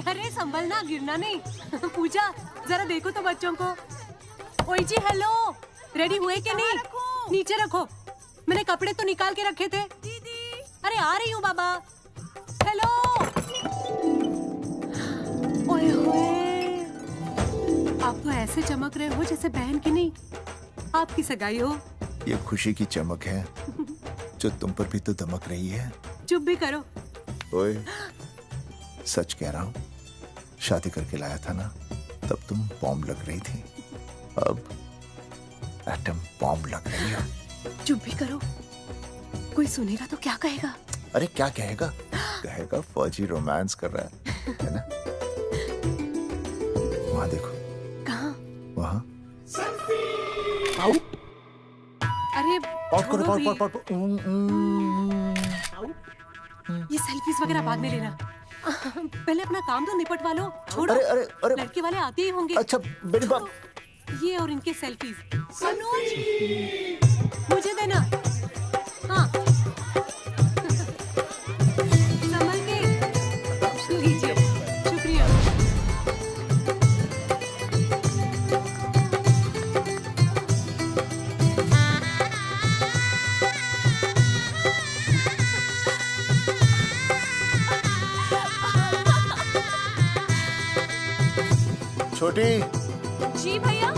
अरे संभलना, गिरना नहीं। पूजा जरा देखो तो बच्चों को। ओए जी हेलो, रेडी हुए कि नहीं? नीचे रखो, मैंने कपड़े तो निकाल के रखे थे। दीदी अरे आ रही हूँ बाबा। हेलो। ओए होए, आप तो ऐसे चमक रहे हो जैसे बहन की नहीं आपकी सगाई हो। ये खुशी की चमक है जो तुम पर भी तो दमक रही है। चुप भी करो। ओए, सच कह रहा हूँ, शादी करके लाया था ना तब तुम बॉम्ब लग रही थी, अब एटम बॉम्ब लग रही हो। चुप भी करो, कोई सुनेगा तो क्या कहेगा? अरे क्या कहेगा? कहेगा फौजी रोमांस कर रहा है ना? वहाँ देखो। कहाँ? वहाँ। अरे करो, ये सेल्फीज वगैरह बाद में लेना, पहले अपना काम तो निपटवा लो। छोड़ो। अरे लड़के वाले आते ही होंगे। अच्छा मेरी बात। ये और इनके सेल्फीज। अनुज मुझे देना। हाँ संभल के लीजिए। शुक्रिया। छोटी। जी भैया।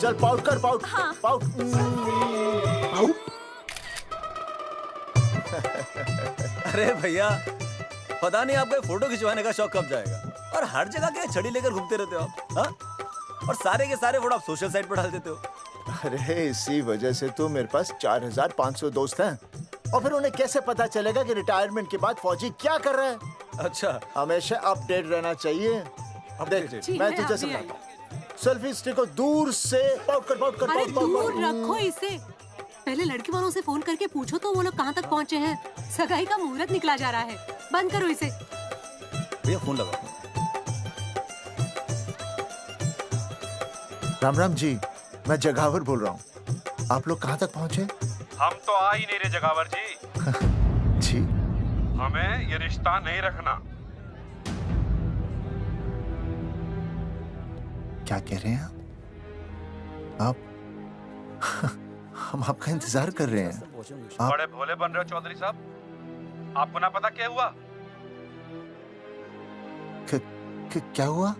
चल पाउट कर, पाउट। हाँ। पाउट। अरे भैया, पता नहीं आपको फोटो खिंचवाने का शौक कब जाएगा, और हर जगह के छड़ी लेकर घूमते रहते हो आप। हाँ? और सारे के सारे फोटो आप सोशल साइट पर डाल देते हो। अरे इसी वजह से तो मेरे पास 4500 दोस्त हैं, और फिर उन्हें कैसे पता चलेगा कि रिटायरमेंट के बाद फौजी क्या कर रहा है। अच्छा, हमेशा अपडेट रहना चाहिए। देख, मैं तुझे समझाता हूँ। सेल्फी स्टिक को दूर से पाउट कर, पाउट कर। अरे दूर रखो इसे। पहले लड़के वालों से फोन करके पूछो तो वो लोग कहाँ तक पहुँचे हैं। सगाई का मुहूर्त निकला जा रहा है, बंद करो इसे। भैया फोन लगा। राम राम जी, मैं जगावर बोल रहा हूँ। आप लोग कहाँ तक पहुँचे? हम तो आ ही नहीं रहे जगावर जी। जी, हमें ये रिश्ता नहीं रखना। क्या कह रहे हैं आप? हम आपका इंतजार कर रहे हैं। आप बड़े भोले बन रहे हो चौधरी साहब। आपको ना पता क्या हुआ? क्या हुआ?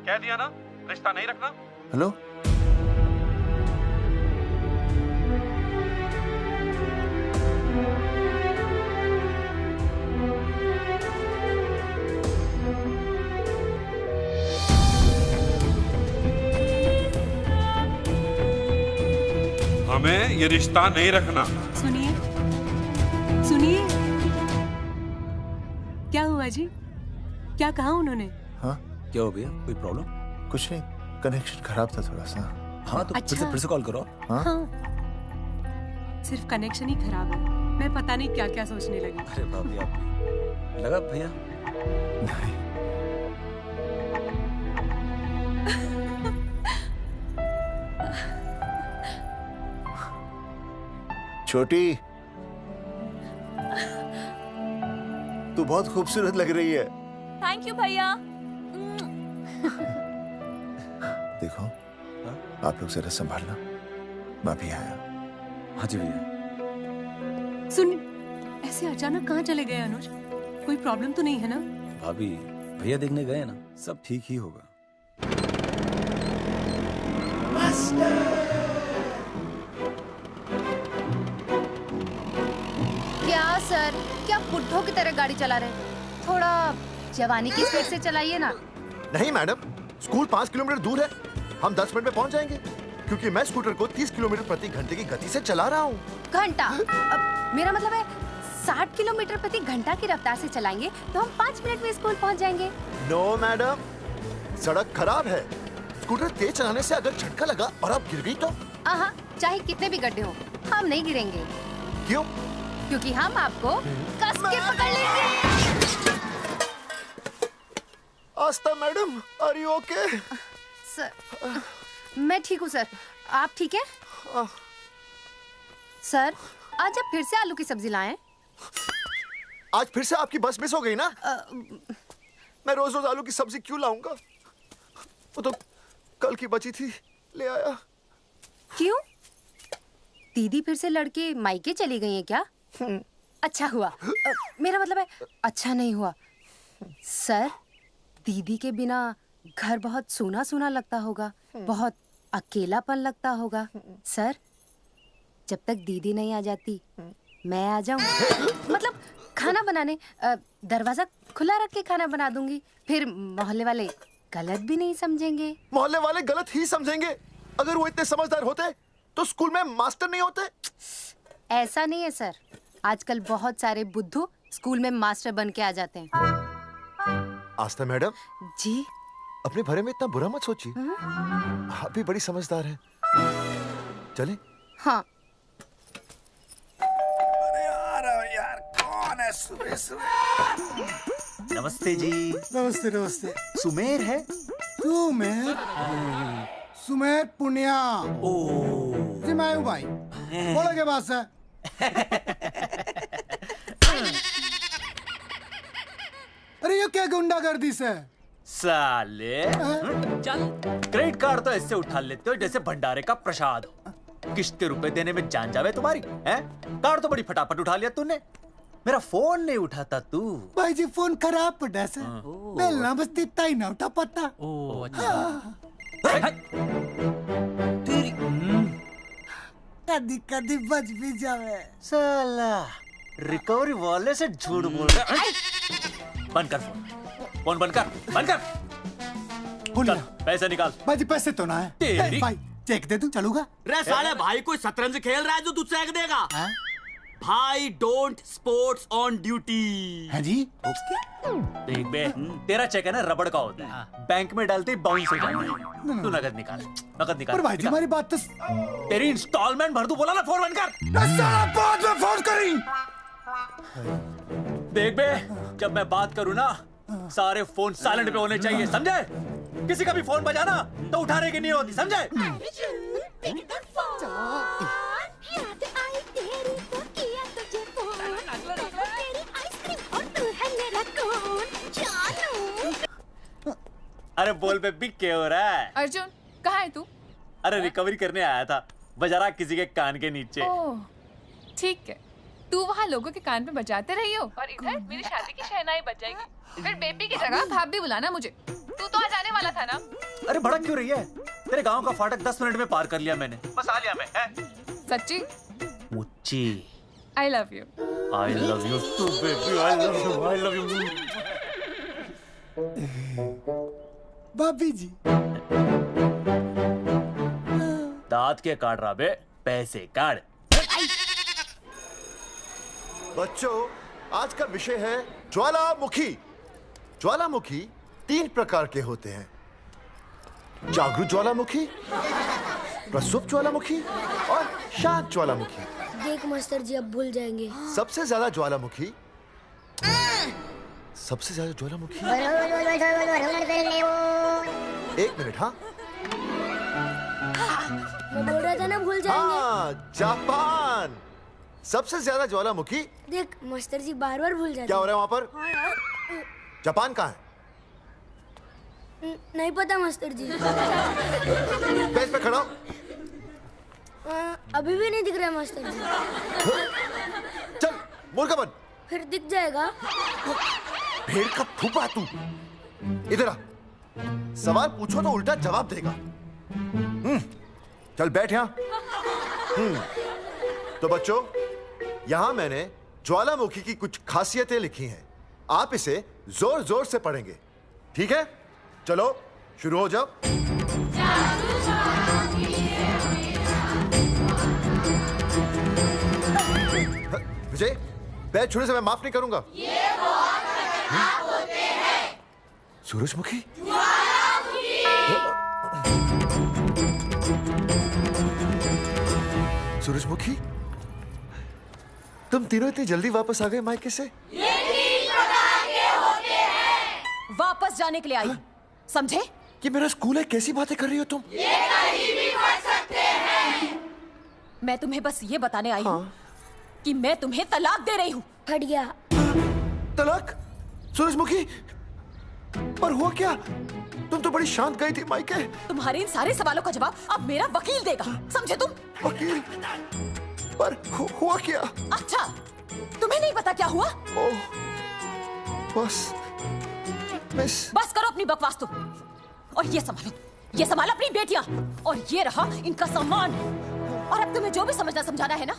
कह दिया ना, रिश्ता नहीं रखना। हेलो, हमें ये रिश्ता नहीं रखना। सुनिए सुनिए, क्या हुआ जी? क्या कहा उन्होंने? हाँ क्या हो भैया, कोई प्रॉब्लम? कुछ नहीं, कनेक्शन खराब था थोड़ा सा। हाँ तो अच्छा। फिर से कॉल करो। हाँ? सिर्फ कनेक्शन ही खराब है, मैं पता नहीं क्या क्या सोचने लगी। अरे बाप रे, लगा भैया? नहीं, छोटी, तू बहुत खूबसूरत लग रही है। थैंक यू भैया। देखो, आप लोग जरा संभालना, मैं भी आया। हाँ जी भैया। सुन, ऐसे अचानक कहाँ चले गए अनुज? कोई प्रॉब्लम तो नहीं है ना? भाभी, भैया देखने गए ना, सब ठीक ही होगा। क्या सर, क्या बुड्ढों की तरह गाड़ी चला रहे हैं? थोड़ा जवानी की स्पीड से चलाइए ना। नहीं मैडम, स्कूल 5 किलोमीटर दूर है, हम 10 मिनट में पहुंच जाएंगे, क्योंकि मैं स्कूटर को 30 किलोमीटर प्रति घंटे की गति से चला रहा हूँ। घंटा? मेरा मतलब है 60 किलोमीटर प्रति घंटा की रफ्तार से चलाएंगे तो हम 5 मिनट में स्कूल पहुंच जाएंगे। नो मैडम, सड़क खराब है, स्कूटर तेज चलाने से अगर झटका लगा और आप गिर गई तो? आहा, चाहे कितने भी गड्ढे हो, हम नहीं गिरेंगे। क्यों? क्योंकि हम आपको कस के पकड़ लेंगे। Aastha madam, are you okay? Sir, मैं ठीक हूँ सर, आप ठीक है? सर, आज आप फिर से आलू की सब्जी लाएं? आज फिर से आपकी बस मिस हो गई ना? मैं रोज रोज आलू की सब्जी क्यों लाऊंगा? वो तो कल की बची थी, ले आया। क्यों? दीदी फिर से लड़के मायके चली गई है क्या? अच्छा हुआ। मेरा मतलब है अच्छा नहीं हुआ। सर, दीदी के बिना घर बहुत सूना सूना लगता होगा, बहुत अकेलापन लगता होगा। सर, जब तक दीदी नहीं आ जाती मैं आ जाऊं। मतलब खाना बनाने दरवाजा खुला रख के खाना बना दूंगी, फिर मोहल्ले वाले गलत भी नहीं समझेंगे। मोहल्ले वाले गलत ही समझेंगे। अगर वो इतने समझदार होते तो स्कूल में मास्टर नहीं होते। ऐसा नहीं है सर, आजकल बहुत सारे बुद्धू स्कूल में मास्टर बन के आ जाते हैं। आस्था मैडम जी, अपने भरे में इतना बुरा मत सोचिए। आप भी बड़ी समझदार हैं। चले? हाँ। यार कौन है सुबह सुबह? नमस्ते जी। नमस्ते नमस्ते। सुमेर है? सुमेर? सुमेर पुनिया। जी मैं हूँ भाई। बोलो के बात है? अरे ये क्या गुंडागर्दी से? साले चल, क्रेडिट कार्ड तो ऐसे उठा लेते हो जैसे भंडारे का प्रसाद हो। किस्त के रुपए देने में जान जावे तुम्हारी हैं? कार्ड तो बड़ी फटाफट उठा लिया तूने, मेरा फोन नहीं उठाता तू। भाई जी फोन खराब पड़ा से, बेलना बस तित्ता ही ना उठा पाता। कदी कदी बच भी जावे। साला रिकवरी वाले से झूठ बोल रहा है। बंद कर फोन बंद कर। बोलिए। पैसे निकाल। भाई जी पैसे तो ना है। तेरी- भाई चेक दे दूं, चलूगा? रे साले भाई कोई शतरंज खेल रहा है जो तू चेक देगा? भाई डोंट स्पोर्ट्स ऑन ड्यूटी। है जी? देख बे, तेरा चेक है ना रबड़ का होता है, बैंक में डालते ही बाउंस हो जाता है। तू नकद निकाल। पर भाई जी हमारी बात तो तेरी इंस्टॉलमेंट भर दूं, बोला ना फोन बंद कर। बाद में फोन करी। देख बे, जब मैं बात करूं ना सारे फोन साइलेंट पे होने चाहिए, समझे? किसी का भी फोन बजाना तो उठाने की नहीं होती, समझे? अरे बोल बेबी क्या हो रहा है? अर्जुन कहाँ है तू? अरे रिकवरी करने आया था, बजा रहा किसी के कान के नीचे। ओह ठीक है, तू वहाँ लोगों के कान पे बजाते रही हो और इधर मेरी शादी की शहनाई बज जाएगी। फिर बेबी की जगह भाभी बुलाना मुझे। तू तो आ जाने वाला था ना? अरे भड़क क्यों रही है? तेरे गांव का फाटक 10 मिनट में पार कर लिया मैंने, बस आ लिया मैं। सच्ची? मुच्ची I love you. I love you too baby, I love you. भाभी जी दांत के काट रहा बे, पैसे काट। बच्चों, आज का विषय है ज्वालामुखी। ज्वालामुखी 3 प्रकार के होते हैं: जागरूक ज्वालामुखी, प्रसुप्त ज्वालामुखी और शांत ज्वालामुखी। देख मास्टर जी अब भूल जाएंगे। सबसे ज्यादा ज्वालामुखी एक मिनट। हाँ मैं बोल रहा था ना भूल जाएंगे। हाँ, जापान सबसे ज्यादा ज्वालामुखी। देख मास्टर जी बार बार भूल जाते क्या हो रहा है वहां पर? जापान कहाँ है? नहीं पता मास्टर जी। बेंच पे खड़ा हो। अभी भी नहीं दिख रहा है मास्टर जी। चल मुर्गा बन। फिर दिख जाएगा। भेड़ का फूफा तू। इधर आ, सवाल पूछो तो उल्टा जवाब देगा। चल बैठ यहाँ। तो बच्चों, यहां मैंने ज्वालामुखी की कुछ खासियतें लिखी हैं। आप इसे जोर जोर से पढ़ेंगे, ठीक है? चलो शुरू हो जाओ। विजय, बैच छूने से मैं माफ नहीं करूंगा। ये बहुत खतरनाक होते हैं। सूरजमुखी? सूरजमुखी, तुम तीनों इतनी जल्दी वापस आ गए मायके से? ये 3 प्रकार के होते हैं। वापस जाने के लिए आई, समझे? ये मेरा स्कूल है, कैसी बातें कर रही हो तुम? ये कहीं भी पढ़ सकते हैं। मैं तुम्हें बस ये बताने आई हूँ कि मैं तुम्हें तलाक दे रही हूँ। फट गया। तलाक? सूरजमुखी, पर हुआ क्या? तुम तो बड़ी शांत गई थी मायके। तुम्हारे इन सारे सवालों का जवाब अब मेरा वकील देगा, समझे तुम? वकील? पर हुआ क्या? अच्छा, तुम्हें नहीं पता क्या हुआ? ओह, बस बस करो अपनी बकवास तुम, और ये संभालो अपनी बेटियां, और ये रहा इनका सम्मान। और अब तुम्हें जो भी समझना समझाना है ना,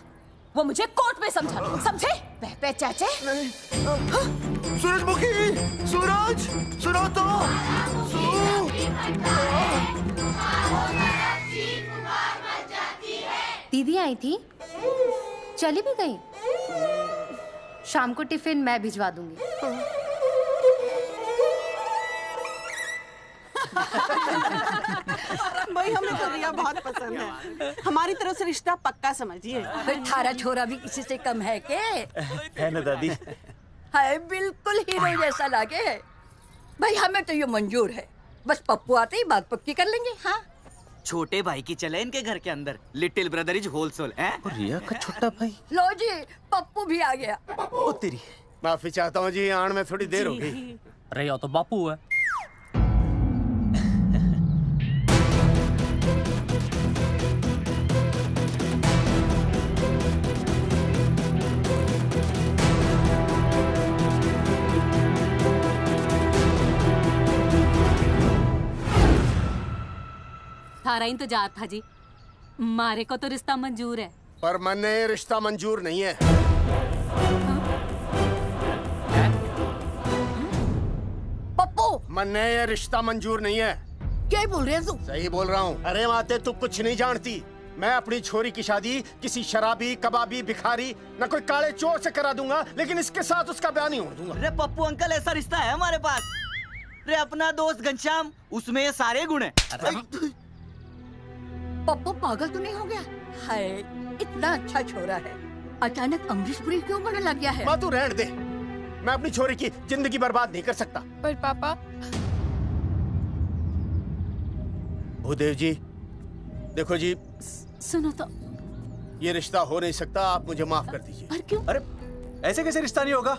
वो मुझे कोर्ट में समझाना, समझे? पे चाचे। सूरजमुखी, सूरज, सुनो तो। दीदी आई थी, चली भी गई। शाम को टिफिन मैं भिजवा दूंगी। भाई हमें तो रिया बहुत पसंद है, हमारी तरफ से रिश्ता पक्का समझिए। फिर थारा छोरा भी किसी से कम है के? है ना दादी? है, बिल्कुल हीरो जैसा लागे है। भाई हमें तो ये मंजूर है, बस पप्पू आते ही बात पक्की कर लेंगे। हाँ, छोटे भाई की चले इनके घर के अंदर, लिटिल ब्रदर इज होलसेल है। रिया का छोटा भाई। लो जी, पप्पू भी आ गया। ओ तेरी। माफी चाहता हूँ जी, आने में थोड़ी देर हो गई। अरे या तो बापू है। थारा इंतजार था जी, मारे को तो रिश्ता मंजूर है। पर मैंने ये रिश्ता मंजूर नहीं है। पप्पू, मैंने ये रिश्ता मंजूर नहीं है। क्या बोल रहे हैं तू? सही बोल रहा हूँ। अरे माते, तू कुछ नहीं जानती। मैं अपनी छोरी की शादी किसी शराबी, कबाबी, भिखारी, न कोई काले चोर से करा दूंगा, लेकिन इसके साथ उसका ब्याह नहीं होने दूंगा। अरे पप्पू अंकल, ऐसा रिश्ता है हमारे पास। अरे अपना दोस्त घनश्याम, उसमें ये सारे गुण हैं। पप्पू पागल तो नहीं हो गया? हाय, इतना अच्छा छोरा है, अचानक अमरीशपुरी क्यों बनने लग गया है? माँ तू रहने दे, मैं अपनी छोरी की जिंदगी बर्बाद नहीं कर सकता। पर पापा। भूदेव जी, देखो जी, सुनो तो। ये रिश्ता हो नहीं सकता, आप मुझे माफ कर दीजिए। पर क्यों? अरे ऐसे कैसे रिश्ता नहीं होगा?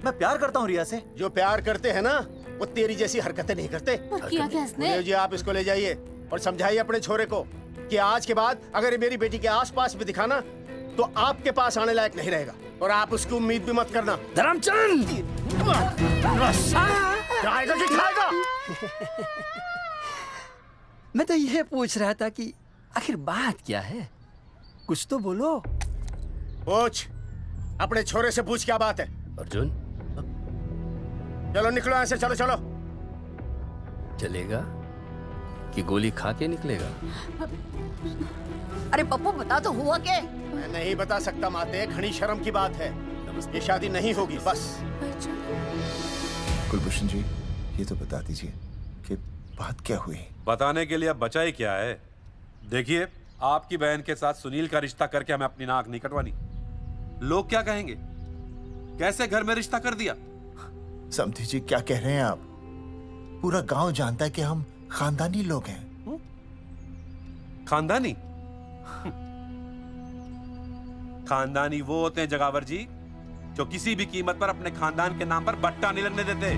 मैं प्यार करता हूँ रिया से। जो प्यार करते हैं ना, वो तेरी जैसी हरकतें नहीं करते। पर किया क्या इसने? भूदेव जी, आप इसको ले जाइए और समझाइए अपने छोरे को कि आज के बाद अगर ये मेरी बेटी के आसपास भी दिखाना, तो आपके पास आने लायक नहीं रहेगा, और आप उसकी उम्मीद भी मत करना। धर्मचंद, खाएगा कि खाएगा? मैं तो ये पूछ रहा था कि आखिर बात क्या है, कुछ तो बोलो। पूछ, अपने छोरे से पूछ क्या बात है। अर्जुन, चलो निकलो यहाँ से, चलो चलो। चलेगा कि गोली खा के निकलेगा? अरे पप्पू, बता तो हुआ क्या? मैं नहीं बता सकता माते, घनी शर्म की बात है। ये शादी नहीं होगी, बस। कुलभूषण जी, ये तो बता दीजिए कि बात क्या हुई? बताने के लिए अब बचा ही क्या है? देखिए, आपकी बहन के साथ सुनील का रिश्ता करके हमें अपनी नाक नहीं कटवानी। लोग क्या कहेंगे? कैसे घर में रिश्ता कर दिया? समधी जी, क्या कह रहे हैं आप? पूरा गांव जानता है कि हम खानदानी लोग हैं। खानदानी? खानदानी वो होते हैं जगावर जी, जो किसी भी कीमत पर अपने खानदान के नाम पर बट्टा नहीं लगने देते।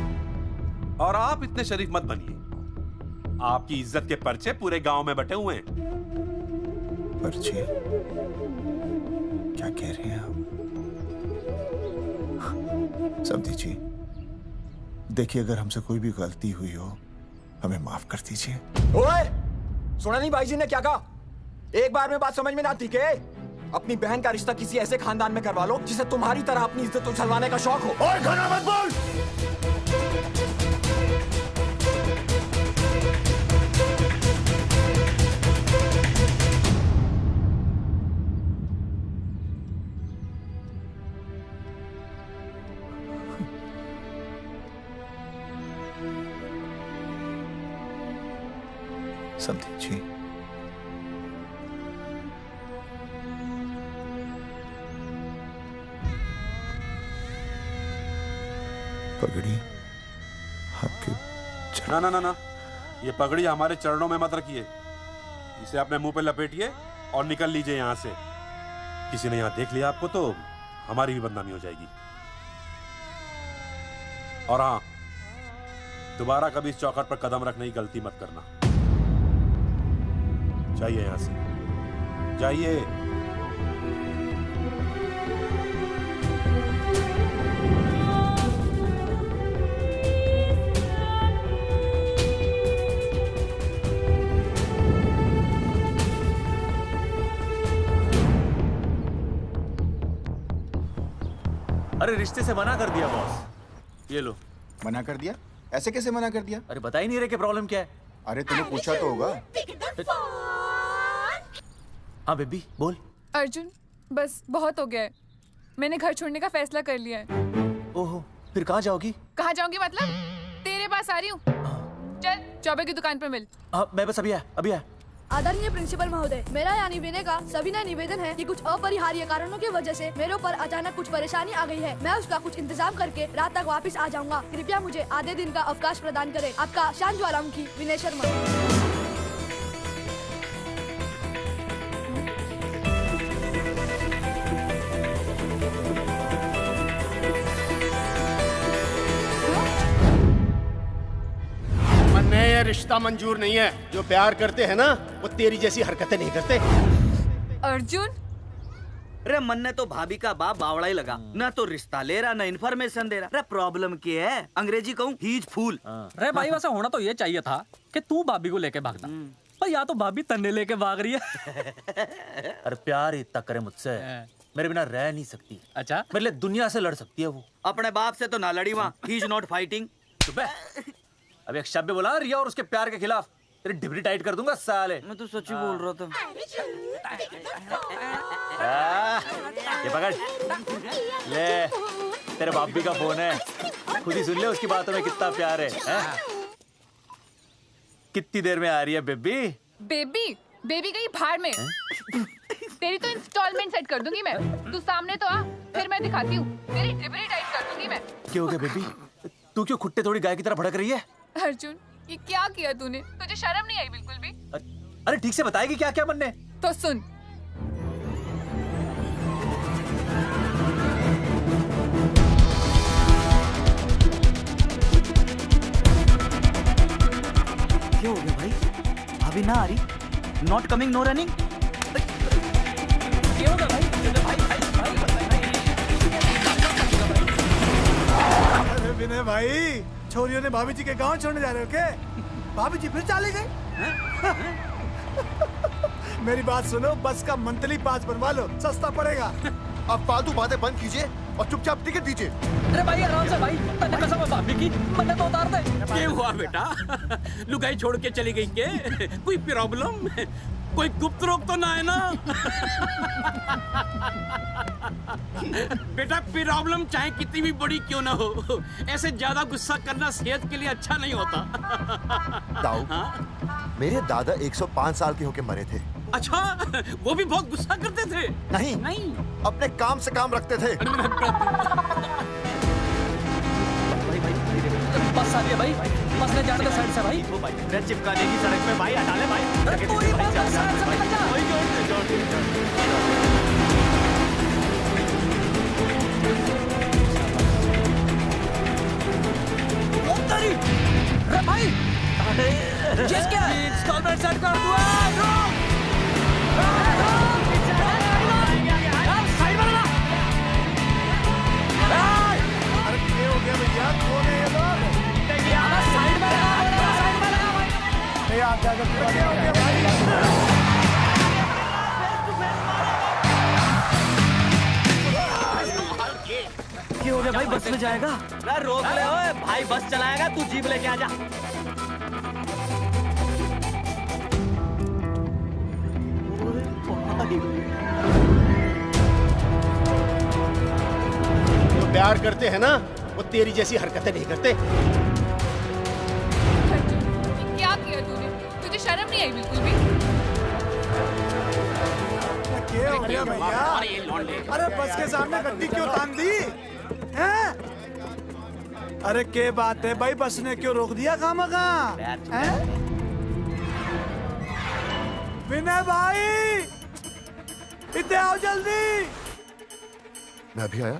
और आप इतने शरीफ मत बनिए, आपकी इज्जत के पर्चे पूरे गांव में बटे हुए हैं। पर्चे? क्या कह रहे हैं आप? समधी जी, देखिए, अगर हमसे कोई भी गलती हुई हो, हमें माफ कर दीजिए। ओए, सुना नहीं भाई जी ने क्या कहा? एक बार में बात समझ में ना आती के? अपनी बहन का रिश्ता किसी ऐसे खानदान में करवा लो जिसे तुम्हारी तरह अपनी इज्जत उछलवाने का शौक हो। और घना मत बोल। समधी जी, पगड़ी आपके ना ना ना ना, ये पगड़ी हमारे चरणों में मत रखिए। इसे अपने मुंह पे लपेटिए और निकल लीजिए यहाँ से। किसी ने यहाँ देख लिया आपको तो हमारी भी बदनामी हो जाएगी। और हाँ, दोबारा कभी इस चौखट पर कदम रखने की गलती मत करना। जाइए यहां से, जाइए। अरे रिश्ते से मना कर दिया बॉस। ये लो। मना कर दिया? ऐसे कैसे मना कर दिया? अरे बता ही नहीं रहे कि प्रॉब्लम क्या है। अरे तूने पूछा तो होगा। हाँ बेबी बोल। अर्जुन बस बहुत हो गया है, मैंने घर छोड़ने का फैसला कर लिया है। ओहो, फिर कहाँ जाओगी? कहाँ जाऊंगी मतलब? तेरे पास आ रही हूँ। चल चौबे की दुकान पर मिल। हाँ मैं बस अभी आया। आदरणीय प्रिंसिपल महोदय, मेरा यानी विनय का सविनय निवेदन है कि कुछ अपरिहार्य कारणों की वजह से मेरे ऊपर अचानक कुछ परेशानी आ गई है। मैं उसका कुछ इंतजाम करके रात तक वापस आ जाऊंगा। कृपया मुझे आधे दिन का अवकाश प्रदान करें। आपका शांत ज्वालामुखी विनय शर्मा। ये रिश्ता मंजूर नहीं है। जो प्यार करते हैं ना वो तेरी जैसी हरकतें नहीं करते। अर्जुन अरे मन ने तो भाभी का बाप बावड़ा ही लगा, ना तो रिश्ता ले रहा ना इन्फॉर्मेशन दे रहा। अरे प्रॉब्लम क्या है? अंग्रेजी कहूँ हीज फूल। अरे भाई वैसा होना तो ये चाहिए था कि तू भाभी को लेके भागता, पर या तो भाभी तन्ने लेके भाग रही है। अरे प्यार इतना करे मुझसे, मेरे बिना रह नहीं सकती। अच्छा मेरे लिए दुनिया से लड़ सकती है वो। अपने बाप से तो ना लड़ी वहाँ, ही इज नॉट फाइटिंग। अभी एक शब्द बोला रिया और उसके प्यार के खिलाफ, तेरी डिबरी टाइट कर दूंगा साले। मैं तो सच्ची बोल रहा था। ये पकड़ ले, तेरे भाभी का फोन है, खुद ही सुन ले उसकी बातों में कितना प्यार है, कितनी देर में आ रही है बेबी? बेबी गई भाड़ में। तेरी तो इंस्टॉलमेंट सेट कर दूंगी मैं। तू सामने तो आ, फिर मैं दिखाती हूँ। तेरी डिबरी टाइट कर दूंगी मैं। क्या हो गया बेबी? तू क्यों खुट्टे थोड़ी गाय की तरह भड़क रही है? अर्जुन ये क्या किया तूने? तुझे शर्म नहीं आई बिल्कुल भी? अरे ठीक से बताएगी क्या क्या मन ने? तो सुन, क्या हो गया भाई? अभी ना आ रही? Not coming no running? क्या होगा भाई? अरे विनय भाई, छोरियों ने भाभी जी के गांव छोड़ने जा रहे हो क्या? भाभी जी फिर चले गए? मेरी बात सुनो, बस का मंथली पास बनवा लो, सस्ता पड़ेगा। अब फालतू बातें बंद कीजिए और चुपचाप टिकट दीजिए। अरे भाई आराम से भाई, तन्ने कसम है भाभी की, मन्ने तो उतार दे। क्या हुआ बेटा? लुगाई छोड़ के चली गई के? कोई प्रॉब्लम? कोई गुप्त रोग तो ना है ना? बेटा प्रॉब्लम चाहे कितनी भी बड़ी क्यों ना हो, ऐसे ज्यादा गुस्सा करना सेहत के लिए अच्छा नहीं होता। ताऊ, मेरे दादा 105 साल के होके मरे थे। अच्छा, वो भी बहुत गुस्सा करते थे? नहीं, अपने काम से काम रखते थे। बस आ गया भाई, बस ले जाने दो साइड से भाई। चिपका देगी सड़क पे भाई, हटा ले भाई। भाई जिसके इंस्टॉलमेंट सेट कर दूँ। अरे क्या हो गया भैया? कौन है ये लोग? साइड में लगा, साइड में लगा भाई। क्या हो गया भाई? क्या हो गया भाई? बस में जाएगा? रोक ले ओए भाई, बस चलाएगा, तू जीप लेके आ जा। जो प्यार करते हैं ना वो तेरी जैसी हरकतें नहीं करते। क्या किया तूने? तुझे शर्म नहीं आई बिल्कुल भी? क्या हो गया भैया? अरे बस के सामने गड्डी क्यों तान दी? हैं? अरे क्या बात है भाई, बस ने क्यों रोक दिया खामखा? विनय भाई, इतने आओ जल्दी। मैं अभी आया,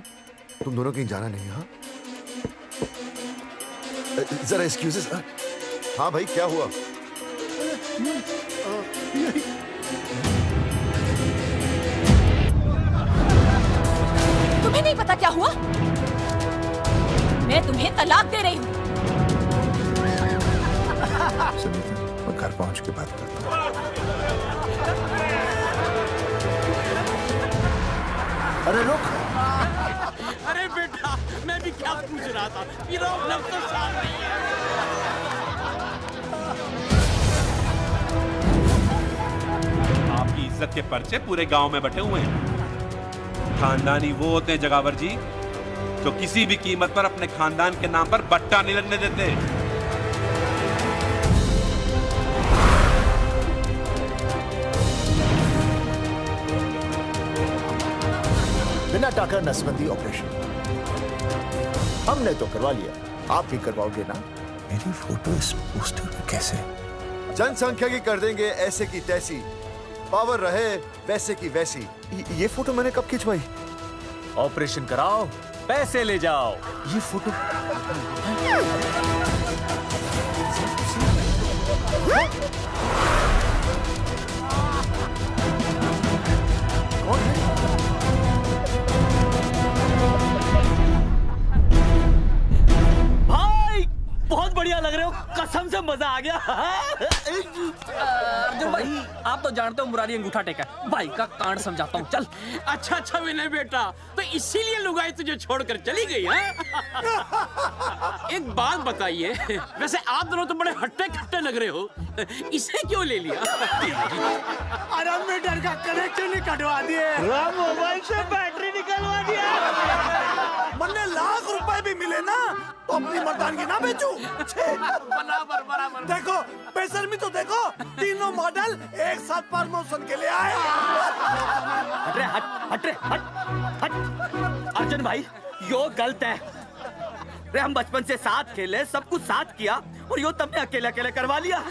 तुम दोनों कहीं जाना नहीं। हाँ जरा एक्सक्यूजेस। हाँ भाई, क्या हुआ? तुम्हें नहीं पता क्या हुआ? मैं तुम्हें तलाक दे रही हूँ। सुनीता, मैं घर पहुंच के बात करता हूँ। अरे रुक। अरे बेटा, मैं भी क्या पूछ रहा था, मेरा लफ्ज़ तो साफ नहीं है। आपकी इज्जत के पर्चे पूरे गांव में बटे हुए हैं। खानदानी वो होते हैं जगावर जी जो किसी भी कीमत पर अपने खानदान के नाम पर बट्टा नहीं लगने देते। बिना टाका नसबंदी ऑपरेशन हमने तो करवा लिया, आप भी करवाओगे ना? मेरी फोटो इस पोस्टर में कैसे? जनसंख्या की कर देंगे ऐसे की तैसी, पावर रहे वैसे की वैसी। ये फोटो मैंने कब खिंचवाई? ऑपरेशन कराओ, पैसे ले जाओ। ये फोटो भाई बहुत बढ़िया लग रहे हो, कसम से मजा आ गया। अर्जुन भाई, आप तो जानते हो मुरारी अंगूठा टेका, भाई का कांड समझाता हूँ, चल। अच्छा विनय बेटा, तो इसीलिए लुगाई तुझे छोड़कर चली गई है? एक बात बताइए, वैसे आप दोनों तो बड़े हट्टे कट्टे लग रहे हो, इसे क्यों ले लिया? अरे मीटर का कनेक्शन ही कटवा दिए, मोबाइल से बैटरी निकलवा दिया। मन्ने लाख रुपए भी मिले ना तो अपनी मर्दानगी ना बेचूं। बराबर। देखो बेशर्मी तो देखो, तीनों मॉडल एक साथ प्रमोशन के लिए आए। हट अर्जुन भाई, यो गलत है। रे हम बचपन से साथ खेले, सब कुछ साथ किया, और यो तुमने अकेले अकेले करवा लिया।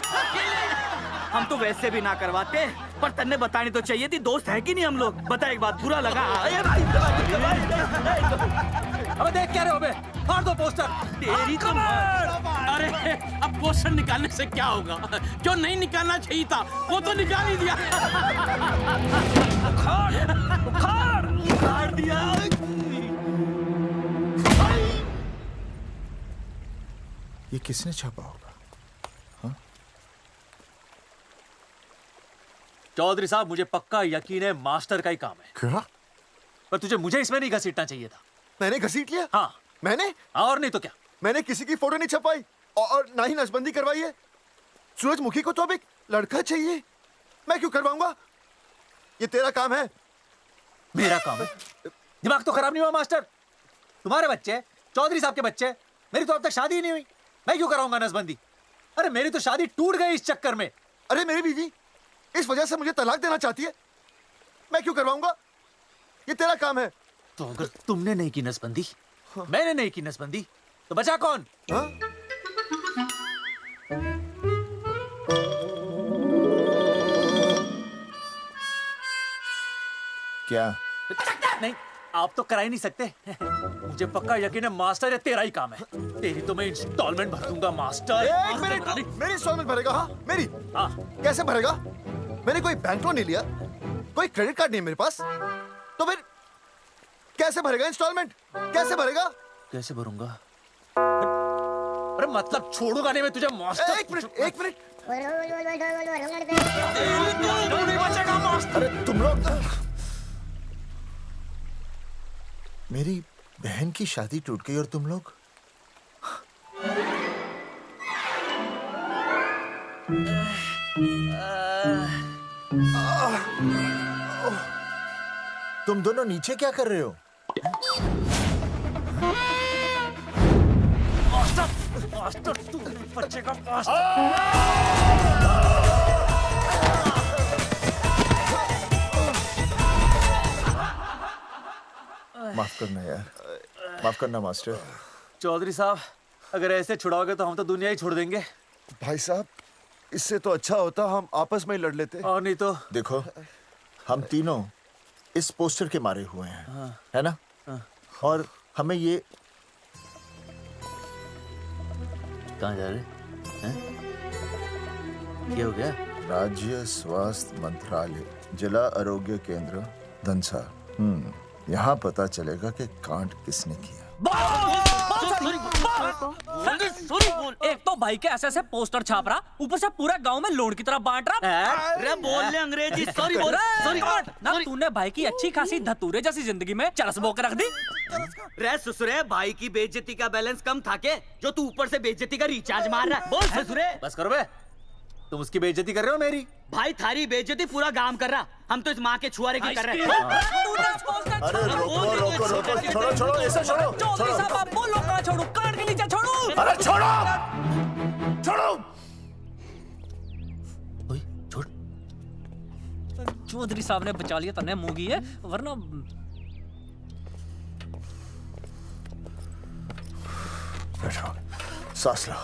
हम तो वैसे भी ना करवाते, पर तन्ने बतानी तो चाहिए थी, दोस्त है कि नहीं हम लोग। बता एक बात, बुरा लगा? अबे देख क्या रहे हो बे? फाड़ दो पोस्टर। तेरी तो अरे अब पोस्टर निकालने से क्या होगा? जो नहीं निकालना चाहिए था वो तो निकाल ही दिया। उखाड़ दिया। ये किसने छापा होगा? चौधरी साहब, मुझे पक्का यकीन है मास्टर का ही काम है। क्या? पर तुझे मुझे इसमें नहीं घसीटना चाहिए था। मैंने घसीट लिया? हाँ। मैंने? और नहीं तो क्या? मैंने किसी की फोटो नहीं छपाई और ना ही नसबंदी करवाई है। सूरजमुखी को तो अब एक लड़का चाहिए, मैं क्यों करवाऊंगा? ये तेरा काम है। मेरा काम है? दिमाग तो खराब नहीं हुआ मास्टर? तुम्हारे बच्चे, चौधरी साहब के बच्चे, मेरी तो अब तक शादी ही नहीं हुई, मैं क्यों कराऊंगा नसबंदी? अरे मेरी तो शादी टूट गई इस चक्कर में। अरे मेरी बीवी इस वजह से मुझे तलाक देना चाहती है, मैं क्यों करवाऊंगा? ये तेरा काम है। तो अगर तुमने नहीं की नसबंदी, मैंने नहीं की नसबंदी, तो बचा कौन? क्या? नहीं, आप तो करा ही नहीं सकते। मुझे पक्का यकीन है मास्टर, ये तेरा ही काम है। तेरी तो मैं इंस्टॉलमेंट भर दूंगा मास्टर। एक मिनट, मेरी इंस्टॉलमेंट भरेगा? हाँ मेरी। हाँ। कैसे भरेगा? मैंने कोई बैंक लोन नहीं लिया, कोई क्रेडिट कार्ड नहीं मेरे पास, तो फिर कैसे भरेगा इंस्टॉलमेंट? कैसे भरेगा? कैसे भरूंगा? अरे मतलब छोड़ूंगा नहीं मैं तुझे मास्टर। एक मिनट। नहीं बचेगा मास्टर। अरे तुम लोग, मेरी बहन की शादी टूट गई और तुम लोग? तुम दोनों नीचे क्या कर रहे हो? मास्टर तू नहीं बचेगा मास्टर। माफ करना यार, माफ करना मास्टर। चौधरी साहब, अगर ऐसे छुड़ाओगे तो हम तो दुनिया ही छोड़ देंगे। भाई साहब, इससे तो अच्छा होता हम आपस में ही लड़ लेते। और नहीं तो। देखो, हम तीनों इस पोस्टर के मारे हुए हैं। हाँ। है ना? हाँ। और हमें ये कहाँ जा रहे हैं? क्या हो गया? राज्य स्वास्थ्य मंत्रालय, जिला आरोग्य केंद्र धनसा। यहाँ पता चलेगा कि कांड किसने किया। एक तो भाई के ऐसे पोस्टर छाप रहा, ऊपर से पूरा गांव में लोन की तरह बांट रहा। अरे बोल ले अंग्रेजी, सॉरी बोल, सॉरी ना तूने भाई की अच्छी खासी धतूरे जैसी जिंदगी में चरस बो के रख दी। रे ससुरे, भाई की बेइज्जती का बैलेंस कम था के जो तू ऊपर से बेइज्जती का रिचार्ज मार रहा है? बोल ससुरे। बस करो बे, तुम उसकी बेइज्जती कर रहे हो मेरी। भाई थारी बेइज्जती पूरा गांव कर रहा, हम तो इस माँ के छुआरे की कर रहे हैं। अरे रोको रोको रोको, छोड़ो छोड़ो, ऐसे छोड़ो। चौधरी साहब आप बोलो, कहाँ छोड़ू? कान के नीचे छोड़ू। अरे छोड़ो छोड़ो। छोड़। चौधरी साहब ने बचा लिया, तन्ने मूंगी है, वरना बैठो, सांस लो,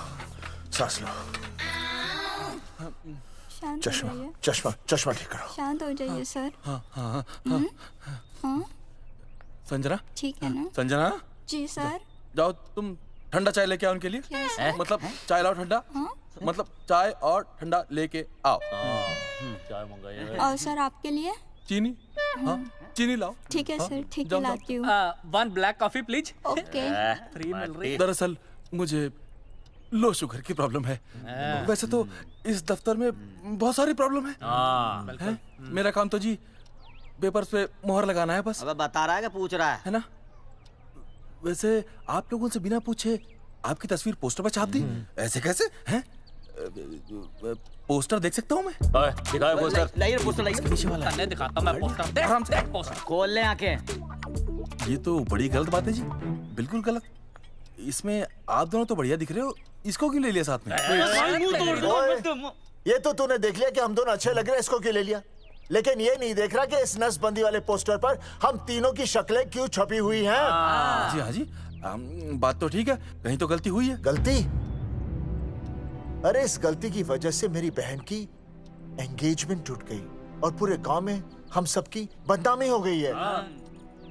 सांस लो। शांत चश्मा हो जाइए। चश्मा चश्मा ठीक करो। शांत हो जाइए सर। हाँ हाँ हाँ हाँ संजना, ठीक है ना? संजना जी सर। जाओ तुम ठंडा चाय लेके आओ उनके लिए। Yes, sir. मतलब चाय लाओ ठंडा। मतलब चाय और ठंडा लेके आओ। चाय मंगाइए। और सर आपके लिए? चीनी, हाँ चीनी लाओ। ठीक है हाँ, सर, ठीक है जाओ, लाती हूँ। One black coffee please. Okay. Free मिल रही। दरअसल मुझे लो शुगर की प्रॉब्लम है। वैसे तो इस दफ्तर में बहुत सारी प्रॉब्लम है। मेरा काम तो जी पेपर्स पे मोहर लगाना है बस। अबे बता रहा है कि पूछ रहा है ना? वैसे आप लोगों से बिना पूछे आपकी तस्वीर पोस्टर पर छाप दी, ऐसे कैसे हैं? पोस्टर देख सकता हूँ मैं? दिखाओ पोस्टर। लाइए पोस्टर, लाइए। पीछे वाला तन्ने दिखाता मैं पोस्टर। देख आराम से। पोस्टर खोल ले आंखें। ये तो बड़ी गलत बात है जी, बिल्कुल गलत। इसमें आप दोनों तो बढ़िया दिख रहे हो, इसको क्यों ले लिया साथ में? ये तो तूने देख लिया कि हम दोनों अच्छे लग रहे हैं, इसको क्यों ले लिया? लेकिन ये नहीं देख रहा कि इस नसबंदी वाले पोस्टर पर हम तीनों की शक्लें क्यों छपी हुई हैं? जी हाँ जी, बात तो ठीक है, कहीं तो गलती हुई है। गलती? अरे इस गलती की वजह से मेरी बहन की एंगेजमेंट टूट गई और पूरे गांव में हम सबकी बदनामी हो गई है।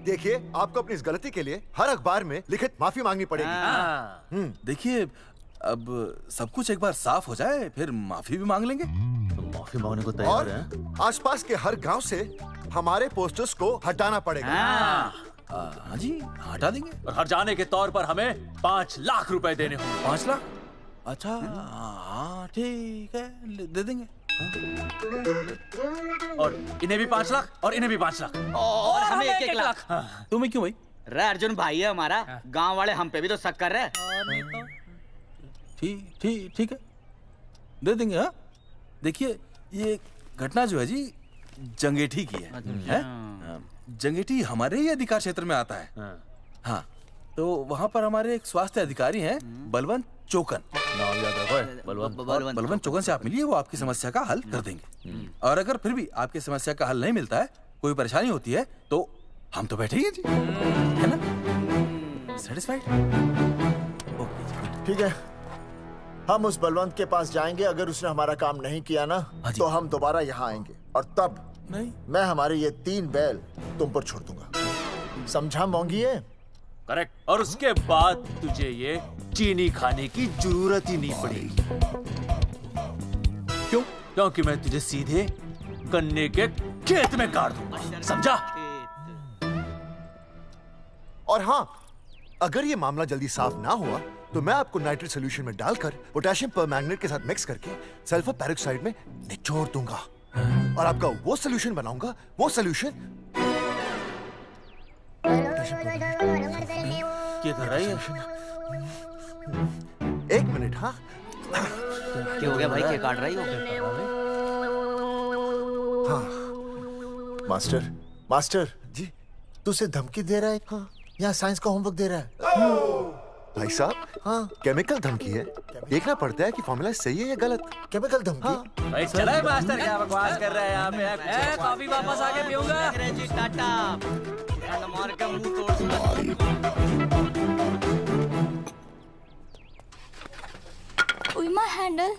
देखिए, आपको अपनी इस गलती के लिए हर अखबार में लिखित माफी मांगनी पड़ेगी। देखिए, अब सब कुछ एक बार साफ हो जाए, फिर माफी भी मांग लेंगे। तुम माफी मांगने को तैयार हैं? आसपास के हर गांव से हमारे पोस्टर्स को हटाना पड़ेगा। हाँ जी, हटा देंगे। और हर जाने के तौर पर हमें 5 लाख रुपए देने होंगे। 5 लाख? अच्छा हाँ ठीक है, दे देंगे। और इन्हें भी 5 लाख और इन्हें भी 5 लाख और हमें 1-1 लाख। तुम्हें क्यों भाई? रे अर्जुन भाई है हमारा, गांव वाले हम पे भी तो शक कर रहे हैं। ठीक है, दे देंगे। हाँ देखिए, ये घटना जो है जी जंगेठी की है? जंगेठी हमारे ही अधिकार क्षेत्र में आता है। हाँ, तो वहाँ पर हमारे एक स्वास्थ्य अधिकारी हैं, बलवंत चौकन। नाम याद रखो, बलवंत चौकन से आप मिलिए, वो आपकी समस्या का हल कर देंगे। और अगर फिर भी आपकी समस्या का हल नहीं मिलता है, कोई परेशानी होती है, तो हम तो बैठे ही हैं जी, है ना? सेटिस्फाइड? ठीक है, हम उस बलवंत के पास जाएंगे। अगर उसने हमारा काम नहीं किया ना, तो हम दोबारा यहाँ आएंगे और तब नहीं, मैं हमारे ये 3 बैल तुम पर छोड़ दूंगा। समझा मोंगी है? करेक्ट। और उसके बाद तुझे ये चीनी खाने की जरूरत ही नहीं पड़ेगी। क्यों? क्योंकि मैं तुझे सीधे गन्ने के खेत में गाड़ दूंगा, समझा? और हाँ, अगर ये मामला जल्दी साफ ना हुआ तो मैं आपको नाइट्रेट सोल्यूशन में डालकर पोटेशियम परमैंगनेट के साथ मिक्स करके सल्फर पेरोक्साइड में निचोड़ दूंगा और आपका वो सोल्यूशन बनाऊंगा, वो सोल्यूशन। क्या कर रही है? 1 मिनट। हाँ क्या हो गया भाई, क्या काट रही हो? हाँ मास्टर जी, तू उसे धमकी दे रहा है? हाँ, यहाँ साइंस का होमवर्क दे रहा है। भाई साहब, हाँ केमिकल धमकी है, देखना पड़ता है कि फॉर्मूला सही है या गलत। केमिकल धमकी? हाँ। भाई चला है मास्टर, क्या बकवास कर रहा है यहाँ पे? कॉफी वापस आके पीऊंगा। अंग्रेजी टाटा, मार के मुंह तोड़ दूंगा। उइमा हैंडल।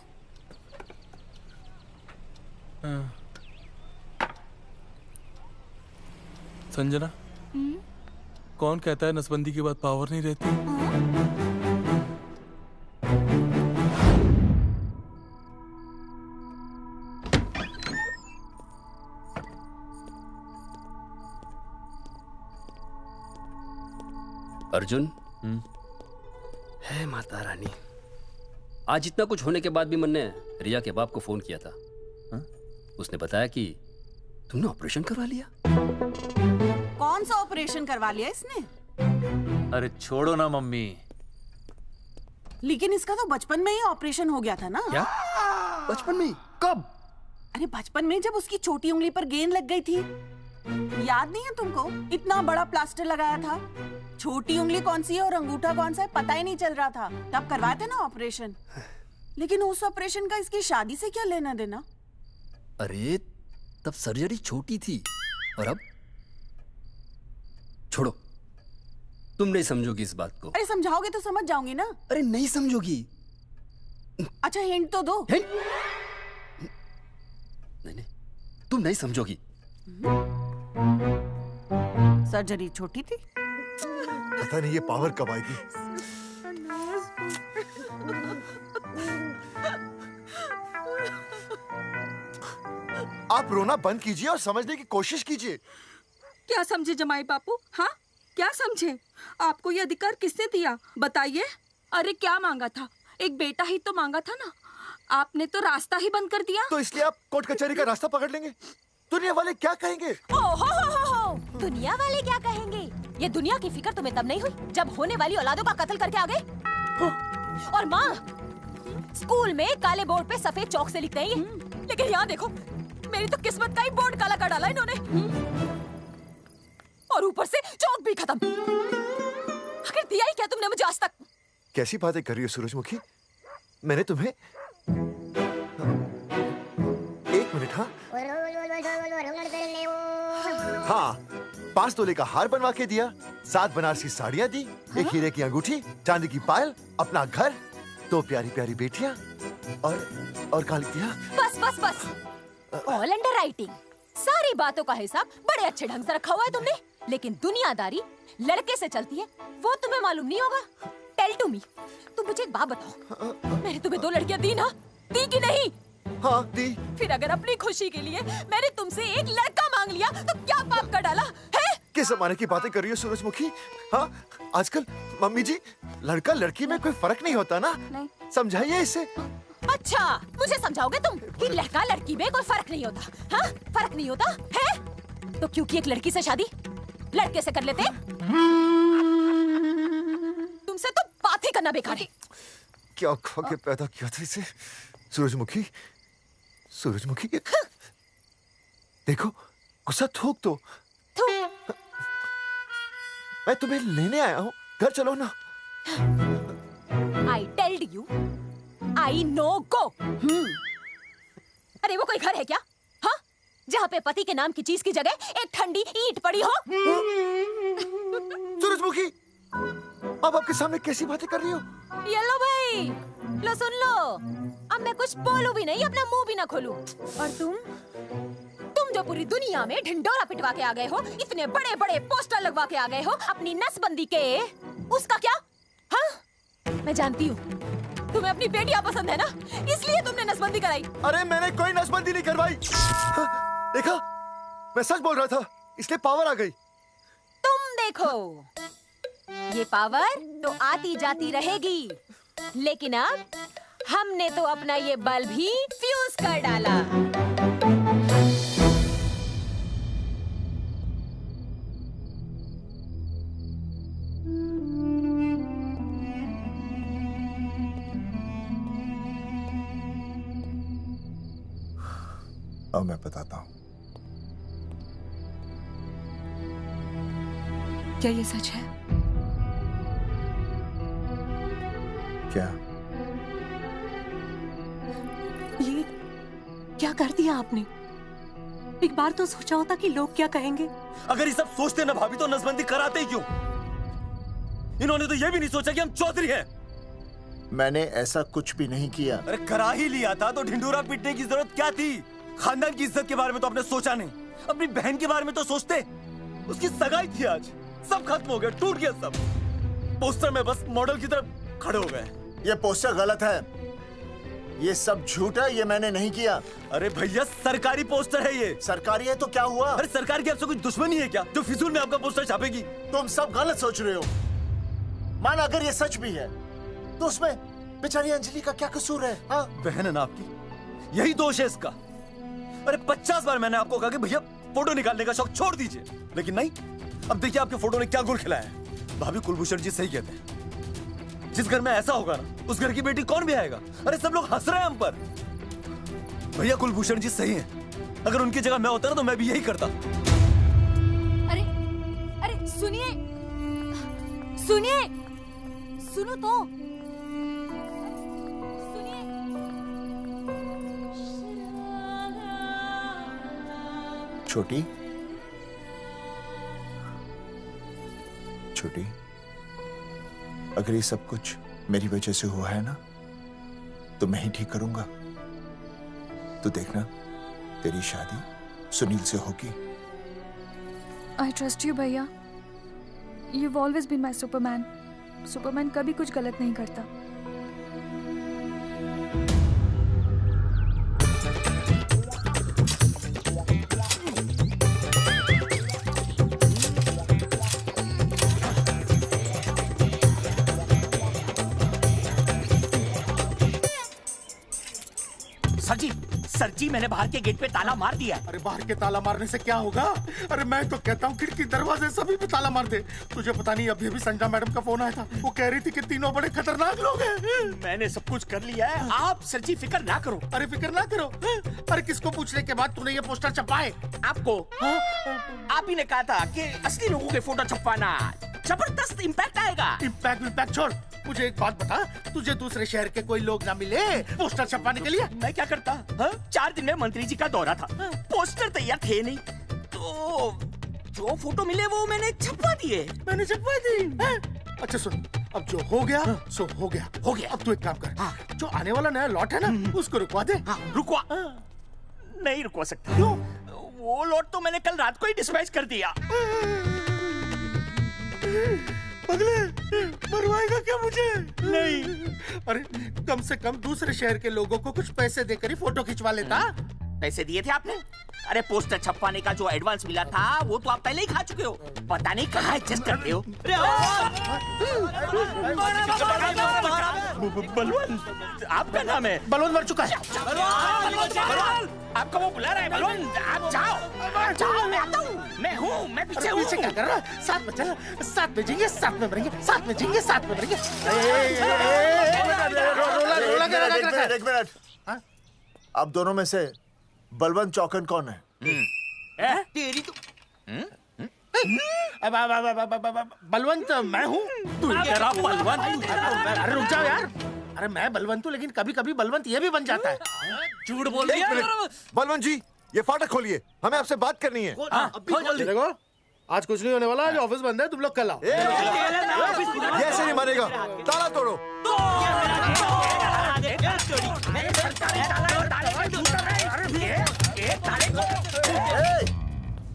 संजना, कौन कहता है नसबंदी के बाद पावर नहीं रहती? अर्जुन, है माता रानी, आज इतना कुछ होने के बाद भी मन ने रिया के बाप को फोन किया था। उसने बताया कि तुमने ऑपरेशन करवा लिया। कौन सा ऑपरेशन करवा लिया इसने? अरे छोड़ो ना मम्मी। लेकिन इसका तो बचपन में ही ऑपरेशन हो गया था ना। क्या? बचपन में? कब? अरे बचपन में, जब उसकी छोटी उंगली पर गेंद लग गई थी। याद नहीं है तुमको? इतना बड़ा प्लास्टर लगाया था। छोटी उंगली कौन सी है और अंगूठा कौन सा है पता ही नहीं चल रहा था। तब करवाया था ना ऑपरेशन। लेकिन उस ऑपरेशन का इसकी शादी से क्या लेना देना? अरे तब सर्जरी छोटी थी और अब? छोड़ो, तुम नहीं समझोगी इस बात को। अरे समझाओगे तो समझ जाऊंगी ना। अरे नहीं समझोगी। अच्छा हिंट तो दो। नहीं नहीं, तुम नहीं समझोगी। सर्जरी छोटी थी। पता नहीं ये पावर कब आएगी। आप रोना बंद कीजिए और समझने की कोशिश कीजिए। क्या समझे जमाई बापू? हाँ, क्या समझे? आपको ये अधिकार किसने दिया बताइए? अरे क्या मांगा था? एक बेटा ही तो मांगा था ना। आपने तो रास्ता ही बंद कर दिया। तो इसलिए आप कोर्ट कचहरी का रास्ता पकड़ लेंगे? दुनिया वाले क्या कहेंगे? हो। दुनिया वाले क्या कहेंगे? ये दुनिया की फिक्र तुम्हें तब नहीं हुई जब होने वाली औलादों का कत्ल करके आ गए। और माँ, स्कूल में काले बोर्ड पे सफेद चौक से लिखते हैं, लेकिन यहाँ देखो, मेरी तो किस्मत का ही बोर्ड काला कर डाला इन्होंने। और ऊपर से चौक भी खत्म। आखिर दिया ही क्या तुमने मुझे आज तक? कैसी बातें कर रही हो सूरजमुखी? मैंने तुम्हें एक मिनट। हाँ, 5 तोले का हार बनवा के दिया, 7 बनारसी साड़ियाँ दी, एक हीरे की अंगूठी, चांदी की पायल, अपना घर, 2 प्यारी प्यारी बेटियाँ और काली दिया। बस। All under writing. सारी बातों का हिसाब बड़े अच्छे ढंग से रखा हुआ है तुमने, लेकिन दुनियादारी लड़के से चलती है वो तुम्हें मालूम नहीं होगा। टेल टू मी, तुम मुझे एक बात बताओ, मैंने तुम्हें 2 लड़कियां दी ना? दी कि नहीं? हाँ दी। फिर अगर अपनी खुशी के लिए मैंने तुमसे एक लड़का मांग लिया तो क्या पाप कर डाला है? किस जमाने की बातें कर रही हो सूरजमुखी? हाँ, आजकल मम्मी जी, लड़का लड़की में कोई फर्क नहीं होता ना। नहीं। समझाइए इसे। अच्छा, मुझे समझाओगे तुम कि लड़का लड़की में कोई फर्क नहीं होता? हाँ, फर्क नहीं होता है? तो क्योंकि एक लड़की से शादी लड़के से कर लेते? तुमसे तो बात ही करना बेकार है। क्या खा के पैदा किया था इसे? सूरजमुखी, देखो, गुस्सा थूक दो। मैं तुम्हें लेने आया हूँ, घर चलो ना। I told you, I no go. अरे वो कोई घर है क्या? हाँ, जहाँ पे पति के नाम की चीज की जगह एक ठंडी ईंट पड़ी हो? सूरजमुखी, अब आपके सामने कैसी बातें कर रही हो? ये लो भाई, लो सुन लो। अब मैं कुछ बोलूं भी नहीं, अपना मुंह भी ना खोलूं। और तुम जो पूरी दुनिया में ढिंडोरा पिटवा के आ गए हो, इतने बड़े बड़े पोस्टर लगवा के आ गए हो अपनी नसबंदी के, उसका क्या? हाँ, मैं जानती हूँ तुम्हें अपनी बेटियां पसंद है ना, इसलिए तुमने नसबंदी कराई। अरे मैंने कोई नसबंदी नहीं करवाई। देखा, मैं सच बोल रहा था, इसलिए पावर आ गई। तुम देखो, ये पावर तो आती जाती रहेगी, लेकिन अब हमने तो अपना ये बल्ब ही फ्यूज कर डाला। अब मैं बताता हूं। क्या ये सच है? क्या? ये क्या कर दिया आपने? एक बार तो सोचा होता कि लोग क्या कहेंगे। अगर ये सब सोचते ना भाभी तो नसबंदी कराते ही क्यों? इन्होंने तो ये भी नहीं सोचा कि हम चौधरी हैं। मैंने ऐसा कुछ भी नहीं किया। अरे करा ही लिया था तो ढिंडोरा पीटने की जरूरत क्या थी? खानदान की इज्जत के बारे में तो आपने सोचा नहीं, अपनी बहन के बारे में तो सोचते। उसकी सगाई थी आज, सब खत्म हो गया, टूट गया सब। पोस्टर में बस मॉडल की तरफ खड़े हो गए। ये पोस्टर गलत है, ये सब झूठ है, ये मैंने नहीं किया। अरे भैया सरकारी पोस्टर है ये। सरकारी है तो क्या हुआ? अरे सरकार की आपसे कोई दुश्मनी है क्या जो फिजूल में आपका पोस्टर छापेगी? तुम सब गलत सोच रहे हो। माना अगर ये सच भी है तो उसमें बेचारी अंजलि का क्या कसूर है? हाँ? बहन है ना आपकी, यही दोष है इसका। अरे 50 बार मैंने आपको कहा कि भैया फोटो निकालने का शौक छोड़ दीजिए, लेकिन नहीं। अब देखिए आपके फोटो ने क्या गुल खिलाया है। भाभी कुलभूषण जी सही कहते हैं, जिस घर में ऐसा होगा ना उस घर की बेटी कौन भी आएगा। अरे सब लोग हंस रहे हैं हम पर। भैया कुलभूषण जी सही हैं, अगर उनकी जगह मैं होता ना तो मैं भी यही करता। अरे अरे सुनिए सुनिए, सुनो तो। छोटी छोटी, अगर ये सब कुछ मेरी वजह से हुआ है ना तो मैं ही ठीक करूंगा। तो देखना तेरी शादी सुनील से होगी। आई ट्रस्ट यू भैया। You've always been my Superman. Superman कभी कुछ गलत नहीं करता। सर जी मैंने बाहर के गेट पे ताला मार दिया है। अरे बाहर के ताला मारने से क्या होगा? अरे मैं तो कहता हूँ खिड़की दरवाजे सभी पे ताला मार दे। तुझे पता नहीं अभी अभी संजना मैडम का फोन आया था, वो कह रही थी कि तीनों बड़े खतरनाक लोग हैं। मैंने सब कुछ कर लिया है, आप सर जी फिक्र ना करो। अरे फिक्र ना करो। अरे किसको पूछने के बाद तूने ये पोस्टर छपाए? आपको। आप ही ने कहा था कि असली लोगों के फोटो छपवाना जबरदस्त इम्पैक्ट आएगा। इम्पैक्ट छोड़, मुझे एक बात बता, तुझे दूसरे शहर के कोई लोग ना मिले पोस्टर छपवाने के लिए? मैं क्या करता? 4 दिन में मंत्री जी का दौरा था, पोस्टर तैयार थे नहीं, तो जो फोटो मिले वो मैंने छपवा दिए। मैंने छपवा दी? अच्छा सुन, अब जो हो गया सो हो गया। हो गया। अब तू एक काम कर, जो आने वाला नया लॉट है ना उसको रुकवा दे। रुकवा? नहीं रुकवा सकता। क्यों? वो लॉट तो मैंने कल रात को ही डिस्पैच कर दिया। पगले, मरवाएगा क्या मुझे? नहीं। अरे कम से कम दूसरे शहर के लोगों को कुछ पैसे देकर ही फोटो खिंचवा लेता। पैसे दिए थे आपने? अरे पोस्टर छपवाने का जो एडवांस मिला था वो तो आप पहले ही खा चुके हो, पता नहीं कहाँ एडजस्ट करते हो। बलवंत, आपका नाम है? बलवंत मर चुका है। आपका वो बुला रहा है बलवंत, आप जाओ जाओ, मैं आता हूँ। मैं हूँ, मैं पीछे हूँ। पीछे क्या कर रहा है? साथ में चल, साथ में जिएंगे, साथ में मरेंगे, साथ में जिएंगे, साथ में मरेंगे। एक मिनट, अब दोनों में से बलवंत चौकन कौन है? तेरी तो बलवंत मैं हूँ। तू कह रहा बलवंत? अरे रुक जाओ यार। अरे मैं बलवंत हूँ, लेकिन कभी कभी बलवंत ये भी बन जाता है। झूठ बोल रही है। बलवंत जी, ये फाटक खोलिए, हमें आपसे बात करनी है। देखो, आज कुछ नहीं होने वाला, आज ऑफिस बंद है, तुम लोग कल आओ। ये ऐसे नहीं मानेगा, ताला तोड़ो।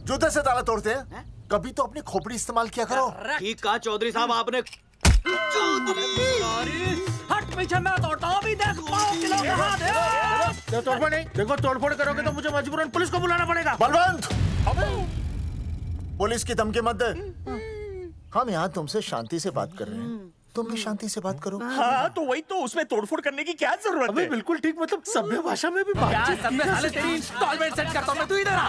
जूते से ताला तोड़ते हैं? कभी तो अपनी खोपड़ी इस्तेमाल किया करो। ठीक कहा चौधरी साहब आपने। हट पीछे, मैं तोड़ता हूँ अभी। देख किलो का हाथ है। तोड़फोड़ नहीं, देखो तोड़फोड़ करोगे तो मुझे मजबूरन पुलिस को बुलाना पड़ेगा। बलवंत, पुलिस की धमकी मत दे। हम यहाँ तुमसे शांति से बात कर रहे हैं, तुम भी शांति से बात करो। हाँ तो वही तो, उसमें तोड़फोड़ करने की क्या जरूरत है? बिल्कुल ठीक, मतलब सभ्य भाषा में भी बातचीत की जा सकती है। तेरी इंस्टॉलमेंट सेट करता हूँ मैं, तू इधर आ।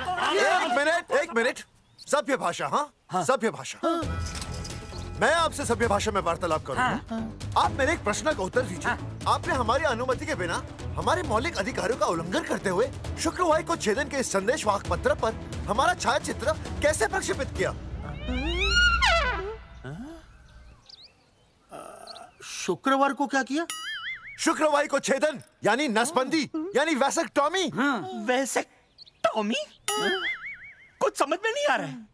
एक मिनट, सभ्य भाषा। हाँ, सभ्य भाषा। मैं आपसे सभ्य भाषा में वार्तालाप करूंगा। आप मेरे एक प्रश्न का उत्तर दीजिए। आपने हमारी अनुमति के बिना हमारे मौलिक अधिकारों का उल्लंघन करते हुए शुक्रवार को छेदन के संदेश वाहक पत्र पर हमारा छायाचित्र कैसे प्रक्षेपित किया? शुक्रवार को क्या किया? शुक्रवार को छेदन यानी नसबंदी यानी वैसेक्टॉमी। वैसेक्टॉमी? कुछ समझ में नहीं आ रहा है।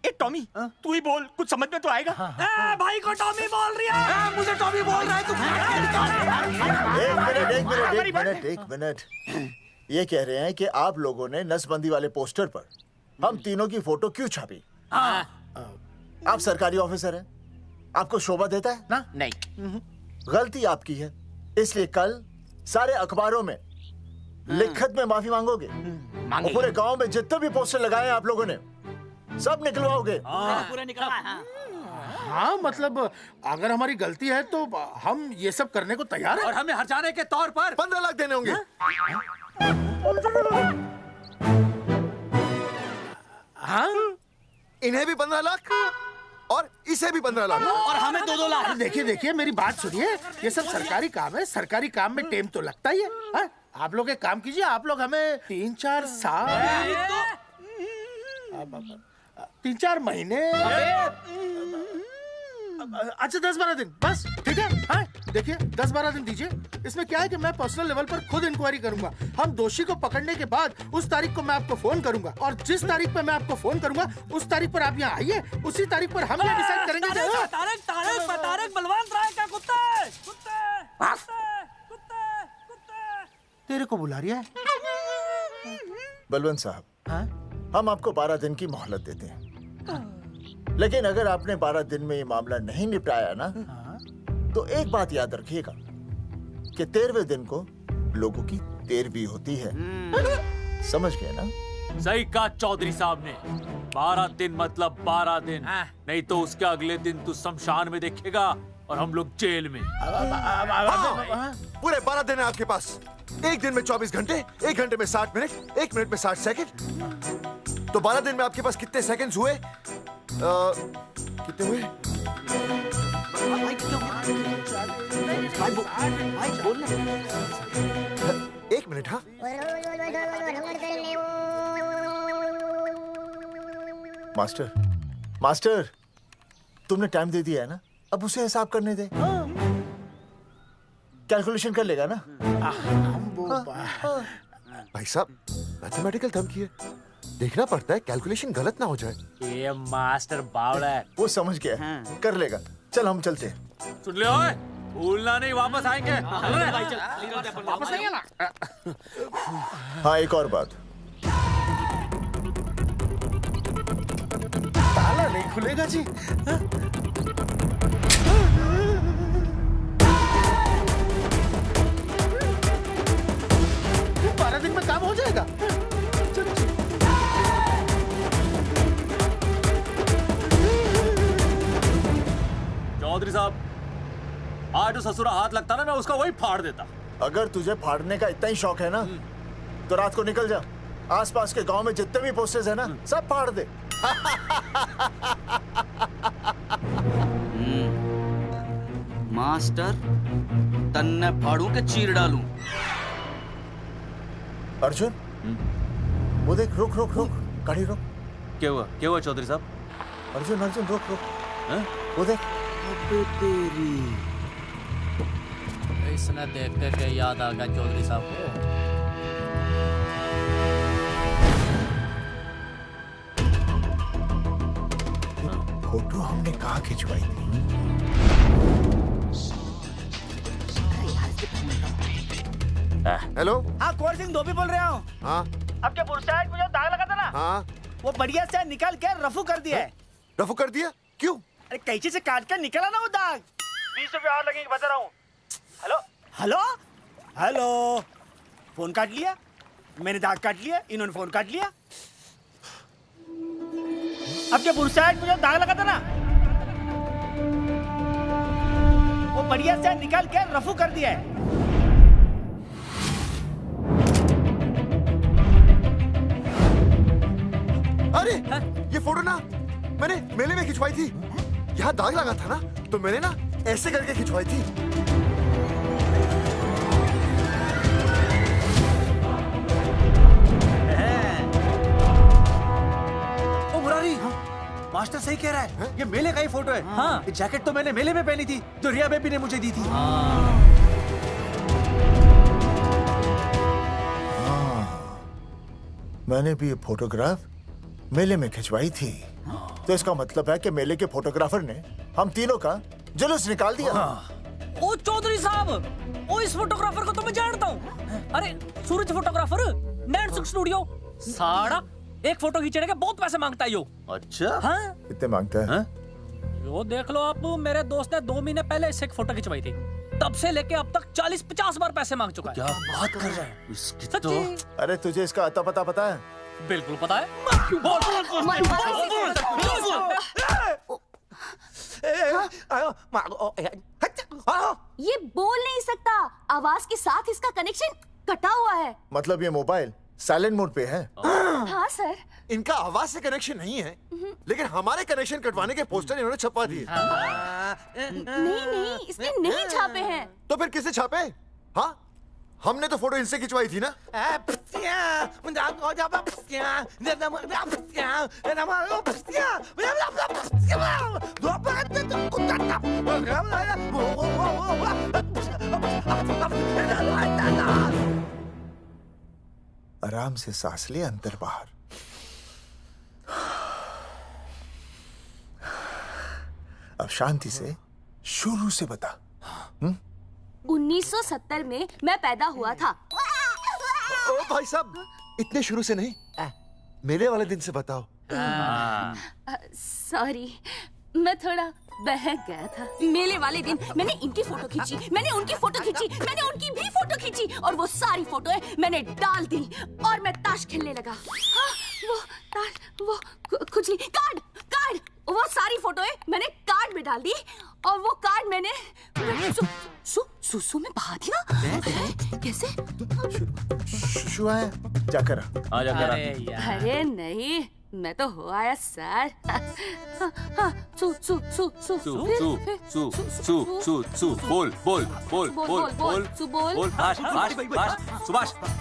ए टॉमी, तू ही बोल, कुछ समझ में तो आएगा। भाई को टॉमी बोल रही है, मुझे टॉमी बोल रहा है तू। एक मिनट। ये कह रहे हैं कि आप लोगों ने नसबंदी वाले पोस्टर पर हम तीनों की फोटो क्यों छापी? आप सरकारी ऑफिसर हैं, आपको शोभा देता है ना? नहीं। गलती आपकी है, इसलिए कल सारे अखबारों में लिखत में माफी मांगोगे। और पूरे गांव में जितने भी पोस्टर लगाए हैं आप लोगों ने सब निकलवाओगे। पूरा निकलवा। हाँ मतलब अगर हमारी गलती है तो हम ये सब करने को तैयार हैं। और हमें हर्जाने के तौर पर 15 लाख देने होंगे। हाँ इन्हें भी 15 लाख और इसे भी 15 लाख और हमें 2-2 लाख। देखिए मेरी बात सुनिए, ये सब सरकारी काम है, सरकारी काम में टाइम तो लगता ही है। हाँ? आप लोग एक काम कीजिए, आप लोग हमें 3-4 साल 3-4 महीने अच्छा 10-12 दिन बस, ठीक है। हाँ देखिए 10-12 दिन दीजिए। इसमें क्या है कि मैं पर्सनल लेवल पर खुद इंक्वायरी करूंगा। हम दोषी को पकड़ने के बाद उस तारीख को मैं आपको फोन करूंगा और जिस तारीख पे मैं आपको फोन करूंगा उस तारीख पर आप यहाँ आइए। उसी तारीख पर हम ये डिसाइड करेंगे। तारक बलवंत राय का कुत्ता है। तेरे को बुला रही है बलवंत साहब। हम आपको 12 दिन की मोहलत देते हैं, लेकिन अगर आपने 12 दिन में ये मामला नहीं निपटाया ना तो एक बात याद रखिएगा कि 13वें दिन को लोगों की 13वीं होती है। समझ गए ना? सही कहा चौधरी साहब ने। 12 दिन मतलब 12 दिन, नहीं तो उसके अगले दिन तू शमशान में देखेगा और हम लोग जेल में। पूरे 12 दिन है आपके पास। एक दिन में 24 घंटे, 1 घंटे में 60 मिनट, 1 मिनट में 60 सेकंड। तो 12 दिन में आपके पास कितने सेकंड्स हुए? कितने हुए? एक मिनट। हाँ मास्टर तुमने टाइम दे दिया है ना, अब उसे हिसाब करने दे। कैलकुलेशन कर लेगा ना। भाई साहब मैथमेटिकल थंब की है, देखना पड़ता है कैलकुलेशन गलत ना हो जाए। ये मास्टर बावड़ा है। वो समझ गया है, कर लेगा। चल हम चलते हैं। सुन ले ओए, भूलना नहीं, वापस आएंगे। वापस आएंगे ना। हाँ एक और बात, ताला नहीं खुलेगा जी। 12 दिन में काम हो जाएगा। चौधरी साहब, आज जो ससुरा हाथ लगता ना, मैं उसका वही फाड़ देता। अगर तुझे फाड़ने का इतना ही शौक है ना तो रात को निकल जा, आसपास के गांव में जितने भी पोस्टर्स है ना सब फाड़ दे। मास्टर तन्ने फाड़ू के चीर डालूं। अर्जुन वो देख, रुक रुक रुक, गाड़ी रोक। क्या हुआ चौधरी साहब? अर्जुन रुक रुक, वो देख। तेरी इसने देख के याद आ गया चौधरी साहब को। फोटो हमने कहाँ खिंचवाई थी? हेलो। हाँ कुंवर सिंह धोबी बोल रहा हूँ। हाँ आपके बुरसाइड में जो दाग लगा था ना, हाँ वो बढ़िया से निकाल के रफू कर दिया है। रफू कर दिया? क्यों? अरे कैंची से काट कर निकला ना वो दाग। 20 रुपए और लगेंगे, बता रहा हूँ। हेलो हेलो हेलो, फोन काट लिया, मैंने दाग काट लिया, इन्होंने फोन काट लिया। आपके बुरसाइड में जो दाग लगा था ना, वो बढ़िया से निकाल के रफू कर दिया है। अरे ये फोटो ना मैंने मेले में खिंचवाई थी। यहाँ दाग लगा था ना तो मैंने ना ऐसे करके खिंचवाई थी। ओ मुरारी, मास्टर सही कह रहा है, ये मेले का ही फोटो है। हाँ, ये जैकेट तो मैंने मेले में पहनी थी, जो रिया बेबी ने मुझे दी थी। मैंने भी ये फोटोग्राफ मेले में खिंचवाई थी। तो इसका मतलब है कि मेले के फोटोग्राफर ने हम तीनों का जुलूस निकाल दिया। ओ चौधरी साहब, ओ इस फोटोग्राफर को तो मैं जानता हूँ। अरे सूरज फोटोग्राफर, नैनसुख स्टूडियो। साड़ा एक फोटो खींचने के बहुत पैसे मांगता है यो। अच्छा हाँ? कितने मांगता है? यो देख लो आप, मेरे दोस्त ने 2 महीने पहले इससे एक फोटो खिंचवाई थी, तब से लेके अब तक 40-50 बार पैसे मांग चुका है। क्या बात कर रहा है? सच्ची? अरे तुझे इसका अता पता है? बिल्कुल पता है। ये बोल नहीं सकता, आवाज के साथ इसका कनेक्शन कटा हुआ है। मतलब ये मोबाइल साइलेंट मोड पे है? हाँ सर। इनका आवाज से कनेक्शन नहीं है, लेकिन हमारे कनेक्शन कटवाने के पोस्टर इन्होंने छपवा दिए। नहीं, इसने नहीं छापे हैं। तो फिर किसे छापे? हाँ, हमने तो फोटो इनसे खिंचवाई थी ना। आराम से सांस ले, अंदर बाहर। अब शांति से शुरू से बता। 1970 में मैं पैदा हुआ था। ओ भाई साहब, इतने शुरू से नहीं, मेले वाले दिन से बताओ। सॉरी, मैं थोड़ा बहक गया था। मेले वाले दिन मैंने इनकी फोटो खींची, मैंने उनकी फोटो खींची, मैंने उनकी भी फोटो खींची, और वो सारी फोटोएं मैंने डाल दी और मैं ताश खेलने लगा। हाँ, वो ताश, वो कुछ नहीं, कार्ड, वो सारी फोटोएं मैंने कार्ड में डाल दी, और वो कार्ड मैंने सुसु में बहा दिया। कैसे? शुआ है, जाकर आ, जाकर आ। अरे नहीं, मैं तो हो आया सर। बोल सुभाष ऑफ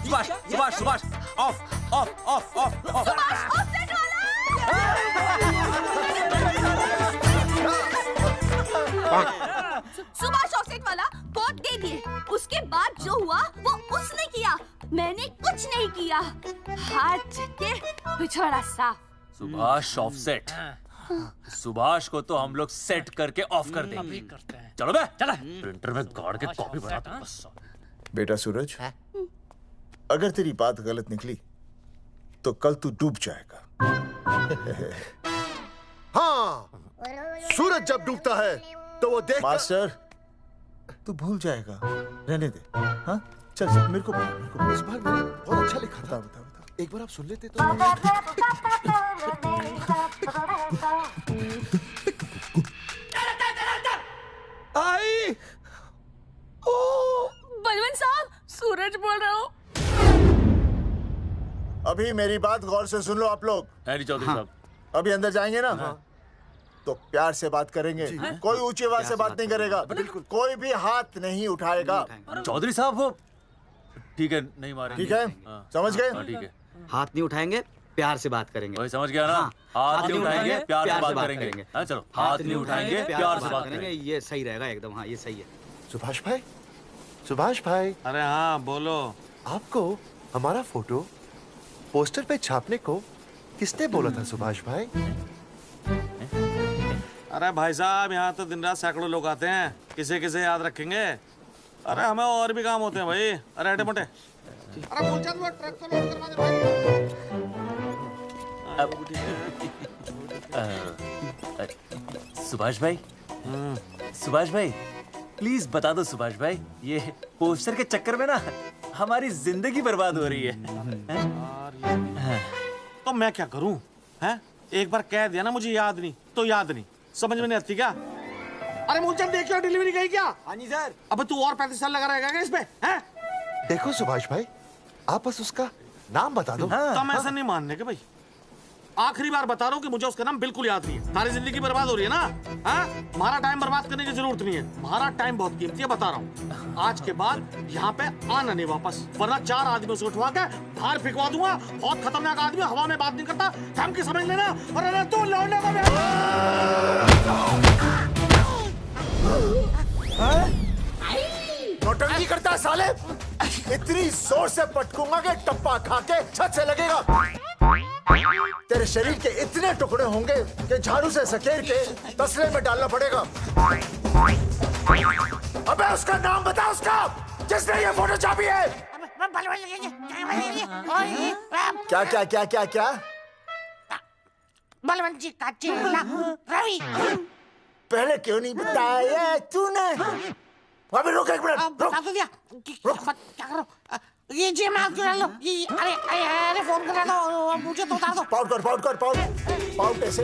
सुभाष ऑफसेट वाला कोड दे दिए। उसके बाद जो हुआ वो उसने किया, मैंने कुछ नहीं किया। हाथ के पिछड़ा साफ। सुभाष ऑफसेट। सुभाष को तो हम लोग सेट करके ऑफ कर देंगे। चलो बे, चला प्रिंटर में गाड़ के कॉपी बना दो बस। बेटा सूरज, अगर तेरी बात गलत निकली तो कल तू डूब जाएगा। हाँ, सूरज जब डूबता है तो वो देख। मास्टर, तू भूल जाएगा, रहने दे। हाँ, चल मेरे को इस बार मैंने बहुत अच्छा लिखा था। बता एक बार आप सुन लेते तो। आई, बलवंत साहब, सूरज बोल रहा हूँ। अभी मेरी बात गौर से सुन लो आप लोग। चौधरी साहब, अभी अंदर जाएंगे ना, तो प्यार से बात करेंगे। कोई ऊंची आवाज से बात नहीं करेगा, कोई भी हाथ नहीं उठाएगा। चौधरी साहब वो ठीक है, नहीं मारेंगे। ठीक है, समझ गए? ठीक है, हाथ नहीं उठाएंगे, प्यार से बात करेंगे। वही समझ गया ना? हाथ नहीं उठाएंगे, प्यार से बात करेंगे। हाँ चलो, हाथ नहीं उठाएंगे, प्यार से बात करेंगे। ये सही रहेगा एकदम। हाँ, ये सही है। सुभाष भाई। अरे हाँ, बोलो। आपको हमारा फोटो पोस्टर पे छापने को किसने बोला था सुभाष भाई? अरे भाई साहब, यहाँ तो दिन रात सैकड़ों लोग आते हैं, किसे किसे याद रखेंगे। अरे हमें और भी काम होते हैं भाई। अरे हटे मोटे। अरे मूलचंद, वो ट्रक को लोड करवा दे भाई। सुभाष भाई प्लीज बता दो सुभाष भाई, ये पोस्टर के चक्कर में ना हमारी जिंदगी बर्बाद हो रही है। तो मैं क्या करूं? हैं? एक बार कह दिया ना मुझे याद नहीं तो याद नहीं, समझ में नहीं आती क्या? अरे मूलचंद, देखियो डिलीवरी गई क्या? हाँ जी सर। अब तू और 35 साल लगा रहेगा क्या इसमें? हैं? देखो सुभाष भाई, आप बस उसका नाम बता दो। तो मैं ऐसा नहीं मानने के भाई। आखिरी बार बता रहा हूँ कि मुझे उसका नाम बिल्कुल याद नहीं है। सारी जिंदगी बर्बाद हो रही है ना। हाँ? हमारा टाइम बर्बाद करने की जरूरत नहीं है। हमारा टाइम बहुत कीमती है, बता रहा हूँ। आज के बाद यहाँ पे आना नहीं वापस, वरना 4 आदमियों से उठवा के बाहर फेंकवा दूंगा। बहुत खतरनाक आदमी, हवा में बात नहीं करता, धमकी समझ लेना। और अरे तू लौटने का नौटंकी करता है साले। इतनी जोर से पटकूंगा कि टप्पा खा के छत से लगेगा। तेरे शरीर के इतने टुकड़े होंगे कि झाड़ू से सकेर के तसले में डालना पड़ेगा। अबे उसका नाम बता, उसका जिसने ये फोटो छापी है। क्या क्या क्या क्या क्या? बलवंत जी का चेला रवि। पहले क्यों नहीं बताया तूने? अबे रुक एक मिनट, रुक। क्या करो? ये जी मैं आपको डाल लो। ये अरे फोन करा दो, मुझे तो उतार दो। पाउट ऐसे।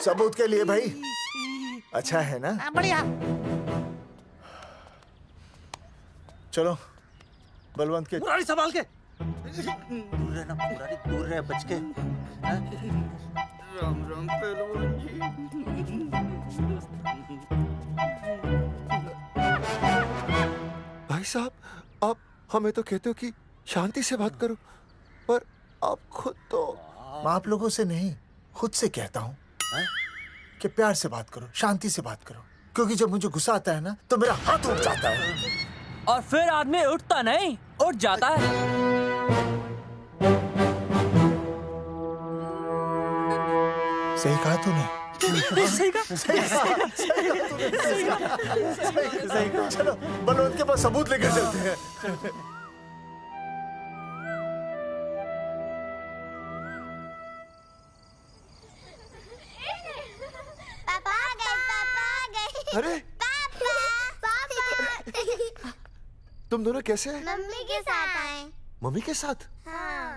सबूत के लिए भाई। अच्छा है ना? बढ़िया। चलो बलवंत के। मुरारी संभाल के। दूर रहना मुरारी, दूर रह बच के। राम राम पहलवान जी। भाई साहब, आप हमें तो कहते हो कि शांति से बात करो, पर आप खुद तो। मैं आप लोगों से नहीं, खुद से कहता हूँ कि प्यार से बात करो, शांति से बात करो, क्योंकि जब मुझे गुस्सा आता है ना तो मेरा हाथ उठ जाता है। और फिर आदमी उठता नहीं, उठ जाता है। सही कहा तूने। सही कहा। सही कहा। चलो बलवंत के पास सबूत लेकर चलते हैं। पापा आ गए। अरे पापा। तुम दोनों कैसे हैं? मम्मी के साथ आए। मम्मी के साथ? हाँ।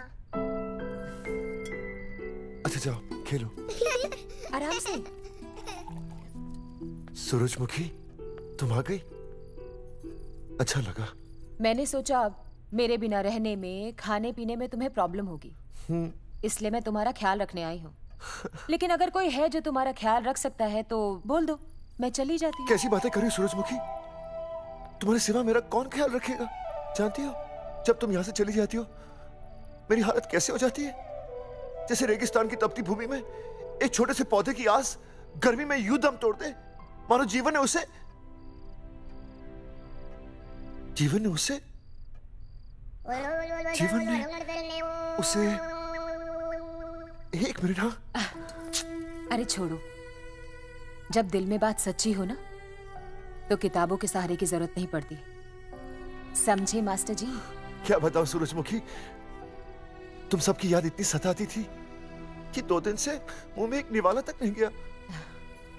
अच्छा जाओ खेलो। आराम से। सूरजमुखी, तुम आ गई? अच्छा लगा। मैंने सोचा मेरे बिना रहने में, खाने पीने में तुम्हें प्रॉब्लम होगी, इसलिए मैं तुम्हारा ख्याल रखने आई हूँ। लेकिन अगर कोई है जो तुम्हारा ख्याल रख सकता है तो बोल दो, मैं चली जाती हूँ। कैसी बातें करी सूरजमुखी? तुम्हारे सिवा मेरा कौन ख्याल रखेगा? जानती हो, जब तुम यहाँ से चली जाती हो मेरी हालत कैसे हो जाती है? जैसे रेगिस्तान की तपती भूमि में एक छोटे से पौधे की आस गर्मी में यूं दम तोड़ दे, मानो जीवन ने उसे एक मिनट। हाँ, अरे छोड़ो, जब दिल में बात सच्ची हो ना तो किताबों के सहारे की जरूरत नहीं पड़ती, समझे मास्टर जी? क्या बताऊं सूरजमुखी, तुम सबकी याद इतनी सताती थी कि 2 दिन से मुंह में एक निवाला तक नहीं गया।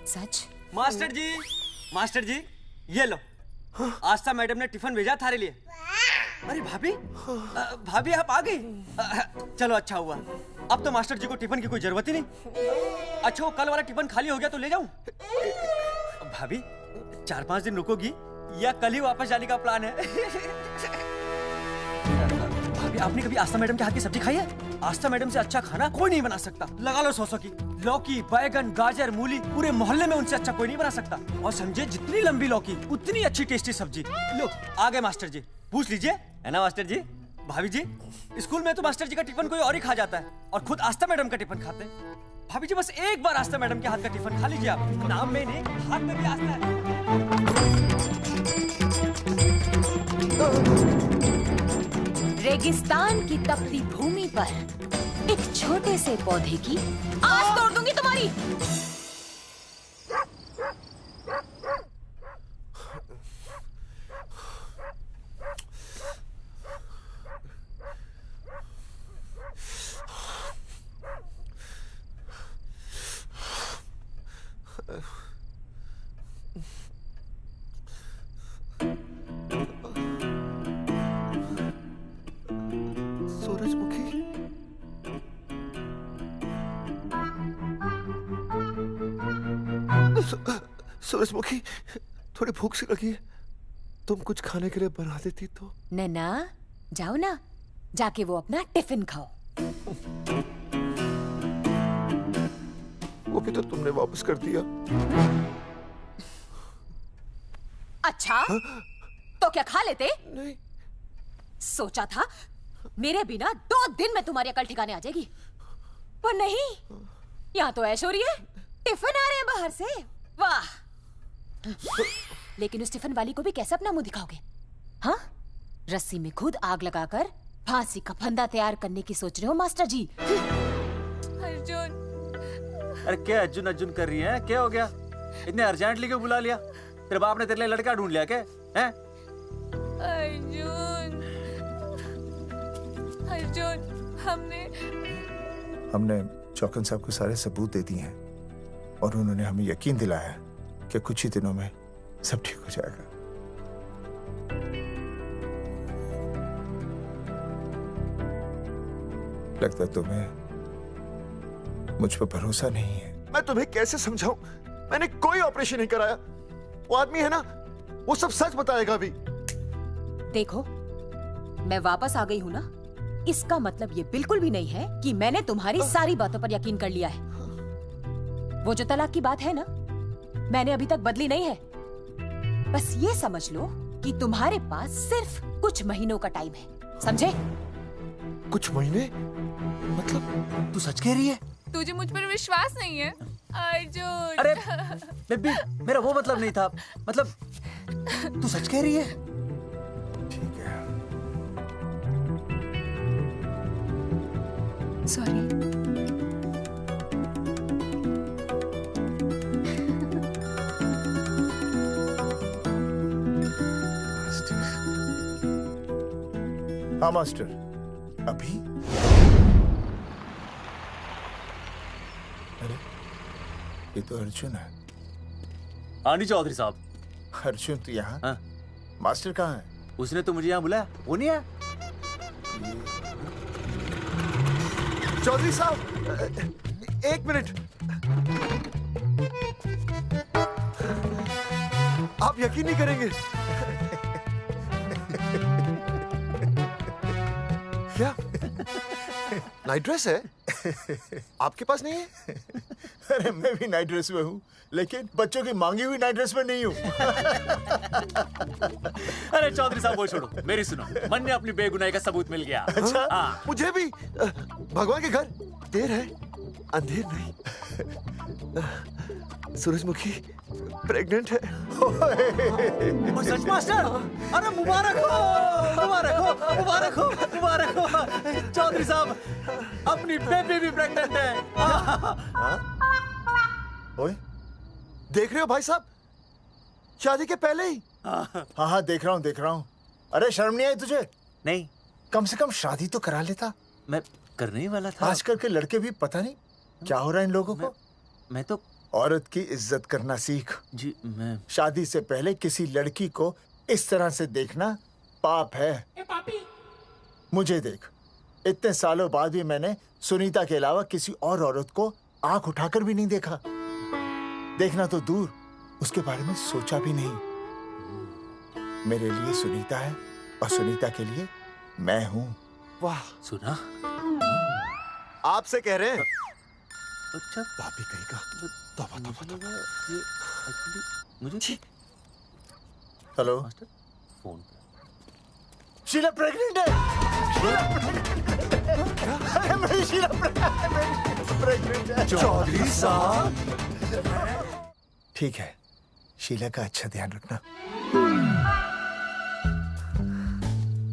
सच? मास्टर जी ये लो। आस्था मैडम ने टिफिन भेजा थारे लिए। अरे भाभी, भाभी आप आ गई। चलो अच्छा हुआ, अब तो मास्टर जी को टिफिन की कोई जरूरत ही नहीं। अच्छा वो कल वाला टिफिन खाली हो गया तो ले जाऊं? भाभी 4-5 दिन रुकोगी या कल ही वापस जाने का प्लान है? भाभी आपने कभी आस्था मैडम के हाथ की सब्जी खाई है? आस्था मैडम से अच्छा खाना कोई नहीं बना सकता। लगा लो 100 की। लौकी, बैगन, गाजर, मूली, पूरे मोहल्ले में उनसे अच्छा कोई नहीं बना सकता। और समझे, जितनी लंबी लौकी उतनी अच्छी टेस्टी सब्जी। लो आ गए मास्टर जी, पूछ लीजिए, है ना मास्टर जी? भाभी जी, स्कूल में तो मास्टर जी का टिफिन कोई और ही खा जाता है और खुद आस्था मैडम का टिफिन खाते हैं। भाभी जी बस एक बार आस्था मैडम के हाथ का टिफिन खा लीजिए आप। नाम में नहीं, हाथ में भी आस्था है। रेगिस्तान की तपती भूमि पर एक छोटे से पौधे की आस तोड़ दूंगी तुम्हारी। सूरजमुखी, थोड़ी भूख सी लगी है, तुम कुछ खाने के लिए बना देती तो। नैना जाओ ना, जाके वो अपना टिफिन खाओ। वो भी तो तुमने वापस कर दिया। अच्छा तो क्या खा लेते? नहीं। सोचा था मेरे बिना 2 दिन में तुम्हारी अकल ठिकाने आ जाएगी, पर नहीं, यहाँ तो ऐश हो रही है। टिफिन आ रहे हैं बाहर से, वाह। लेकिन उस टिफिन वाली को भी कैसे अपना मुंह दिखाओगे? हाँ, रस्सी में खुद आग लगाकर फांसी का फंदा तैयार करने की सोच रहे हो मास्टर जी? अर्जुन। अरे क्या अर्जुन अर्जुन कर रही है? क्या हो गया? इतने अर्जेंटली क्यों बुला लिया? तेरे बाप ने तेरे लिए लड़का ढूंढ लिया क्या? हैं? अर्जुन, अर्जुन, हमने चौकन साहब को सारे सबूत दे दिए हैं और उन्होंने हमें यकीन दिलाया कि कुछ ही दिनों में सब ठीक हो जाएगा। लगता है तुम्हें मुझ पर भरोसा नहीं है। मैं तुम्हें कैसे समझाऊं? मैंने कोई ऑपरेशन नहीं कराया। वो आदमी है ना, वो सब सच बताएगा अभी। देखो, मैं वापस आ गई हूँ ना, इसका मतलब ये बिल्कुल भी नहीं है कि मैंने तुम्हारी सारी बातों पर यकीन कर लिया है। वो जो तलाक की बात है ना, मैंने अभी तक बदली नहीं है। बस ये समझ लो कि तुम्हारे पास सिर्फ कुछ महीनों का टाइम है, समझे? कुछ महीने? मतलब तू सच कह रही है? तुझे मुझ पर विश्वास नहीं है अर्जुन? अरे बेबी, मेरा वो मतलब नहीं था। मतलब तू सच कह रही है? ठीक है। सॉरी। हाँ मास्टर, अभी? अरे ये तो अर्जुन है। आनी चौधरी साहब। अर्जुन तो यहाँ? हाँ। मास्टर कहाँ है? उसने तो मुझे यहाँ बुलाया, वो नहीं आया। चौधरी साहब, एक मिनट। आप यकीन नहीं करेंगे। क्या नाइट ड्रेस है? आपके पास नहीं है? अरे मैं भी नाइट ड्रेस में हूँ, लेकिन बच्चों की मांगी हुई नाइट ड्रेस में नहीं हूँ। अरे चौधरी साहब वो छोड़ो, मेरी सुनो। मन ने अपनी बेगुनाही का सबूत मिल गया। अच्छा? हाँ। मुझे भी। भगवान के घर देर है, अंधेर नहीं। सूरजमुखी प्रेग्नेंट है। सच मास्टर? अरे मुबारक हो, मुबारक हो, मुबारक हो, मुबारक हो। चौधरी साहब, अपनी बेबी भी प्रेग्नेंट है। ओए, देख रहे हो भाई साहब, शादी के पहले ही। हाँ देख रहा हूँ, देख रहा हूँ। अरे शर्म नहीं आई तुझे? नहीं। कम से कम शादी तो करा लेता। मैं करने ही वाला था। आजकल के लड़के भी पता नहीं क्या हो रहा है इन लोगों को। मैं तो औरत की इज्जत करना सीख। जी मैं शादी से पहले किसी लड़की को इस तरह से देखना पाप है। मुझे देख, इतने सालों बाद भी मैंने सुनीता के अलावा किसी और औरत को आंख उठाकर भी नहीं देखा। देखना तो दूर, उसके बारे में सोचा भी नहीं। मेरे लिए सुनीता है और सुनीता के लिए मैं हूँ। वाह, सुना? आपसे कह रहे हैं। अच्छा, पापी कहेगा। तौबा तौबा तौबा। ये एक्चुअली मुझे हेलो फोन पे शीला प्रेग्नेंट है। शीला प्रेग्नेंट है। अरे मेरी शीला प्रेग्नेंट है। चौधरी साहब, ठीक है, शीला का अच्छा ध्यान रखना।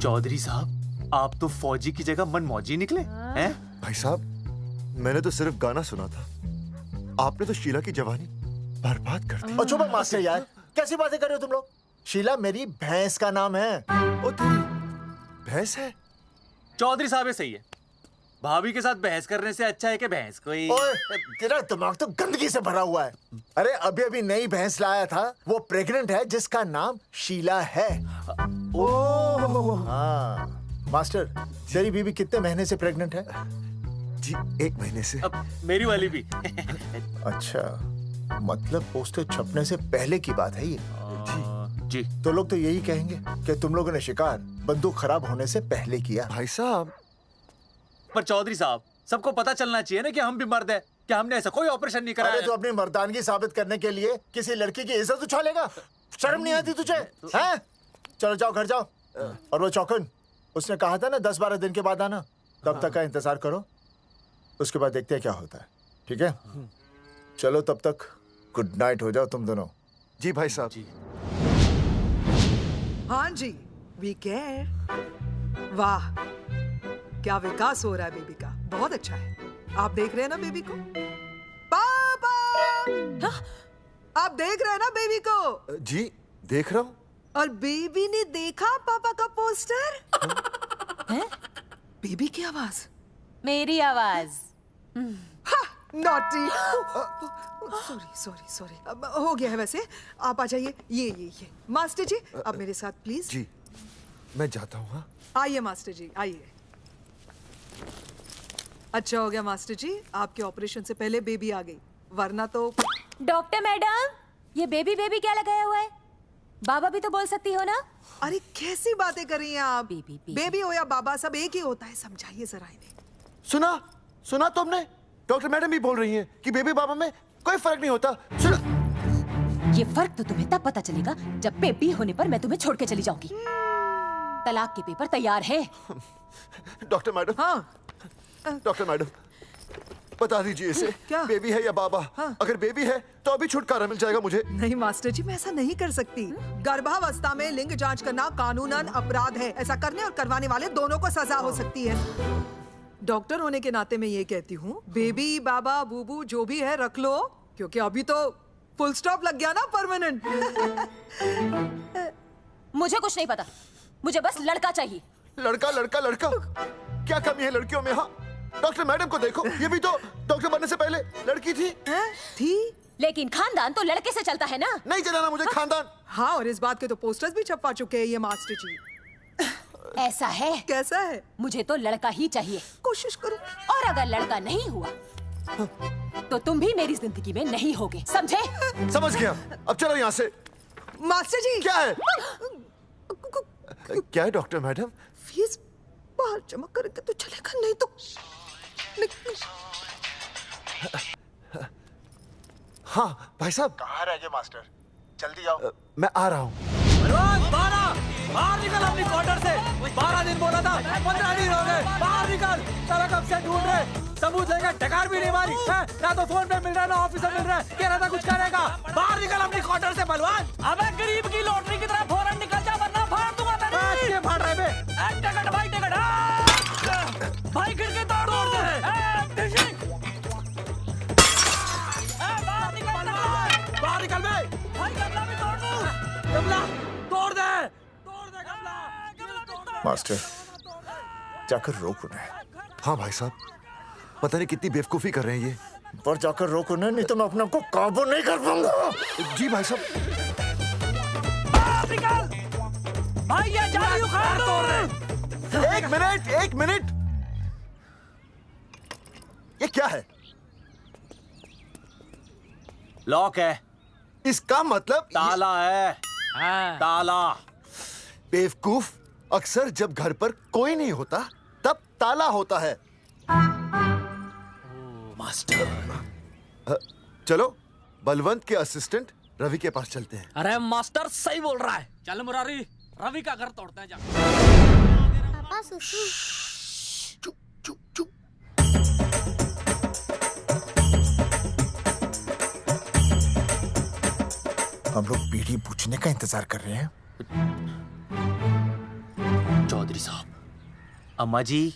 चौधरी साहब, आप तो फौजी की जगह मनमौजी निकले हैं? भाई साहब, मैंने तो सिर्फ गाना सुना था। आपने तो शीला की जवानी बर्बाद कर दी। और चुप मास्टर यार, कैसी बातें कर रहे हो तुम लोग? शीला मेरी भैंस का नाम है। ओ तेरी भैंस है? चौधरी साहब सही है। भाभी के साथ बहस करने से अच्छा है कि भैंस कोई। ओए, तेरा दिमाग तो गंदगी से भरा हुआ है। अरे अभी अभी नई भैंस लाया था, वो प्रेग्नेंट है, जिसका नाम शीला है। ओह हाँ मास्टर, तेरी बीवी कितने महीने से प्रेग्नेंट है? जी 1 महीने से। अब मेरी वाली भी। अच्छा, मतलब पोस्टर छपने से पहले की बात है ये। जी तो लोग तो यही कहेंगे कि तुम लोगों ने शिकार बंदूक खराब होने से पहले किया। भाई साहब, पर चौधरी साहब, सबको पता चलना चाहिए ना कि हम भी मर्द है, कि हमने ऐसा कोई ऑपरेशन नहीं कराया। अरे तो अपनी मर्दानगी साबित करने के लिए किसी लड़की की इज्जत उछालेगा? शर्म नहीं आती तुझे? हैं? चलो जाओ, घर जाओ। और वो चौकन, उसने कहा था ना 10-12 दिन के बाद आना, तब तक का इंतजार करो, उसके बाद देखते हैं क्या होता है। ठीक है, चलो तब तक गुड नाइट हो जाओ तुम दोनों। जी भाई साहब। जी हाँ जी, वी केयर। वाह, क्या विकास हो रहा है बेबी का, बहुत अच्छा है। आप देख रहे हैं ना बेबी को? पापा, आप देख रहे हैं ना बेबी को? जी देख रहा हूँ। और बेबी ने देखा पापा का पोस्टर? हैं? बेबी की आवाज? मेरी आवाज। नॉटी। सॉरी सॉरी सॉरी, हो गया है वैसे। आप आ जाइए। ये मास्टर जी, आप मेरे साथ प्लीज। जी मैं जाता हूँ। हाँ आइए मास्टर जी, आइए अच्छा हो गया मास्टर जी, आपके ऑपरेशन से पहले बेबी आ गई, वरना तो। डॉक्टर मैडम, ये बेबी बेबी क्या लगाया हुआ है? बाबा भी तो बोल सकती हो ना? अरे कैसी बातें कर रही हैं आप? बेबी हो या बाबा सब एक ही होता है, समझाइए जरा इन्हें। सुना तुमने? डॉक्टर मैडम भी बोल रही हैं कि बेबी बाबा में कोई फर्क नहीं होता। सुना? ये फर्क तो तुम्हें तब पता चलेगा जब बेबी होने पर मैं तुम्हें छोड़ के चली जाऊंगी। तलाक के पेपर तैयार है। Doctor madam. हाँ। डॉक्टर मैडम, बता दीजिए इसे, क्या बेबी है या बाबा? अगर बेबी है तो अभी छुटकारा मिल जाएगा मुझे। नहीं मास्टर जी, मैं ऐसा नहीं कर सकती। गर्भावस्था में लिंग जांच करना कानूनन अपराध है। ऐसा करने और करवाने वाले दोनों को सजा हो सकती है। डॉक्टर होने के नाते मैं ये कहती हूँ, बेबी बाबा बूबू जो भी है रख लो, क्योंकि अभी तो फुल स्टॉप लग गया ना परमानेंट। मुझे कुछ नहीं पता, मुझे बस लड़का चाहिए। लड़का लड़का लड़का, क्या कमी है लड़कियों में? हाँ, डॉक्टर मैडम को देखो, ये भी तो डॉक्टर बनने से पहले लड़की थी। थी, लेकिन खानदान तो लड़के से चलता है ना। नहीं चलाना मुझे खानदान। हाँ, और इस बात के तो पोस्टर्स भी छपवा चुके हैं ये मास्टर जी। ऐसा है? कैसा है? मुझे तो लड़का ही चाहिए। कोशिश करो। और अगर लड़का नहीं हुआ तो तुम भी मेरी जिंदगी में नहीं होगे, समझे? समझ गया, अब चलो यहाँ से। मास्टर जी। क्या है? क्या है डॉक्टर मैडम? फीस बाहर जमा करके तो चलेगा, नहीं तो। हाँ भाई साहब। कहाँ रह गए मास्टर? जल्दी आओ। मैं आ रहा हूँ। बाहर निकल अपनी क्वार्टर से। 12 दिन बोला था, 15 दिन हो गए। बाहर निकल, सारा कब से ढूंढ रहे, सबूत लेकर डकार भी नहीं मारी है? ना तो फोन पे मिल रहा है, ना ऑफिस में मिल रहा है। कह रहा था कुछ करेगा। बाहर निकल अपनी क्वार्टर से बलवान। अबे गरीब की लॉटरी की तरह फौरन निकल जा, वरना फाड़ दूंगा तेरी। क्या फाड़ रहा है बे? टिकट भाई, टिकट। भाई खिड़की तोड़ दे। बाहर निकल बे। भाई गमला भी तोड़ दो। गमला तोड़ दे। मास्टर, जाकर रोक उन्हें। हाँ भाई साहब, पता नहीं कितनी बेवकूफी कर रहे हैं ये। पर जाकर रोक उन्हें, नहीं तो मैं अपने आप को काबू नहीं कर पाऊंगा। जी भाई साहब। निकल भाई, ये जाली उखाड़ दो। एक मिनट। ये क्या है? लॉक है। इसका मतलब ताला है। ताला। बेवकूफ, अक्सर जब घर पर कोई नहीं होता तब ताला होता है। मास्टर। चलो बलवंत के असिस्टेंट रवि के पास चलते हैं। अरे मास्टर सही बोल रहा है, चल मुरारी, रवि का घर तोड़ते हैं। जा पापा सुसु। हम लोग बीड़ी पूछने का इंतजार कर रहे हैं। चौधरी साहब। अम्मा जी,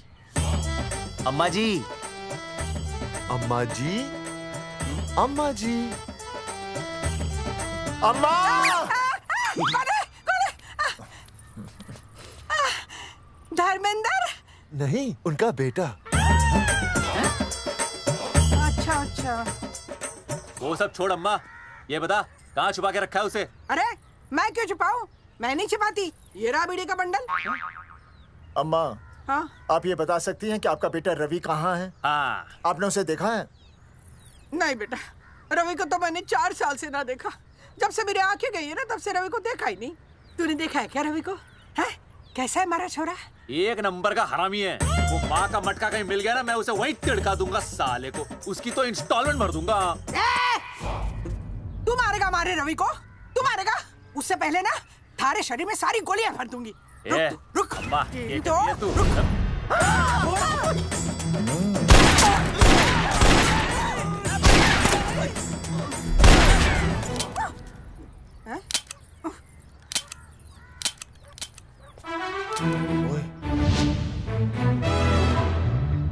अम्मा जी, अम्मा जी, अम्मा जी, अम्मा। धर्मेंद्र? नहीं, उनका बेटा। अच्छा। वो सब छोड़ अम्मा, ये बता कहाँ छुपा के रखा है उसे? अरे मैं क्यों छुपाऊं? मैं नहीं छुपाती। ये रहा बीड़ी का बंडल। अम्मा, हाँ? आप ये बता सकती हैं कि आपका बेटा रवि कहाँ है? हाँ। आपने उसे देखा है? नहीं बेटा, रवि को तो मैंने 4 साल से ना देखा। जब से मेरी आंखें गई है ना, तब से रवि को देखा ही नहीं। तूने देखा है क्या रवि को? है? कैसा है हमारा छोरा? एक नंबर का हरामी है। वो माँ का मटका कहीं मिल गया ना, मैं उसे वहीं तिड़का दूंगा साले को। उसकी तो इंस्टॉलमेंट भर दूंगा। तू मारेगा हमारे रवि को? तू मारेगा? उससे पहले ना थारे शरीर में सारी गोलियां भर दूंगी। रुक। अम्मा, ये तो तू।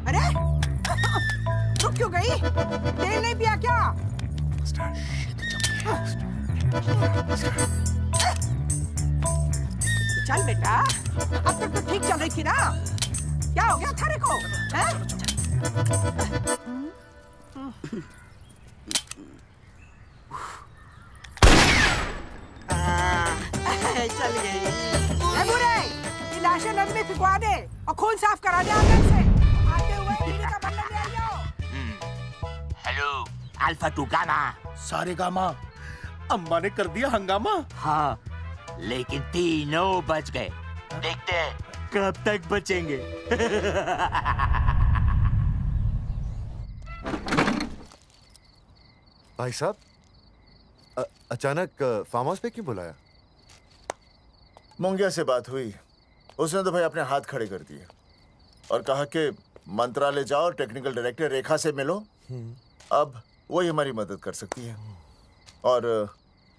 अरे रुक क्यों गई? तेल नहीं पिया क्या? चल बेटा, अब तक तो ठीक चल रही थी ना। क्या हो गया थारे को? चल गई। बुरे, ये लाशें नदी में फिकवा दे और खून साफ करा दे आंगन से। आते हुए बीड़ी का बंडल ले अल्फा टू गामा। सारे गामा। अम्मा ने कर दिया हंगामा। हाँ, लेकिन तीनों बच गए। देखते हैं कब तक बचेंगे। भाई साहब, अचानक फार्म हाउस पे क्यों बुलाया? मोंगिया से बात हुई, उसने तो भाई अपने हाथ खड़े कर दिए और कहा कि मंत्रालय जाओ और टेक्निकल डायरेक्टर रेखा से मिलो, अब वही हमारी मदद कर सकती है। और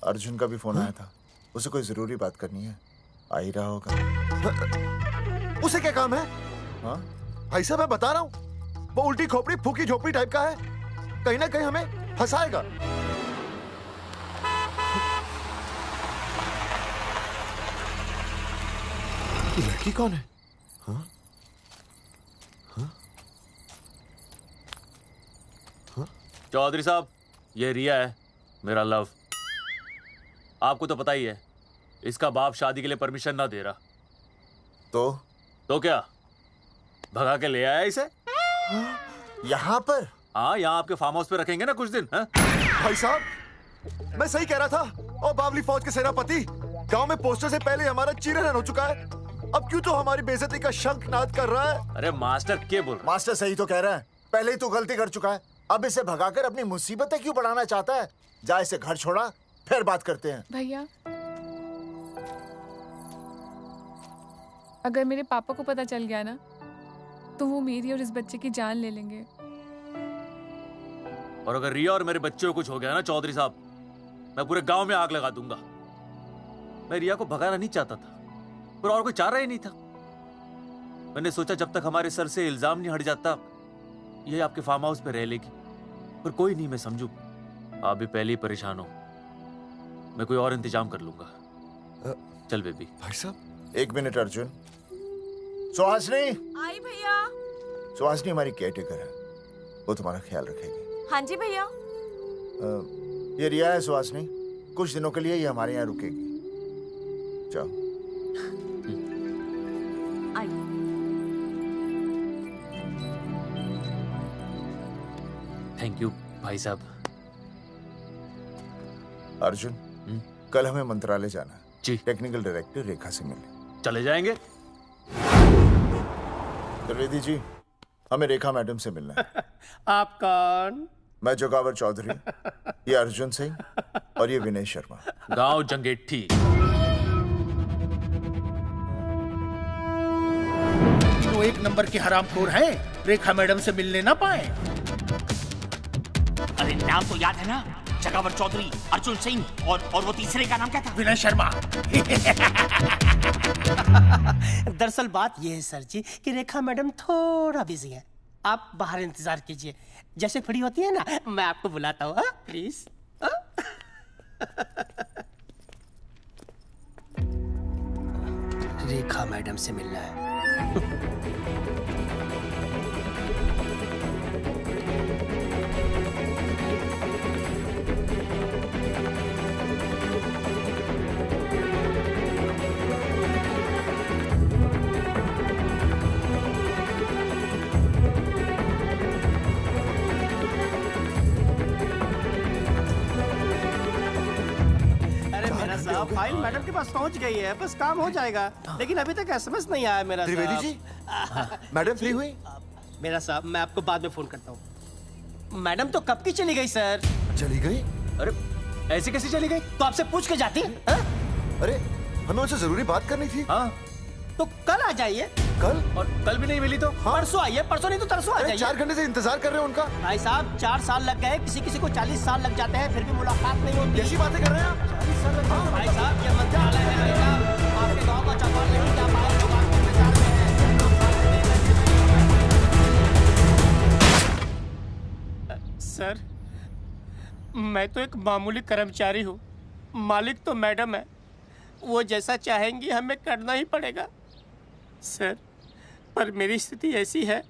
अर्जुन का भी फोन आया था, उसे कोई जरूरी बात करनी है, आ ही रहा होगा। उसे क्या काम है? हाँ भाई साहब, मैं बता रहा हूँ, वो उल्टी खोपड़ी फूकी झोपड़ी टाइप का है, कहीं ना कहीं हमें फंसाएगा। ये लड़की कौन है? हाँ? हाँ? हाँ? चौधरी साहब, ये रिया है, मेरा लव। आपको तो पता ही है, इसका बाप शादी के लिए परमिशन ना दे रहा। तो क्या, भगा के ले आया इसे? यहाँ पर? हाँ, यहाँ आपके फार्म हाउस पे रखेंगे ना कुछ दिन। हाँ? भाई साहब, मैं सही कह रहा था। और बावली फौज के सेनापति, गांव में पोस्टर से पहले हमारा चीरहरण हो चुका है, अब क्यों तो हमारी बेइज्जती का शंखनाद कर रहा है? अरे मास्टर क्या बोल? मास्टर सही तो कह रहा है, पहले ही तो गलती कर चुका है, अब इसे भगाकर अपनी मुसीबतें क्यों बढ़ाना चाहता है? जा, इसे घर छोड़ा, फिर बात करते हैं। भैया, अगर मेरे पापा को पता चल गया ना, तो वो मेरी और इस बच्चे की जान ले लेंगे। और अगर रिया और मेरे बच्चे को कुछ हो गया ना चौधरी साहब, मैं पूरे गांव में आग लगा दूंगा। मैं रिया को भगाना नहीं चाहता था, पर और कोई चारा ही नहीं था। मैंने सोचा जब तक हमारे सर से इल्जाम नहीं हट जाता, ये आपके फार्म हाउस पे रह लेगी। पर कोई नहीं, मैं समझू आप भी पहले ही परेशान हो, मैं कोई और इंतजाम कर लूंगा। चल बेबी। भाई साहब, 1 मिनट अर्जुन। सुहासिनी। आई भैया। सुहासिनी हमारी केयरटेकर है, वो तुम्हारा ख्याल रखेगी। हाँ जी भैया। ये रिया है सुहासिनी, कुछ दिनों के लिए ये हमारे यहाँ रुकेगी। जाओ। थैंक यू भाई साहब। अर्जुन, कल हमें मंत्रालय जाना है जी। टेक्निकल डायरेक्टर रेखा से मिलने चले जाएंगे। त्रिवेदी जी, हमें रेखा मैडम से मिलना है। आप कौन? मैं जोगावर चौधरी, ये अर्जुन सिंह और ये विनय शर्मा। गांव जंगेठी। वो 1 नंबर के हरामखोर हैं, रेखा मैडम से मिलने ना पाए। अरे नाम तो याद है ना, जगावर चौधरी, अर्जुन सिंह और वो तीसरे का नाम क्या था? विनय शर्मा। दरअसल बात यह है सर जी कि रेखा मैडम थोड़ा बिजी है, आप बाहर इंतजार कीजिए, जैसे फ्री होती है ना मैं आपको बुलाता हूँ, प्लीज। रेखा मैडम से मिलना है। फाइल मैडम के पास पहुंच गई है, बस काम हो जाएगा, लेकिन अभी तक एसएमएस नहीं आया मेरा। त्रिवेदी जी, मैडम फ्री हुई? मेरा साहब, मैं आपको बाद में फोन करता हूँ। मैडम तो कब की चली गई सर। चली गई? अरे ऐसे कैसे चली गई? तो आपसे पूछ के जाती। अरे हमें उनसे जरूरी बात करनी थी। हाँ, तो कल आ जाइए। कल? और कल भी नहीं मिली तो? हाँ? परसों आइए, परसों नहीं तो तरसों आ जाइए। 4 घंटे से इंतजार कर रहे हैं उनका। भाई साहब, 4 साल लग गए, किसी को 40 साल लग जाते हैं, फिर भी मुलाकात नहीं होती। कैसी बातें कर रहे हैं आप? 40 साल लग जाते। भाई साहब, ये मंत्रालय है भाई साहब, आपके गाँव का चौपाल नहीं जा पाए तो बात करने जा रहे हैं। सर, मैं तो एक मामूली कर्मचारी हूँ, मालिक तो मैडम है, वो जैसा चाहेंगी हमें करना ही पड़ेगा। सर, पर मेरी स्थिति ऐसी है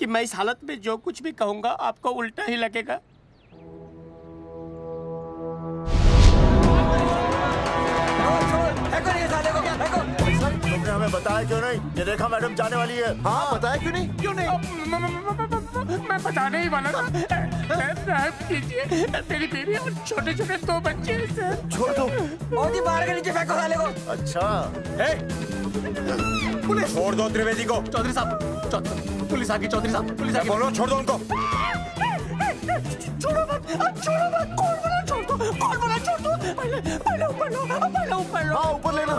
कि मैं इस हालत में जो कुछ भी कहूँगा आपको उल्टा ही लगेगा। तुमने हमें बताया क्यों नहीं कि रेखा मैडम जाने वाली है? हाँ, बताया क्यों नहीं? क्यों नहीं? मैं बताने ही वाला था। माफ कीजिए, मेरी बीवी और छोटे छोटे 2 बच्चे हैं सर। छोड़ दो। मोदी बाहर के नीचे फेंको साले को। अच्छा पुलिस छोड़ दो त्रिवेदी को। चौधरी साहब पुलिस आ गई। चौधरी साहब पुलिस आ गई। बोलो छोड़ दो उनको। छोड़ो मत, कौन बोला छोड़ दो, कौन बोला छोड़ दो। पहले ऊपर लो, पहले ऊपर लो। हाँ ऊपर लेना।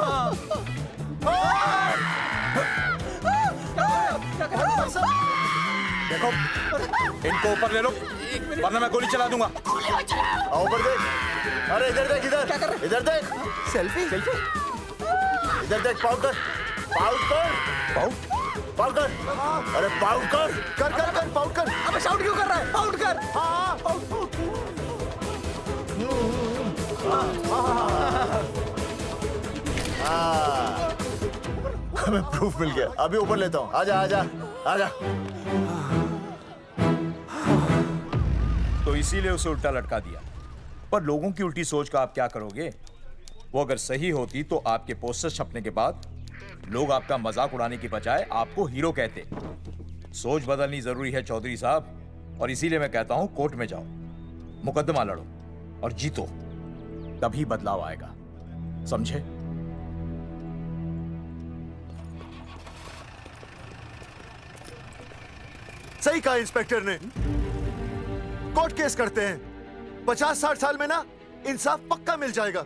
देखो इनको ऊपर ले लो वरना मैं गोली चला दूंगा। ऊपर देख। अरे इधर देख, इधर क्या कर रहे? इधर देख। सेल्फी इधर देख। पाउड कर। अरे पाउड कर पाउड कर। अबे शाउट क्यों कर रहा है? पाउड कर। हाँ हमें प्रूफ मिल गया। अभी ऊपर लेता हूँ। आजा आजा आजा। तो इसीलिए उसे उल्टा लटका दिया। पर लोगों की उल्टी सोच का आप क्या करोगे? वो अगर सही होती तो आपके पोस्टर छपने के बाद लोग आपका मजाक उड़ाने की बजाय आपको हीरो कहते। सोच बदलनी जरूरी है चौधरी साहब, और इसीलिए मैं कहता हूं कोर्ट में जाओ, मुकदमा लड़ो और जीतो, तभी बदलाव आएगा। समझे? सही कहा इंस्पेक्टर ने। कोर्ट केस करते हैं, 50-60 साल में ना इंसाफ पक्का मिल जाएगा।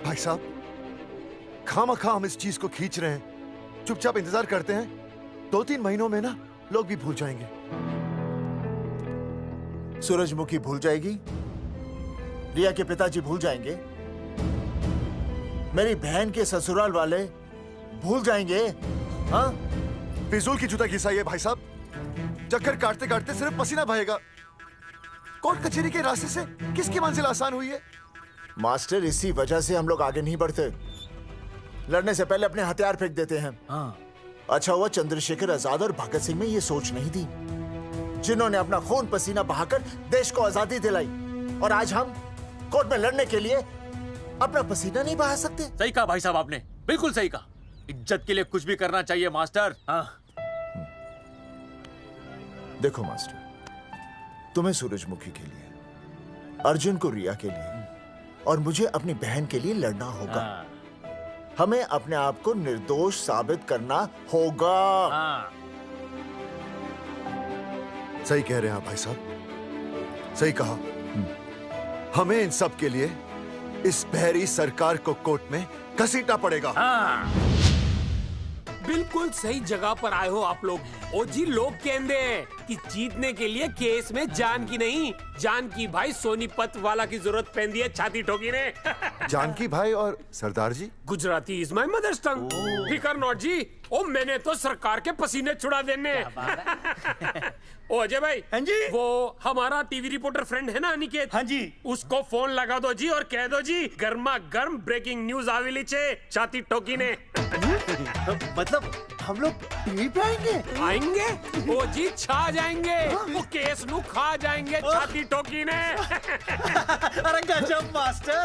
भाई साहब, खामखा हम इस चीज को खींच रहे हैं। चुपचाप इंतजार करते हैं, 2-3 महीनों में ना लोग भी भूल जाएंगे। सूरजमुखी भूल जाएगी, रिया के पिताजी भूल जाएंगे, मेरी बहन के ससुराल वाले भूल जाएंगे। हाँ, फिजूल की जूता घिसाइए भाई साहब। चक्कर काटते काटते सिर्फ पसीना बहेगा। कोर्ट कचहरी के रास्ते से किसकी मंजिल आसान हुई है? मास्टर, इसी वजह से हम लोग आगे नहीं बढ़ते। लड़ने से पहले अपने हथियार फेंक देते हैं। अच्छा हुआ चंद्रशेखर आजाद और भगत सिंह में ये सोच नहीं थी, जिन्होंने अपना खून पसीना बहाकर देश को आजादी दिलाई। और आज हम कोर्ट में लड़ने के लिए अपना पसीना नहीं बहा सकते। सही कहा भाई साहब आपने, बिल्कुल सही कहा। इज्जत के लिए कुछ भी करना चाहिए मास्टर। देखो मास्टर, तुम्हें सूरजमुखी के लिए, अर्जुन को रिया के लिए और मुझे अपनी बहन के लिए लड़ना होगा। हमें अपने आप को निर्दोष साबित करना होगा। सही कह रहे हैं आप भाई साहब, सही कहा। हमें इन सब के लिए इस बहरी सरकार को कोर्ट में घसीटना पड़ेगा। बिल्कुल सही जगह पर आए हो आप लोग। ओ जी, लोग कहते हैं कि जीतने के लिए केस में जान की नहीं, जान की भाई सोनीपत वाला की जरूरत पैंदी है छाती ठोकी ने। जानकी भाई और सरदार जी, गुजराती इज माय मदर्स टंग। फिकर नॉट जी। ओ मैंने तो सरकार के पसीने छुड़ा देने। ओ अजय भाई, हाँ जी, वो हमारा टीवी रिपोर्टर फ्रेंड है ना अनिकेत, हाँ जी, उसको फोन लगा दो जी और कह दो जी गर्मा गर्म ब्रेकिंग न्यूज आवेली छे छाती ठोकी ने। मतलब हम लोग टीवी पे आएंगे? ओ जी छा जाएंगे, वो केस नु खा जाएंगे छाती ठोकी ने। अरे गजब मास्टर।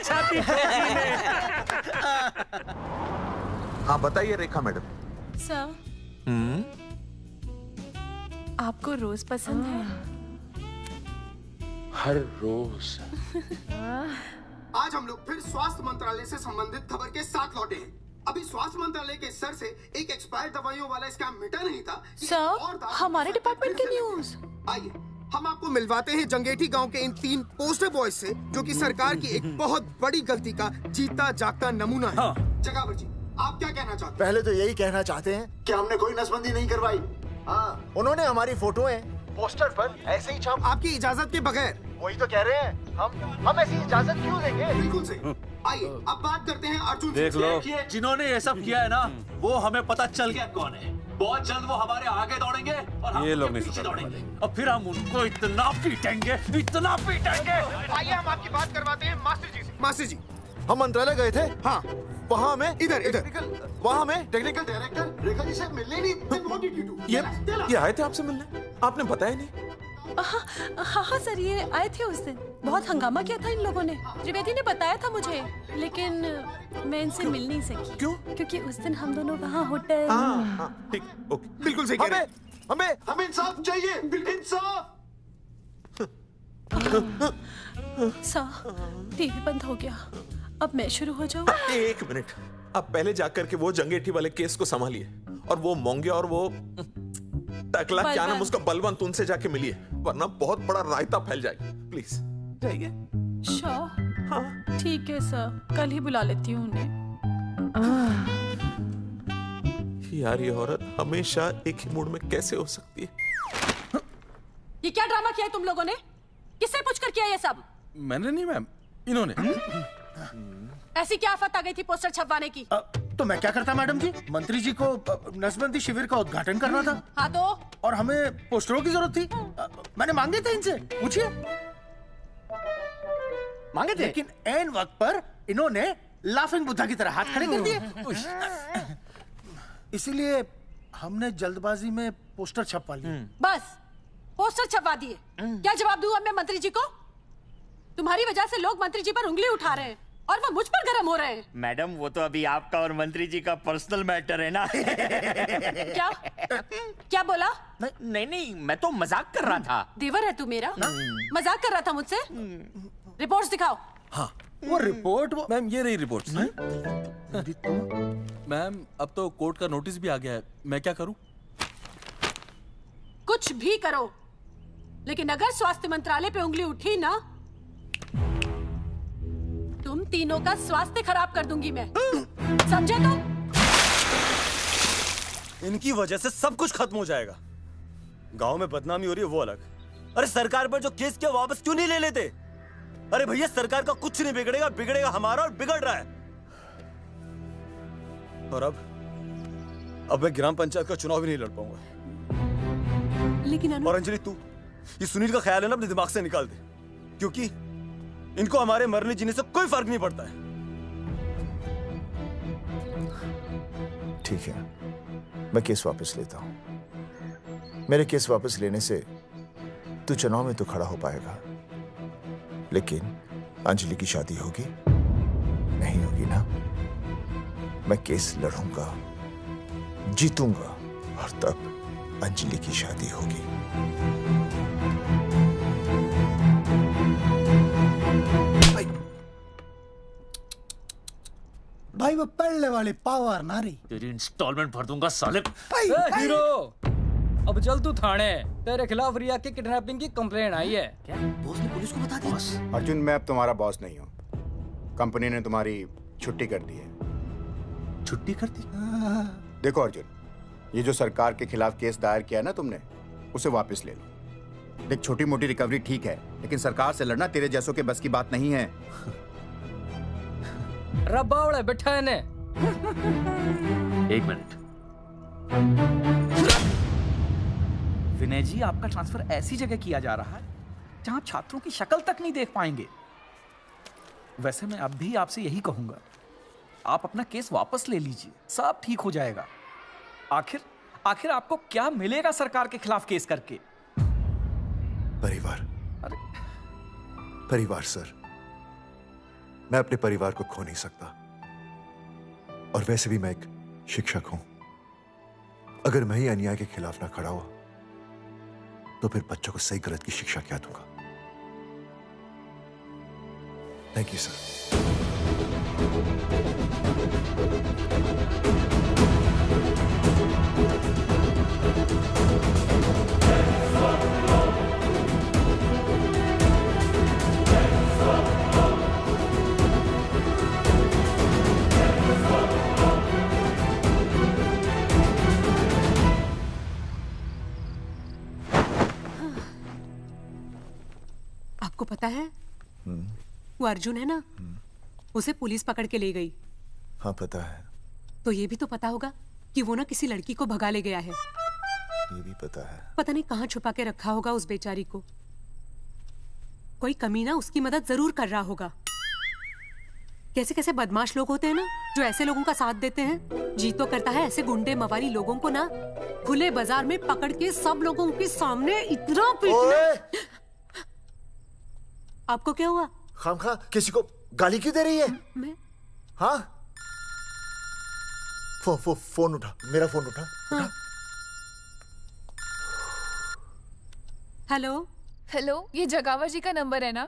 छाती ठोकी ने। हाँ बताइए रेखा मैडम। सर, आपको रोज पसंद है? हर रोज। आज हम लोग फिर स्वास्थ्य मंत्रालय से संबंधित खबर के साथ लौटे हैं। अभी स्वास्थ्य मंत्रालय के सर से एक एक्सपायर्ड दवाइयों वाला स्कैम मिटा नहीं था। सर, हमारे डिपार्टमेंट की न्यूज। आइए हम आपको मिलवाते हैं जंगेठी गांव के इन 3 पोस्टर बॉयज से, जो कि सरकार की एक बहुत बड़ी गलती का जीता जागता नमूना है। जगावर जी, आप क्या कहना चाहते हैं? पहले तो यही कहना चाहते हैं कि हमने कोई नसबंदी नहीं करवाई। हाँ, उन्होंने हमारी फोटोएं पोस्टर पर ऐसे ही छाप, आपकी इजाजत के बगैर। वही तो कह रहे हैं, हम ऐसी इजाजत क्यों देंगे? बिल्कुल सही। आइए अब बात करते हैं अर्जुन। देख लो, जिन्होंने ये सब किया है ना, वो हमें पता चल गया कौन है। बहुत जल्द वो हमारे आगे दौड़ेंगे और हम लोग नहीं पीछे दौड़ेंगे, और फिर हम उनको इतना पीटेंगे, इतना पीटेंगे। आइए हम आपकी बात करवाते हैं मास्टर जी से। मास्टर जी, हम मंत्रालय गए थे। हाँ, वहाँ में इधर वहाँ में टेक्निकल डायरेक्टर रेखा जी से मिलने नहीं। ये आए थे आपसे मिलने, आपने बताया नहीं। हाँ हाँ सर, ये आए थे उस दिन। बहुत हंगामा किया था इन लोगों ने। त्रिवेदी ने बताया था मुझे, लेकिन मैं इनसे मिल नहीं सकी। क्यों? क्योंकि उस दिन हम दोनों वहाँ होटल। ठीक, ओके, बिल्कुल सही कह रहे हैं। हमें इंसाफ चाहिए, इंसाफ। सर, टीवी बंद हो गया, अब मैं शुरू हो जाऊँ? एक मिनट, आप पहले जाकर के वो जंगेठी वाले केस को संभालिए, और वो मोंगे और वो टकला क्या नाम उसका बलवंत, उनसे जाके मिलिए, वरना बहुत बड़ा रायता फैल जाएगा। प्लीज जाइए। श्योर। हाँ ठीक है सर, कल ही बुला लेती हूँ उन्हें। यार ये औरत हमेशा एक ही मूड में कैसे हो सकती है? ये क्या ड्रामा किया है तुम लोगों ने? किससे पूछकर किया ये सब? मैंने नहीं मैम, इन्होंने। ऐसी क्या आफत आ गई थी पोस्टर छपवाने की? तो मैं क्या करता मैडम जी? मंत्री जी को नसबंदी शिविर का उद्घाटन करना था। हाँ तो? और हमें पोस्टरों की जरूरत थी। मैंने मांगे थे इनसे, पूछिए। मांगे थे, लेकिन ऐन वक्त पर इन्होंने लाफिंग बुद्धा की तरह हाथ खड़े कर दिए। इसीलिए हमने जल्दबाजी में पोस्टर छपवा लिए। बस पोस्टर छपवा दिए। क्या जवाब दूं अब मैं मंत्री जी को? तुम्हारी वजह से लोग मंत्री जी पर उंगली उठा रहे हैं और वो मुझ पर गर्म हो रहे हैं। मैडम वो तो अभी आपका और मंत्री जी का पर्सनल मैटर है ना। क्या क्या बोला? नहीं, मैं तो मजाक कर रहा था। देवर है तू मेरा? मजाक कर रहा था मुझसे? रिपोर्ट्स दिखाओ। हाँ वो रिपोर्ट मैम, ये रही रिपोर्ट। मैम अब तो कोर्ट का नोटिस भी आ गया है, मैं क्या करूं? कुछ भी करो, लेकिन अगर स्वास्थ्य मंत्रालय पे उंगली उठी ना, तुम तीनों का स्वास्थ्य खराब कर दूंगी मैं। समझे तुम? इनकी वजह से सब कुछ खत्म हो जाएगा। गांव में बदनामी हो रही है वो अलग, अरे सरकार पर जो केस किया वापस क्यों नहीं ले लेते? अरे भैया सरकार का कुछ नहीं बिगड़ेगा, बिगड़ेगा हमारा, और बिगड़ रहा है। और अब मैं ग्राम पंचायत का चुनाव भी नहीं लड़ पाऊंगा। लेकिन और अंजलि तू ये सुनील का ख्याल है ना अपने दिमाग से निकाल दे, क्योंकि इनको हमारे मरने जीने से कोई फर्क नहीं पड़ता है। ठीक है, मैं केस वापस लेता हूं। मेरे केस वापस लेने से तू चुनाव में तो खड़ा हो पाएगा, लेकिन अंजलि की शादी होगी नहीं होगी ना? मैं केस लड़ूंगा, जीतूंगा, और तब अंजलि की शादी होगी। भाई वो पढ़ने वाली पावर नारी। तेरी इंस्टॉलमेंट भर दूंगा साले। हीरो, अब चल तू थाने, तेरे खिलाफ रिया के किडनैपिंग की कंप्लेंट आई है। क्या बॉस ने पुलिस को बता दिया? अर्जुन मैं अब तुम्हारा बॉस नहीं हूँ, कंपनी ने तुम्हारी छुट्टी कर दी है। छुट्टी कर दी? देखो अर्जुन, ये जो सरकार के खिलाफ केस दायर किया ना तुमने, उसे वापस ले लो। देख छोटी मोटी रिकवरी ठीक है, लेकिन सरकार से लड़ना तेरे जैसों के बस की बात नहीं है। रब्बावड़े बैठा है ने। एक मिनट। विनय जी, आपका ट्रांसफर ऐसी जगह किया जा रहा है जहां छात्रों की शक्ल तक नहीं देख पाएंगे। वैसे मैं अब भी आपसे यही कहूंगा, आप अपना केस वापस ले लीजिए, सब ठीक हो जाएगा। आखिर आपको क्या मिलेगा सरकार के खिलाफ केस करके? परिवार। परिवार सर, मैं अपने परिवार को खो नहीं सकता, और वैसे भी मैं एक शिक्षक हूं। अगर मैं ही अन्याय के खिलाफ ना खड़ा हुआ तो फिर बच्चों को सही गलत की शिक्षा क्या दूंगा? Thank you sir. आपको पता है वो अर्जुन है ना, उसे पुलिस पकड़ के ले गई। हाँ पता है। तो ये भी तो पता होगा कि वो ना किसी लड़की को भगा ले गया है। ये भी पता है। पता नहीं कहाँ छुपा के रखा होगा उस बेचारी को। कोई कमीना उसकी मदद जरूर कर रहा होगा। कैसे कैसे बदमाश लोग होते हैं ना, जो ऐसे लोगों का साथ देते हैं। जी तो करता है ऐसे गुंडे मवाली लोगों को ना खुले बाजार में पकड़ के सब लोगों के सामने इतना पीटना। आपको क्या हुआ? खामखा किसी को गाली क्यों दे रही है? मैं? हाँ? फोन उठा, मेरा फोन उठा। हाँ। हेलो हेलो, ये जगावर जी का नंबर है ना?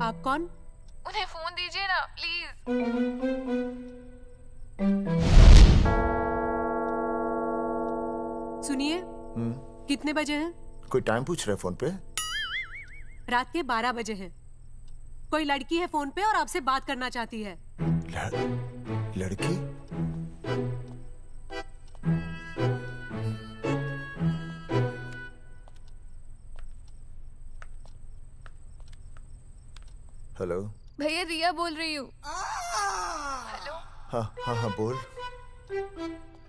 आप कौन? उन्हें फोन दीजिए ना प्लीज। सुनिए, कितने बजे हैं? कोई टाइम पूछ रहे फोन पे? रात के 12 बजे हैं। कोई लड़की है फोन पे और आपसे बात करना चाहती है। लड़की? हेलो भैया, रिया बोल रही हूँ। हेलो। हाँ हाँ हाँ बोल।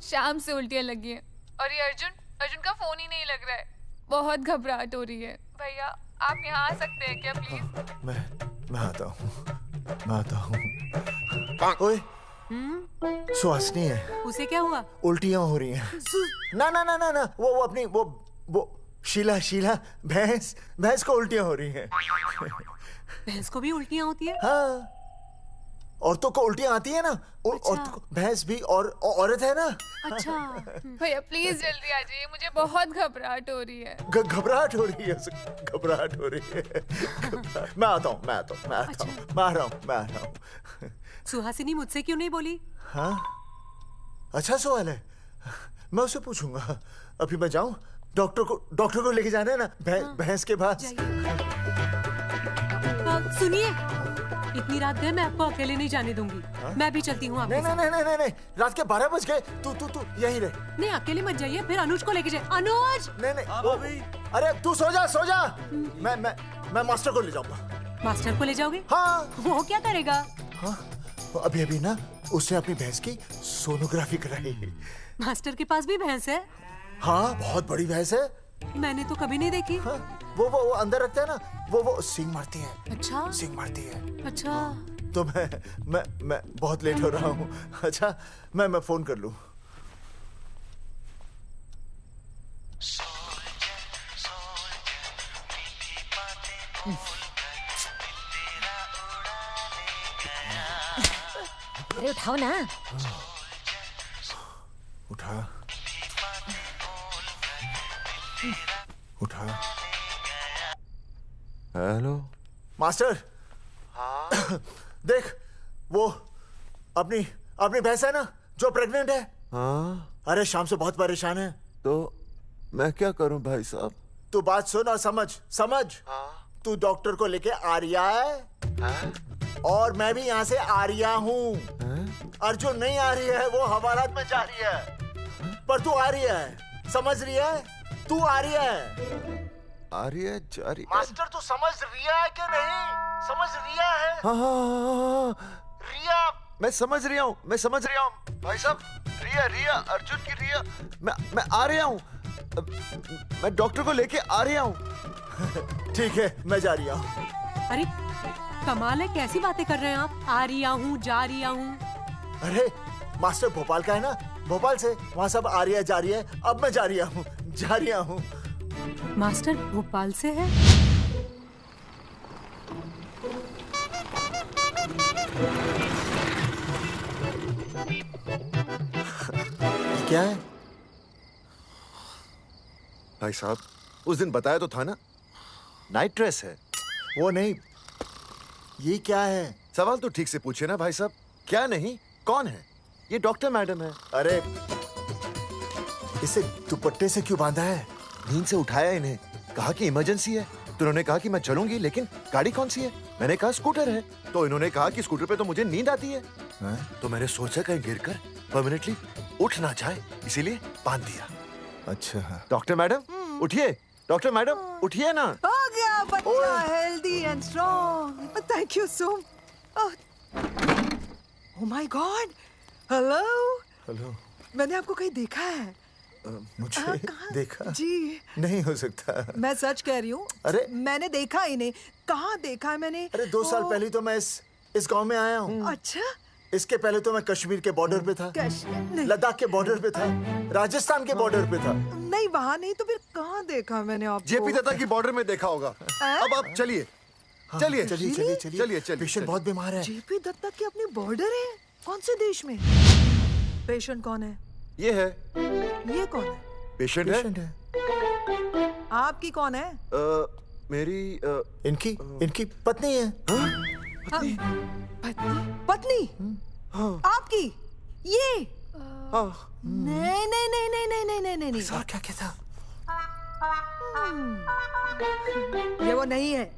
शाम से उल्टियाँ लगी हैं और ये अर्जुन का फोन ही नहीं लग रहा है। बहुत घबराहट हो रही है। भैया आप यहाँ आ सकते हैं क्या प्लीज? मैं आता हूँ। ओए, सुहासिनी है। उसे क्या हुआ? उल्टियाँ हो रही हैं। ना ना ना ना ना, वो अपनी वो शीला भैंस को उल्टियाँ हो रही हैं। भैंस को भी उल्टियाँ होती है? हाँ, औरतों को उल्टियाँ आती है ना। औरतों को, भैंस भी और औरत है ना। अच्छा। भैया प्लीज जल्दी आ जाइए, मुझे बहुत घबराहट हो रही है। घबराहट हो रही है। मैं आता हूँ। मैं आ रहा हूँ। सुहासिनी मुझसे क्यों नहीं बोली? हाँ, अच्छा सवाल है, मैं उससे पूछूंगा। अभी मैं जाऊँ? डॉक्टर को लेके जाना है ना भैंस के पास। सुनिए, इतनी रात गए मैं आपको अकेले नहीं जाने दूंगी। मैं भी चलती हूँ आपके साथ। नहीं, रात के 12 बज गए। तू यहीं रह। नहीं, अकेले मत जाइए, फिर अनुज को लेके जाइए। अनुज! नहीं। अरे तू सो जा। मैं मास्टर को ले जाऊंगा। मास्टर को ले जाओगे? हाँ। वो क्या करेगा? हाँ, अभी ना उसने अपनी भैंस की सोनोग्राफी कराई। मास्टर के पास भी भैंस है? हाँ, बहुत बड़ी भैंस है। मैंने तो कभी नहीं देखी। हाँ, वो अंदर रखते हैं ना, वो सींग मारती है। अच्छा, सींग मारती है। अच्छा। तो मैं बहुत लेट हो रहा हूँ। अच्छा, मैं फोन कर लूँ। अरे उठाओ ना। उठा। Hello master. हाँ? देख, वो अपनी भैंस है ना जो प्रेग्नेंट है। हाँ? अरे शाम से बहुत परेशान है। तो मैं क्या करूं भाई साहब? तू बात सुन और समझ। हाँ? तू डॉक्टर को लेके आ रिया है। हाँ? और मैं भी यहाँ से आ रिया हूँ। अर्जुन नहीं आ रही है, वो हवालात में जा रही है। पर तू आ रही है, समझ रही है? तू आ रही है। आ रही है, जा रही है। मास्टर तू समझ रिया है कि नहीं? समझ रिया है? हाँ। रिया। मैं समझ रहा हूँ भाई साहब। रिया अर्जुन की रिया। मैं आ रहा हूँ। मैं डॉक्टर को लेके आ रहा हूँ। ठीक है, मैं जा रही हूँ। अरे कमाल है, कैसी बातें कर रहे हैं आप? आ रही हूँ, जा रही हूँ। अरे मास्टर भोपाल का है ना, भोपाल से वहाँ सब आ रही है, जा रही है। अब मैं जा रही हूँ। मास्टर भोपाल से है? क्या है भाई साहब? उस दिन बताया तो था ना, नाइट ड्रेस है। वो नहीं, ये क्या है? सवाल तो ठीक से पूछिए ना भाई साहब। क्या नहीं, कौन है? ये डॉक्टर मैडम है। अरे इसे दुपट्टे से क्यों बांधा है? नींद से उठाया इन्हें, कहा कि इमरजेंसी है। तो उन्होंने कहा कि मैं चलूंगी, लेकिन गाड़ी कौन सी है? मैंने कहा स्कूटर है। तो इन्होंने कहा कि स्कूटर पे तो मुझे नींद आती है। तो मैंने सोचा कहीं गिरकर परमानेंटली उठ ना जाए, इसीलिए बांध दिया। अच्छा डॉक्टर मैडम उठिए। डॉक्टर मैडम उठिए ना। हो गया बच्चा healthy and strong. Thank you so much. Oh my God. Hello. Hello. मैंने आपको कहीं देखा है। मुझे देखा जी नहीं हो सकता। मैं सच कह रही हूँ। अरे मैंने देखा ही नहीं। कहाँ देखा है मैंने? अरे 2 साल पहले तो मैं इस गांव में आया हूँ। अच्छा। इसके पहले तो मैं कश्मीर के बॉर्डर पे था, लद्दाख के बॉर्डर पे था, राजस्थान के बॉर्डर पे था। नहीं वहाँ नहीं तो फिर कहाँ देखा मैंने आपको? जेपी दत्ता की बॉर्डर में देखा होगा। अब आप चलिए चलिए चलिए चलिए चलिए चलिए। पेशेंट बहुत बीमार है। जेपी दत्ता की अपनी बॉर्डर है? कौन से देश में? पेशेंट कौन है? ये है। ये कौन है? पेशेंट है। आपकी कौन है? मेरी इनकी पत्नी है। पत्नी? पत्नी? आपकी? ये? नहीं नहीं नहीं नहीं नहीं नहीं नहीं नहीं। सर क्या कहता? ये वो नहीं है।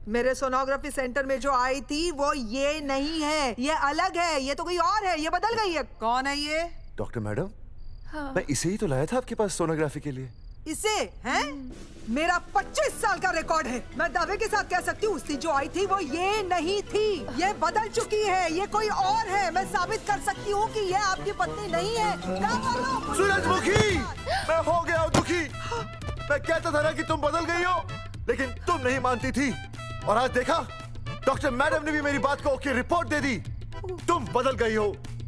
मेरे सोनोग्राफी सेंटर में जो आई थी वो ये नहीं है, ये अलग है, ये तो कोई और है, ये बदल गई है। कौन है ये? डॉक्टर मैडम, हाँ। मैं इसे ही तो लाया था आपके पास सोनोग्राफी के लिए। इसे हैं? मेरा 25 साल का रिकॉर्ड है। मैं दावे के साथ कह सकती हूँ उसकी जो आई थी वो ये नहीं थी, ये बदल चुकी है, ये कोई और है। मैं साबित कर सकती हूँ कि ये आपकी पत्नी नहीं है। सूरजमुखी, मैं हो गया हूँ दुखी। मैं कहता था ना कि तुम बदल गई हो, लेकिन तुम नहीं मानती थी। और आज देखा, डॉक्टर मैडम ने भी मेरी बात को ओके रिपोर्ट दे दी। तुम बदल गई हो,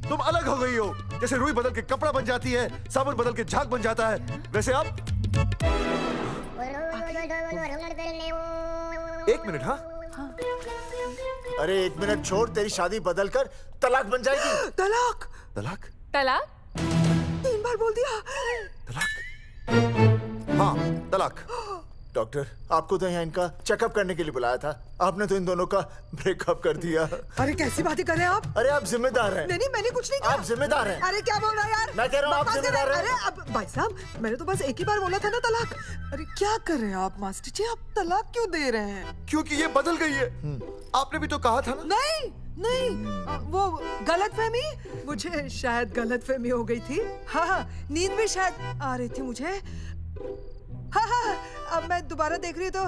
तुम अलग हो गई हो। जैसे रुई बदल के कपड़ा बन जाती है, साबुन बदल के झाग बन जाता है, वैसे आप। 1 मिनट। हाँ अरे 1 मिनट छोड़, तेरी शादी बदल कर तलाक बन जाएगी। तलाक? तलाक? तलाक? 3 बार बोल दिया। तलाक? हाँ तलाक। डॉक्टर, आपको तो यहाँ इनका चेकअप करने के लिए बुलाया था, आपने तो इन दोनों का ब्रेकअप कर दिया। अरे कैसी बातें कर रहे हैं आप? अरे आप जिम्मेदार हैं। नहीं मैंने कुछ नहीं किया। आप जिम्मेदार हैं। अरे क्या बोल रहा है यार? मैं कह रहा हूँ आप जिम्मेदार हैं। अरे अब भाई साहब, मैंने तो बस एक ही बार बोला था ना तलाक। अरे क्या कर रहे हैं आप मास्टर जी? आप तलाक क्यों दे रहे हैं? क्योंकि ये बदल गई है। आपने भी तो कहा था ना। नहीं वो गलतफहमी, मुझे शायद गलतफहमी हो गई थी। हाँ नींद भी शायद आ रही थी मुझे। हाँ अब मैं दोबारा देख रही तो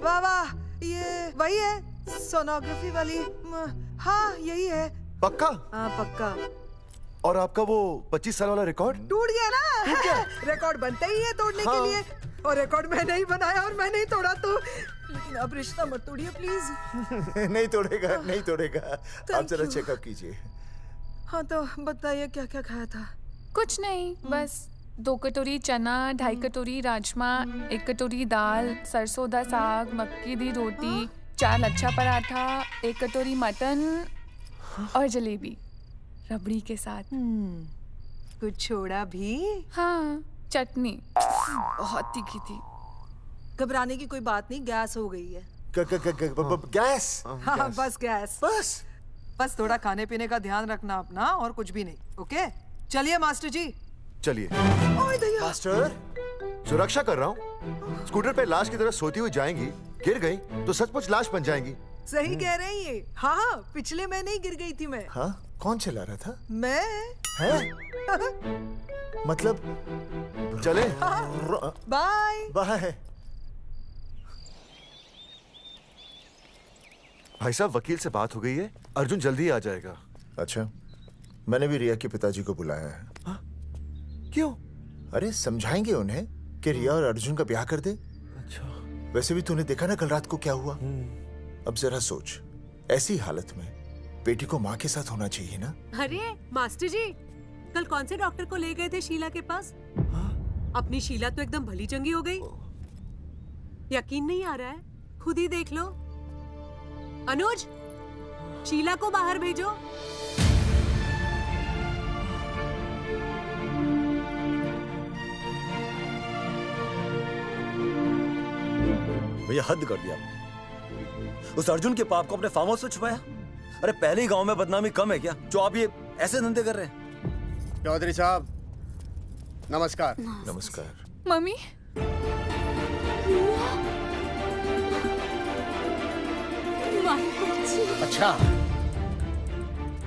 वाह वाह, ये वही है सोनोग्राफी वाली। हाँ यही है। पक्का? हाँ पक्का। और आपका वो 25 साल वाला रिकॉर्ड टूट गया ना? रिकॉर्ड बनते ही है तोड़ने के लिए, और रिकॉर्ड मैंने ही बनाया और मैंने ही तोड़ा। तो लेकिन अब रिश्ता मत तोड़िए प्लीज। नहीं तोड़ेगा, नहीं तोड़ेगा। आप जरा चेकअप कीजिए। हाँ तो बताइए क्या क्या खाया था? कुछ नहीं, बस 2 कटोरी चना, 2.5 कटोरी राजमा, 1 कटोरी दाल, सरसों दा साग, मक्की दी रोटी, 4 लच्छा पराठा, 1 कटोरी मटन और जलेबी रबड़ी के साथ। कुछ छोड़ा भी? हाँ चटनी बहुत तीखी थी। घबराने की कोई बात नहीं, गैस हो गई है। गैस? हाँ बस गैस। बस थोड़ा खाने पीने का ध्यान रखना अपना, और कुछ भी नहीं। ओके चलिए मास्टर जी। चलिए। मास्टर, सुरक्षा कर रहा हूँ। स्कूटर पे लाश की तरह सोती हुई जाएंगी, गिर गई तो सचमुच लाश बन जाएंगी। सही कह रहे हैं ये। हाँ पिछले महीने ही गिर गई थी मैं। हाँ कौन चला रहा था? मैं। है? मतलब चले? Bye bye. भाई साहब, वकील से बात हो गई है, अर्जुन जल्दी ही आ जाएगा। अच्छा, मैंने भी रिया के पिताजी को बुलाया है। क्यों? अरे समझाएंगे उन्हें कि रिया और अर्जुन का ब्याह कर दे। अच्छा। वैसे भी तूने देखा ना कल रात को क्या हुआ। अब जरा सोच, ऐसी हालत में बेटी को माँ के साथ होना चाहिए ना। अरे मास्टर जी, कल कौन से डॉक्टर को ले गए थे शीला के पास? अपनी शीला तो एकदम भली चंगी हो गई। यकीन नहीं आ रहा है? खुद ही देख लो। अनुज, शीला को बाहर भेजो। भैया हद कर दिया। उस अर्जुन के पाप को अपने फार्म हाउस से छुपाया। अरे पहले ही गांव में बदनामी कम है क्या, जो आप ये ऐसे धंधे कर रहे हैं? चौधरी साहब नमस्कार। नमस्कार। मम्मी, अच्छा,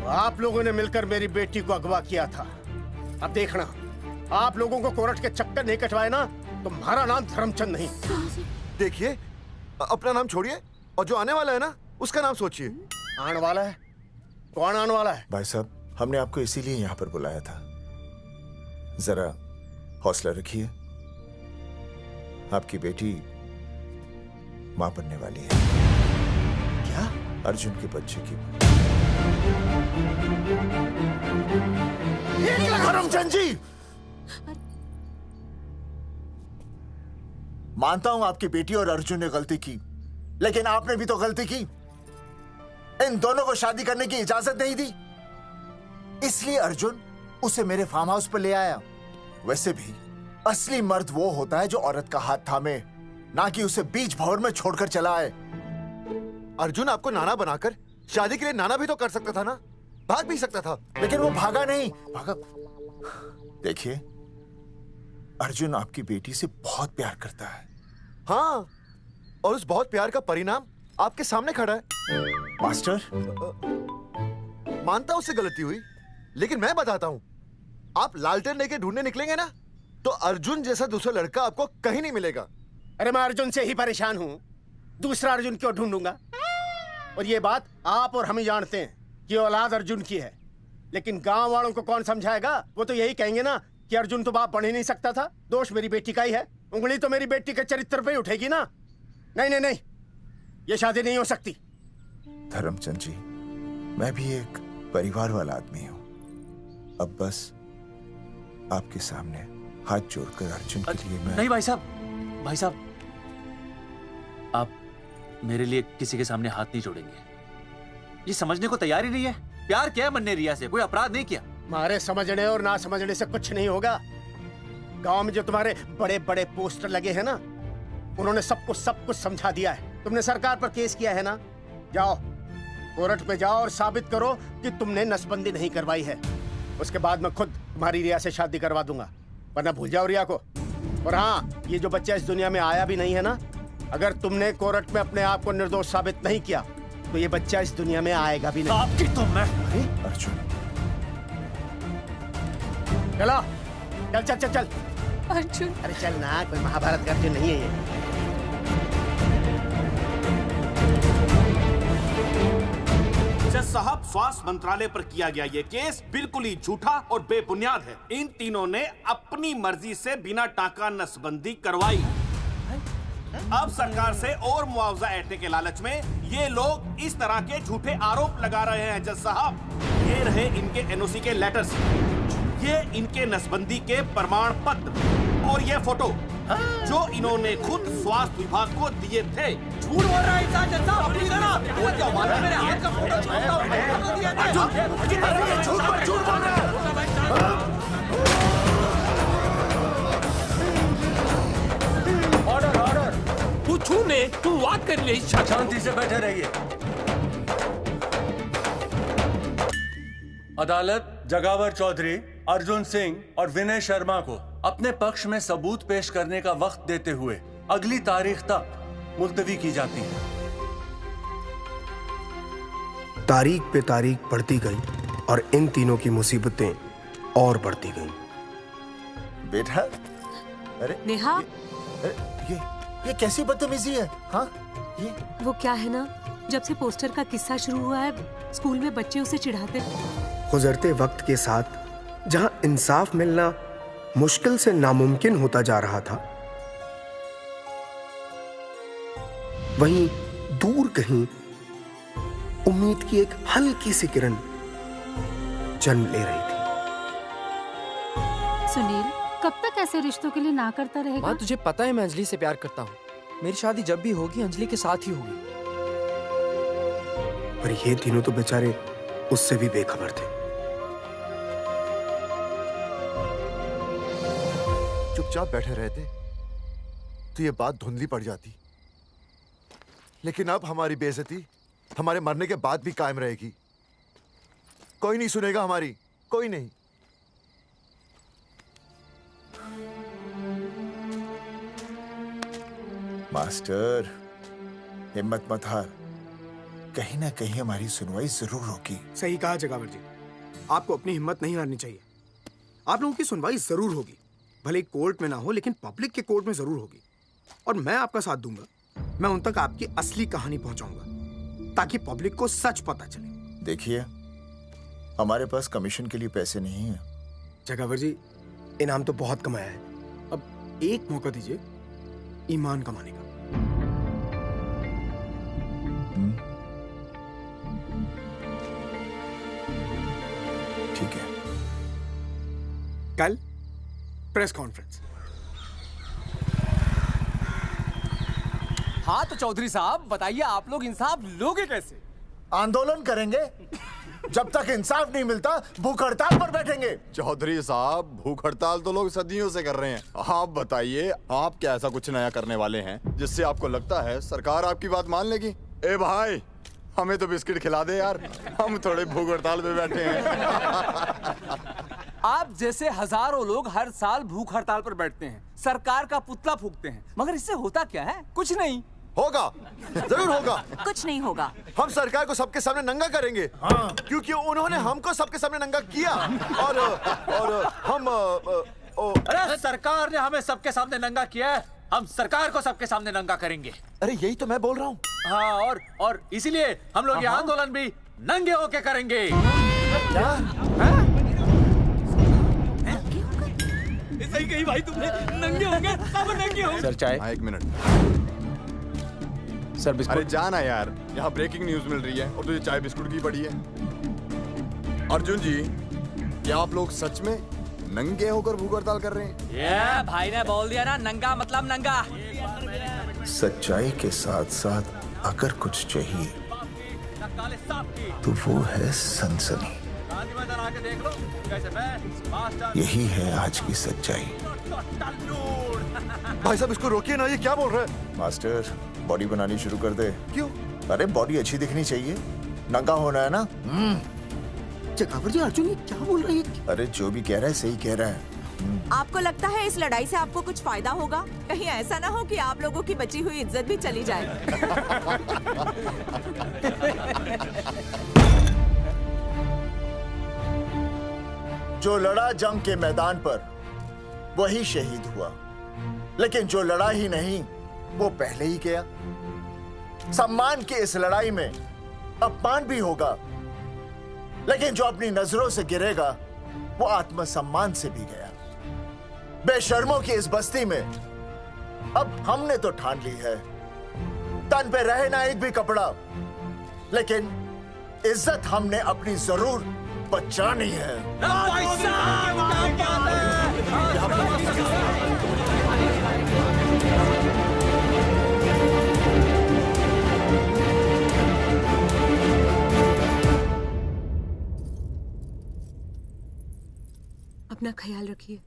आप लोगों ने मिलकर मेरी बेटी को अगवा किया था। अब देखना, आप लोगों को कोर्ट के चक्कर नहीं कटवाए ना, तो तुम्हारा नाम धर्मचंद नहीं। देखिए, अपना नाम छोड़िए और जो आने वाला है ना, उसका नाम सोचिए। आने वाला है? कौन आने वाला है? भाई साहब, हमने आपको इसीलिए यहाँ पर बुलाया था। जरा हौसला रखिए, आपकी बेटी मां बनने वाली है। क्या? अर्जुन के बच्चे की। करमचंद जी, मानता हूं आपकी बेटी और अर्जुन ने गलती की, लेकिन आपने भी तो गलती की। इन दोनों को शादी करने की इजाजत नहीं दी, इसलिए अर्जुन उसे मेरे फार्म हाउस पर ले आया। वैसे भी असली मर्द वो होता है जो औरत का हाथ थामे, ना कि उसे बीच भंवर में छोड़कर चला आए। अर्जुन आपको नाना बनाकर शादी के लिए नाना भी तो कर सकता था ना, भाग भी सकता था। लेकिन वो भागा नहीं। भागा। देखिए, अर्जुन आपकी बेटी से बहुत प्यार करता है। हाँ, और उस बहुत प्यार का परिणाम आपके सामने खड़ा है। मास्टर, मानता हूं उससे गलती हुई, लेकिन मैं बताता हूं, आप लालटेन लेके ढूंढने निकलेंगे ना, तो अर्जुन जैसा दूसरा लड़का आपको कहीं नहीं मिलेगा। अरे मैं अर्जुन से ही परेशान हूँ, दूसरा अर्जुन क्यों ढूंढूंगा? और ये बात आप और हम ही जानते हैं कि औलाद अर्जुन की है, लेकिन गांव वालों को कौन समझाएगा? वो तो यही कहेंगे ना कि अर्जुन तो बाप बन ही नहीं सकता था, दोष मेरी बेटी का ही है। उंगली तो मेरी बेटी के चरित्र पे ही उठेगी ना। नहीं नहीं नहीं, ये शादी नहीं हो सकती। धर्मचंद जी, मैं भी एक परिवार वाला आदमी हूँ। अब बस आपके सामने हाथ जोड़कर अर्जुन के लिए मैं... नहीं भाई साहब, भाई साहब, आप मेरे लिए किसी के सामने हाथ नहीं जोड़ेंगे। ये समझने को तैयार ही नहीं है। प्यार किया मन ने रिया से, कोई अपराध नहीं किया। हमारे समझने और ना समझने से कुछ नहीं होगा। गांव में जो तुम्हारे बड़े बड़े पोस्टर लगे हैं ना, उन्होंने सब कुछ समझा दिया है। तुमने सरकार पर केस किया है ना, जाओ कोर्ट में जाओ और साबित करो कि तुमने नसबंदी नहीं करवाई है। उसके बाद मैं खुद तुम्हारी रिया से शादी करवा दूंगा, वरना भूल जाओ रिया को। और हाँ, ये जो बच्चा इस दुनिया में आया भी नहीं है ना, अगर तुमने कोर्ट में अपने आप को निर्दोष साबित नहीं किया तो ये बच्चा इस दुनिया में आएगा भी नहीं। आपकी तो मैं... अर्जुन, चलो चल चल चल चल। अर्जुन, अरे चल ना, कोई महाभारत का अर्जुन नहीं है ये। जज साहब, स्वास्थ्य मंत्रालय पर किया गया ये केस बिल्कुल ही झूठा और बेबुनियाद है। इन तीनों ने अपनी मर्जी से बिना टाका नसबंदी करवाई। अब सरकार से और मुआवजा ऐंठने के लालच में ये लोग इस तरह के झूठे आरोप लगा रहे हैं। जज साहब, ये रहे इनके एनओसी के लेटर्स, ये इनके नसबंदी के प्रमाण पत्र और ये फोटो जो इन्होंने खुद स्वास्थ्य विभाग को दिए थे। झूठ बोल रहा है इंसान जैसा, अपनी तरह। वो क्या मालूम मेरे हाथ का फोटो छापता हूं, झूठ बोल रहा है। ऑर्डर ऑर्डर, तू छूने तू बात कर ले। शांति से बैठे रहिए। अदालत जगावर चौधरी, अर्जुन सिंह और विनय शर्मा को अपने पक्ष में सबूत पेश करने का वक्त देते हुए अगली तारीख तक मुलतवी की जाती है। तारीख पे तारीख बढ़ती गई और इन तीनों की मुसीबतें और बढ़ती गईं। बेटा, अरे नेहा, ये कैसी बदतमीजी है? हाँ, ये वो क्या है ना, जब से पोस्टर का किस्सा शुरू हुआ है, स्कूल में बच्चे उसे चिढ़ाते। गुजरते वक्त के साथ जहां इंसाफ मिलना मुश्किल से नामुमकिन होता जा रहा था, वहीं दूर कहीं उम्मीद की एक हल्की सी किरण जन्म ले रही थी। सुनील, कब तक ऐसे रिश्तों के लिए ना करता रहेगा? माँ, तुझे पता है मैं अंजलि से प्यार करता हूँ। मेरी शादी जब भी होगी अंजलि के साथ ही होगी। पर ये तीनों तो बेचारे उससे भी बेखबर थे। चुपचाप बैठे रहते तो ये बात धुंधली पड़ जाती, लेकिन अब हमारी बेइज्जती हमारे मरने के बाद भी कायम रहेगी। कोई नहीं सुनेगा हमारी, कोई नहीं। मास्टर, हिम्मत मत हार, कहीं ना कहीं हमारी सुनवाई जरूर होगी। सही कहा जगावर जी, आपको अपनी हिम्मत नहीं हारनी चाहिए। आप लोगों की सुनवाई जरूर होगी, भले कोर्ट में ना हो लेकिन पब्लिक के कोर्ट में जरूर होगी। और मैं आपका साथ दूंगा, मैं उन तक आपकी असली कहानी पहुंचाऊंगा ताकि पब्लिक को सच पता चले। देखिए, हमारे पास कमीशन के लिए पैसे नहीं है। जगावर जी, इनाम तो बहुत कमाया है, एक मौका दीजिए ईमान कमाने का। ठीक है। कल प्रेस कॉन्फ्रेंस। हाँ तो चौधरी साहब बताइए, आप लोग इंसाफ लोगे कैसे? आंदोलन करेंगे। जब तक इंसाफ नहीं मिलता भूख हड़ताल पर बैठेंगे। चौधरी साहब, भूख हड़ताल तो लोग सदियों से कर रहे हैं। आप बताइए, आप क्या ऐसा कुछ नया करने वाले हैं जिससे आपको लगता है सरकार आपकी बात मान लेगी? ए भाई, हमें तो बिस्किट खिला दे यार, हम थोड़े भूख हड़ताल पे बैठे हैं। आप जैसे हजारों लोग हर साल भूख हड़ताल पर बैठते हैं, सरकार का पुतला फूंकते हैं, मगर इससे होता क्या है? कुछ नहीं होगा, जरूर होगा। कुछ नहीं होगा। हम सरकार को सबके सामने नंगा करेंगे। हाँ। क्योंकि उन्होंने हमको सबके सामने नंगा किया और हम अरे सरकार ने हमें सबके सामने नंगा किया है, हम सरकार को सबके सामने नंगा करेंगे। अरे यही तो मैं बोल रहा हूँ। हाँ, और इसीलिए हम लोग ये आंदोलन भी नंगे होके करेंगे। क्या? सही कही भाई तुमने, नंगे होंगे, अब नंगे होंगे। सर चाय। हाँ, 1 मिनट सर। बिस्कुट। अरे जाना यार, यहाँ ब्रेकिंग न्यूज मिल रही है और तुझे चाय बिस्कुट की पड़ी है। अर्जुन जी, क्या आप लोग सच में नंगे होकर भूख हड़ताल कर रहे हैं? ये भाई ने बोल दिया ना, नंगा मतलब नंगा। सच्चाई के साथ साथ अगर कुछ चाहिए तो वो है सनसनी। यही है आज की सच्चाई। भाई साहब इसको रोकिए ना, ये क्या बोल रहा है? मास्टर, बॉडी बनानी शुरू कर दे। क्यों? अरे बॉडी अच्छी दिखनी चाहिए, नंगा होना है ना। चकावर जी, अर्जुन ये क्या बोल रही है? अरे जो भी कह रहा है सही कह रहा है। आपको लगता है इस लड़ाई से आपको कुछ फायदा होगा? कहीं ऐसा ना हो कि आप लोगों की बची हुई इज्जत भी चली जाए। जो लड़ा जंग के मैदान पर वही शहीद हुआ, लेकिन जो लड़ा ही नहीं वो पहले ही गया। सम्मान की इस लड़ाई में अपमान भी होगा, लेकिन जो अपनी नजरों से गिरेगा वो आत्मसम्मान से भी गया। बेशर्मों की इस बस्ती में अब हमने तो ठान ली है, तन पे रहे ना एक भी कपड़ा, लेकिन इज्जत हमने अपनी जरूर बचानी है। अपना ख्याल रखिए।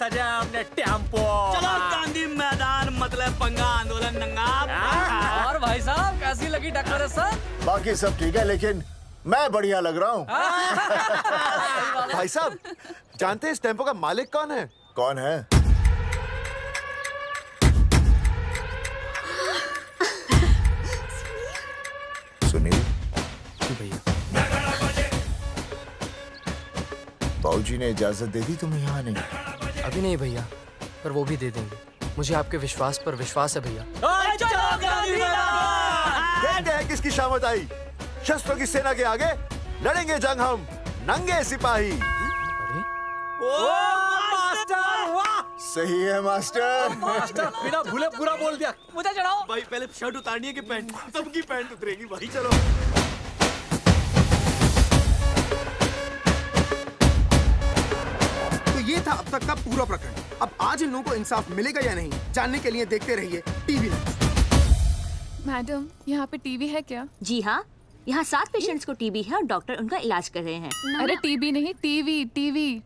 सजा हमने टेम्पो। चलो गांधी मैदान, मतलब पंगा आंदोलन नंगा। और भाई साहब कैसी लगी टक्कर सर? बाकी सब ठीक है, लेकिन मैं बढ़िया लग रहा हूँ। भाई साहब जानते हैं इस टेम्पो का मालिक कौन है? कौन है? सुनील। भैया बाबूजी ने इजाजत दे दी तुम्हें यहाँ आने? अभी नहीं भैया, पर वो भी दे देंगे। मुझे आपके विश्वास पर विश्वास है भैया। देखते हैं किसकी शामत आई। शस्त्रों की सेना के आगे लड़ेंगे जंग हम, नंगे सिपाही। सही है मास्टर। मास्टर बिना भूले पूरा बोल दिया। मुझे चढ़ाओ भाई, पहले शर्ट उतारनी है कि पैंट? सबकी पैंट उतरेगी भाई। चलो ये था अब तक का पूरा प्रकरण। अब आज इन लोगों को इंसाफ मिलेगा या नहीं, जानने के लिए देखते रहिए टीवी न्यूज़। मैडम, यहाँ पे टीवी है क्या? जी हाँ, यहाँ 7 पेशेंट्स को टीबी है और डॉक्टर उनका इलाज कर रहे हैं। अरे टीबी नहीं, टीवी,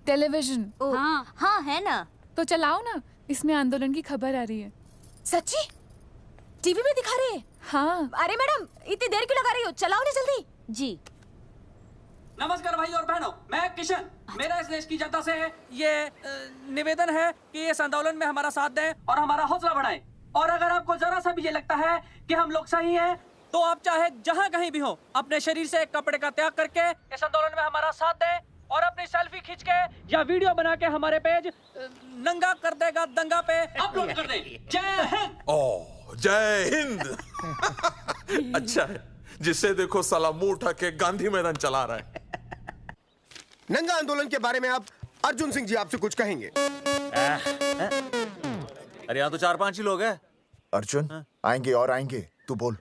टेलीविजन। हाँ हाँ है ना। तो चलाओ ना, इसमें आंदोलन की खबर आ रही है। सच्ची? टीवी में दिखा रहे हैं? हाँ। अरे मैडम, इतनी देर क्यों लगा रही हो? चलाओ ना जल्दी। जी। नमस्कार भाई और बहनों, मैं किशन। मेरा इस देश की जनता से ये निवेदन है कि इस आंदोलन में हमारा साथ दें और हमारा हौसला बढ़ाएं। और अगर आपको जरा सा भी ये लगता है कि हम लोग सही हैं, तो आप चाहे जहां कहीं भी हो अपने शरीर से कपड़े का त्याग करके इस आंदोलन में हमारा साथ दें और अपनी सेल्फी खींच के या वीडियो बना के हमारे पेज नंगा कर देगा दंगा पे अपलोड कर दें। जय हिंद। ओह जय हिंद। अच्छा है, जिसे देखो साला मुंह उठा के गांधी मैदान चला रहा है। नंगा आंदोलन के बारे में आप अर्जुन सिंह जी आपसे कुछ कहेंगे। अरे यहाँ तो 4-5 ही लोग हैं। अर्जुन आएंगे और आएंगे, तू बोल।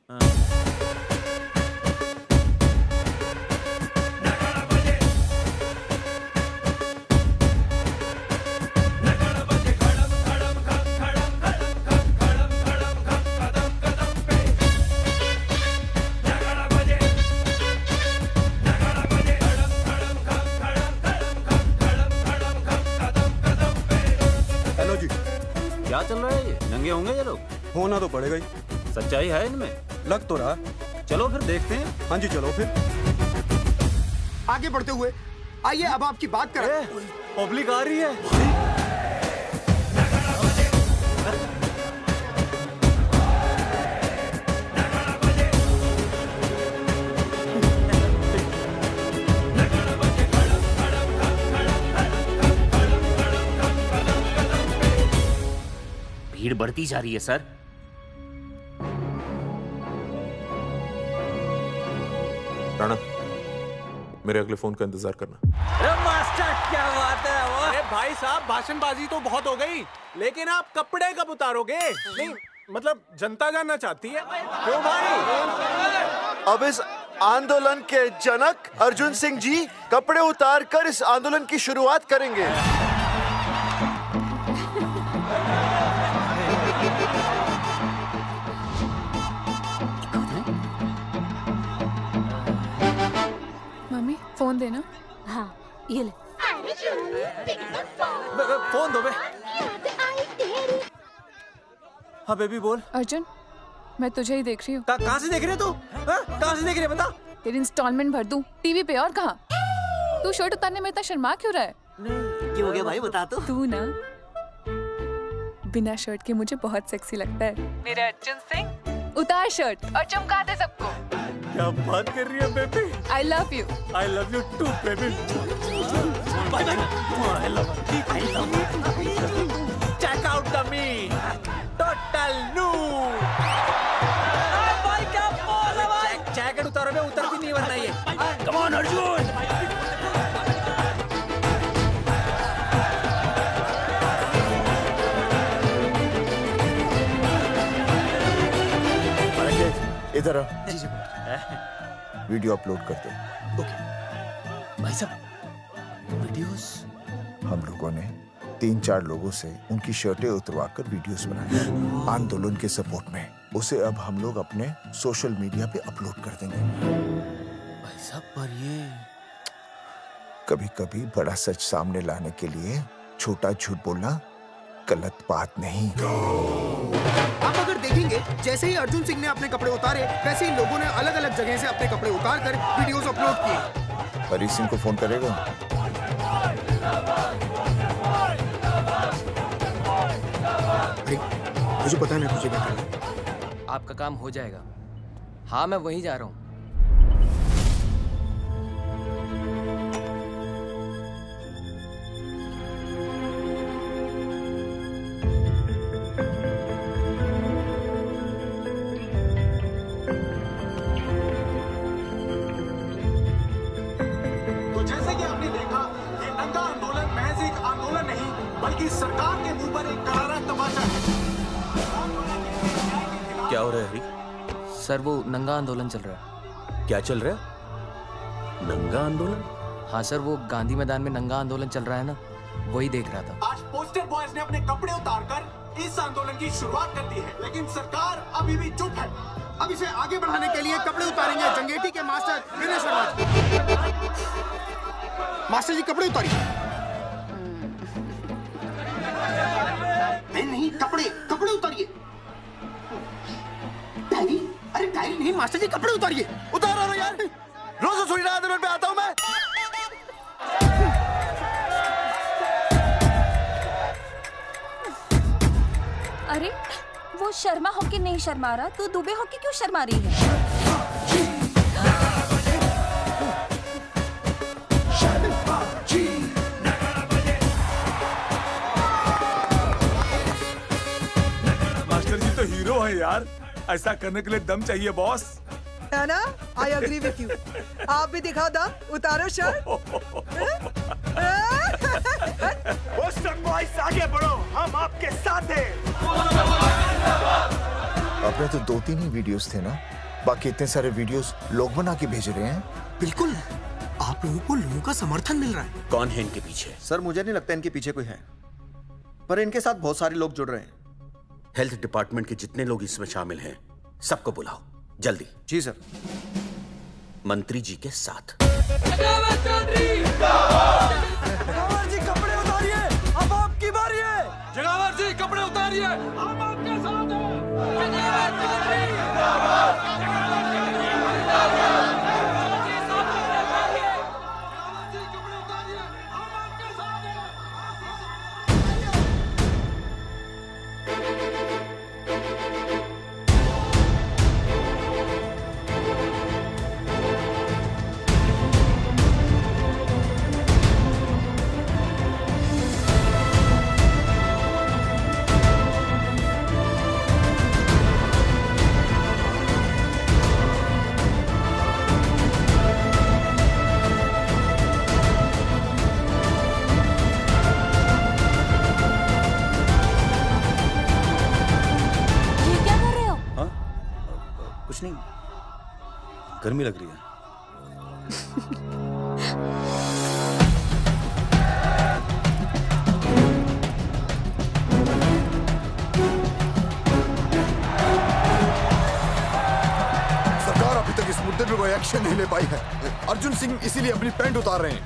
हेलो जी, क्या चल रहा है? ये नंगे होंगे ये लोग? होना तो पड़ेगा ही। सच्चाई है इनमें? लग तो रहा। चलो फिर देखते हैं। हाँ जी चलो फिर। आगे बढ़ते हुए आइए अब आपकी बात करें। पब्लिक आ रही है। भीड़ बढ़ती जा रही है सर। राणा, मेरे अगले फोन का इंतजार करना। अरे मास्टर क्या बात है वो? अरे भाई साहब, भाषणबाजी तो बहुत हो गई, लेकिन आप कपड़े कब उतारोगे? नहीं मतलब जनता जानना चाहती है। क्यों भाई? अब इस आंदोलन के जनक अर्जुन सिंह जी कपड़े उतार कर इस आंदोलन की शुरुआत करेंगे। मम्मी फोन देना। हाँ ये ले। फोन दो बे। हाँ बेबी बोल। अर्जुन मैं तुझे ही देख रही हूँ। कहाँ से देख रही है तू? कहाँ से देख रही है बता? तेरी इंस्टॉलमेंट भर दूं टीवी पे और कहाँ? तू शर्ट उतारने में इतना शर्मा क्यों रहा है? क्यों हो गया भाई, बता तो। तू ना बिना शर्ट के मुझे बहुत सेक्सी लगता है। मेरे अर्जुन सिंह उतार शर्ट और चमका दे सबको। क्या बात कर रही है baby? I love you. I love you too baby. Check out the me total new. भाई क्या बोल है भाई? जैकेट उतारो बे, उतर भी नहीं वरना ये। Come on Arjun. इधर आ। वीडियो अपलोड कर दो। भाई साहब वीडियोस? हम लोगों ने 3-4 लोगों से उनकी शर्टें उतरवाकर वीडियोस बनाए आंदोलन के सपोर्ट में। उसे अब हम लोग अपने सोशल मीडिया पे अपलोड कर देंगे। भाई साहब पर ये कभी कभी बड़ा सच सामने लाने के लिए छोटा झूठ बोलना गलत बात नहीं। आप अगर देखेंगे जैसे ही अर्जुन सिंह ने अपने कपड़े उतारे वैसे ही लोगों ने अलग अलग जगह से अपने कपड़े उतार कर वीडियोस अपलोड किए। हरी सिंह को फोन करेगा? मुझे पता नहीं तुझे क्या करना है। आपका काम हो जाएगा। हाँ मैं वहीं जा रहा हूँ। तो जैसे कि आपने देखा, ये नंगा आंदोलन महज एक आंदोलन नहीं बल्कि सरकार के मुंह पर एक करारा तमाचा है। क्या हो रहा है हरी? सर वो नंगा आंदोलन चल रहा है। क्या चल रहा है? नंगा आंदोलन? हाँ सर वो गांधी मैदान में नंगा आंदोलन चल रहा है ना, वही देख रहा था। आज पोस्टर बॉयज ने अपने कपड़े उतारकर इस आंदोलन की शुरुआत कर दी है, लेकिन सरकार अभी भी चुप है। अब इसे आगे बढ़ाने के लिए कपड़े उतारेंगे जंगेटी के मास्टर विनय शर्मा। मास्टर जी कपड़े उतारिए। नहीं कपड़े कपड़े उतारिए। डायरी? अरे डायरी नहीं मास्टर जी कपड़े उतारिए। उतारो ना यार, रोज थोड़ी ना आंदोलन पे आता हूँ मैं। अरे वो शर्मा होके नहीं शर्मा रहा, तू दुबे होके क्यों शर्मा रही है? मास्टर जी तो हीरो है यार, ऐसा करने के लिए दम चाहिए बॉस। है ना? I agree with you. आप भी दिखाओ दम, उतारो शर्ट। बोस्टन बॉयज आगे बढ़ो, हम आपके साथ हैं। अपने तो 2-3 ही वीडियोस थे ना, बाकी इतने सारे वीडियोस लोग बना के भेज रहे हैं। बिल्कुल, आप लोगों को लोगों का समर्थन मिल रहा है। कौन है इनके पीछे? सर मुझे नहीं लगता इनके पीछे कोई है, पर इनके साथ बहुत सारे लोग जुड़ रहे हैं। हेल्थ डिपार्टमेंट के जितने लोग इसमें शामिल हैं, सबको बुलाओ जल्दी। जी सर। मंत्री जी के साथ। जगावर जी कपड़े उतारिए, अब आपकी बारी है। जगावर जी कपड़े उतारिए, हम आपके साथ हैं। कुछ नहीं, गर्मी लग रही है। सरकार अभी तक इस मुद्दे पे कोई एक्शन नहीं ले पाई है। अर्जुन सिंह इसीलिए अपनी पैंट उतार रहे हैं।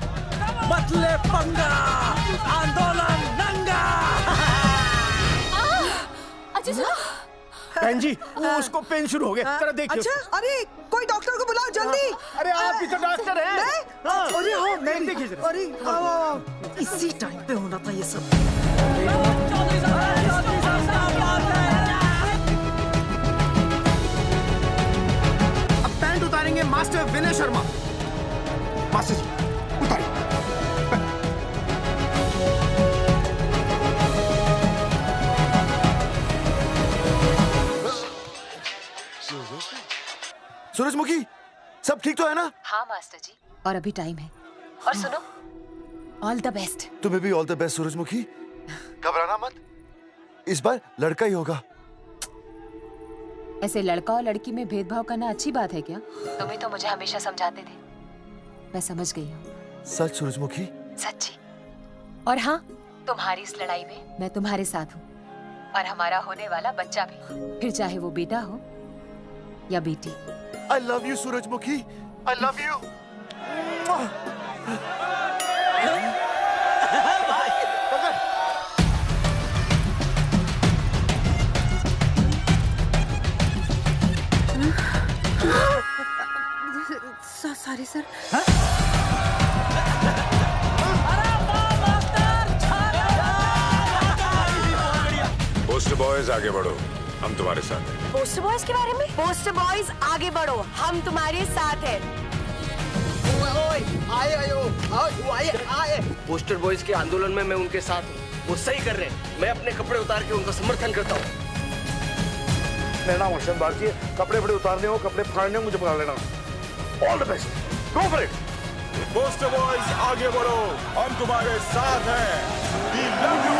मत ले पंगा, आंदोलन नंगा। अच्छा बहन जी, वो उसको पेन शुरू हो गया, जरा देखिए। अच्छा, अरे कोई डॉक्टर को बुलाओ जल्दी। अरे आप ही तो डॉक्टर हैं। अरे हाँ, मैं देखिए जरा। अरे इसी टाइम पे होना था ये सब। अब पैंट उतारेंगे मास्टर विनय शर्मा। मास्टर जी उतारिए। सूरजमुखी, सब ठीक तो है ना? हाँ मास्टर जी, और अभी टाइम है। और सुनो, ऑल द बेस्ट। तुम्हें भी ऑल द बेस्ट सूरजमुखी। घबराना मत, इस बार लड़का ही होगा। ऐसे लड़का और लड़की में भेदभाव करना अच्छी बात है क्या? तुम ही तो मुझे हमेशा समझाते थे। मैं समझ गई हूँ। सच सूरजमुखी? सच्ची। और हाँ, तुम्हारी इस लड़ाई में मैं तुम्हारे साथ हूँ, और हमारा होने वाला बच्चा भी, फिर चाहे वो बेटा हो या बेटी। I love you, सूरजमुखी। I love you. Sorry sir. Post boys आगे बढ़ो, हम तुम्हारे साथ हैं। पोस्टर बॉयज के बारे में? पोस्टर बॉयज आगे बढ़ो, हम तुम्हारे साथ हैं। आए। पोस्टर बॉयज के आंदोलन में मैं उनके साथ हूँ, वो सही कर रहे हैं। मैं अपने कपड़े उतार के उनका समर्थन करता हूँ। मेरा नाम अर्शद बागची है। कपड़े बड़े उतारने हो, कपड़े फाड़ने हो, मुझे पकड़ लेना। All the best, go for it. Poster boys आगे बढ़ो, हम तुम्हारे साथ हैं। We love you।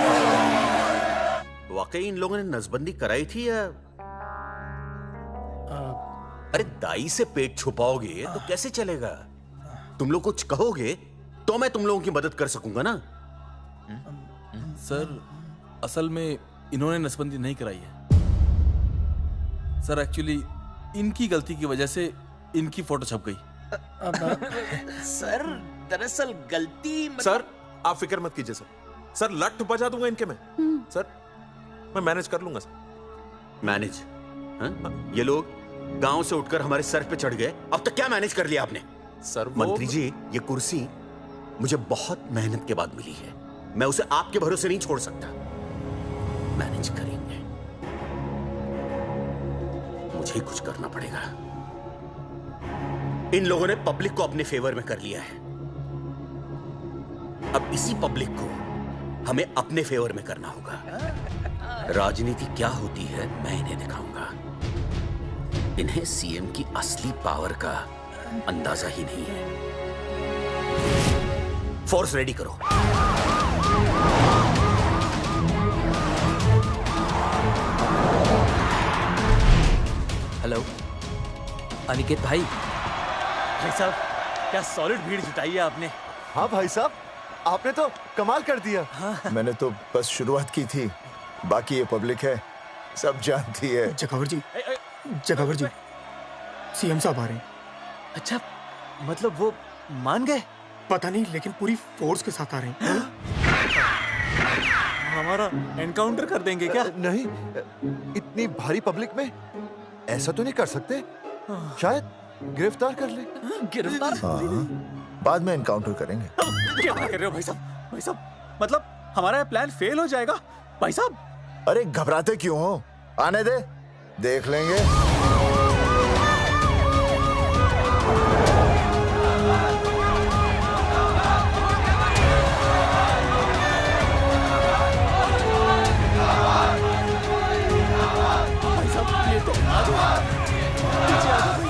वाकई इन लोगों ने नसबंदी कराई थी या? अरे दाई से पेट छुपाओगे तो कैसे चलेगा? तुम लोग कुछ कहोगे तो मैं तुम लोगों की मदद कर सकूंगा ना। सर, असल में इन्होंने नसबंदी नहीं कराई है सर। एक्चुअली इनकी गलती की वजह से इनकी फोटो छप गई। सर दरअसल गलती सर आप फिक्र मत कीजिए सर। सर लट बजा दूंगा इनके में। सर मैं मैनेज कर लूंगा सर। मैनेज? ये लोग गांव से उठकर हमारे सर पे चढ़ गए, अब तक क्या मैनेज कर लिया आपने? सर मंत्री जी, ये कुर्सी मुझे बहुत मेहनत के बाद मिली है, मैं उसे आपके भरोसे नहीं छोड़ सकता। मैनेज करेंगे। मुझे ही कुछ करना पड़ेगा। इन लोगों ने पब्लिक को अपने फेवर में कर लिया है। अब इसी पब्लिक को हमें अपने फेवर में करना होगा। राजनीति क्या होती है मैं इन्हें दिखाऊंगा। इन्हें सीएम की असली पावर का अंदाजा ही नहीं है। फोर्स रेडी करो। हेलो अनिकेत भाई। भाई साहब क्या सॉलिड भीड़ जुटाई है आपने। हाँ भाई साहब, आपने तो कमाल कर दिया। मैंने तो बस शुरुआत की थी, बाकी ये पब्लिक है, सब जानती है। जगावर जी, जगावर जी, सीएम साहब आ रहे हैं। अच्छा, मतलब वो मान गए? पता नहीं, लेकिन पूरी फोर्स के साथ आ रहे हैं। हमारा एनकाउंटर कर देंगे क्या? नहीं, इतनी भारी पब्लिक में ऐसा तो नहीं कर सकते। शायद गिरफ्तार कर ले। गिरफ्तार? हाँ, बाद में एनकाउंटर करेंगे। क्या कर रहे हो भाई साहब? भाई साहब, मतलब हमारा प्लान फेल हो जाएगा भाई साहब? अरे घबराते क्यों हो? आने दे, देख लेंगे। भाई साहब ये तो पीछे आ जाओ।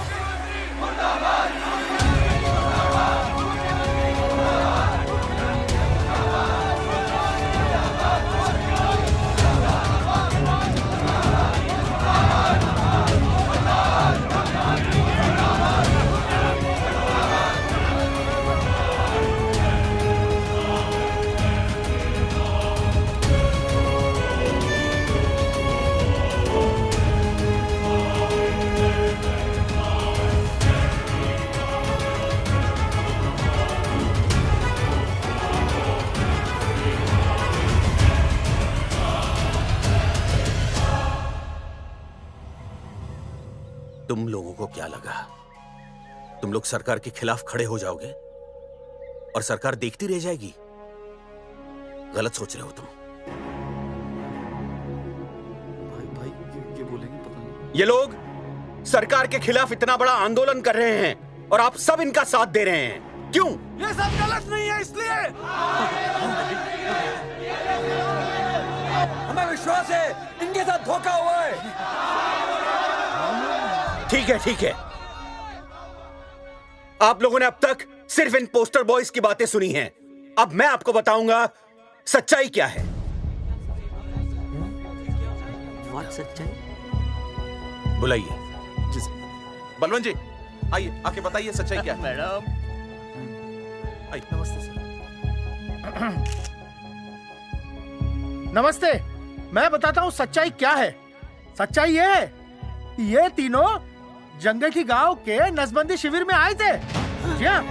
तुम लोगों को क्या लगा तुम लोग सरकार के खिलाफ खड़े हो जाओगे और सरकार देखती रह जाएगी? गलत सोच रहे हो तुम। भाई ये बोलेंगे पता नहीं। ये लोग सरकार के खिलाफ इतना बड़ा आंदोलन कर रहे हैं और आप सब इनका साथ दे रहे हैं, क्यों? ये सब गलत नहीं है, इसलिए हमें विश्वास है इनके साथ धोखा हुआ है। ठीक है, ठीक है। आप लोगों ने अब तक सिर्फ इन पोस्टर बॉयज की बातें सुनी हैं। अब मैं आपको बताऊंगा सच्चाई क्या है। What सच्चाई? बुलाइए। बलवंत जी आइए, आके बताइए सच्चाई क्या है। मैडम आइए। नमस्ते सर। नमस्ते, मैं बताता हूँ सच्चाई क्या है। सच्चाई ये है, ये तीनों जंगे की गांव के नसबंदी शिविर में आए थे। जी हाँ।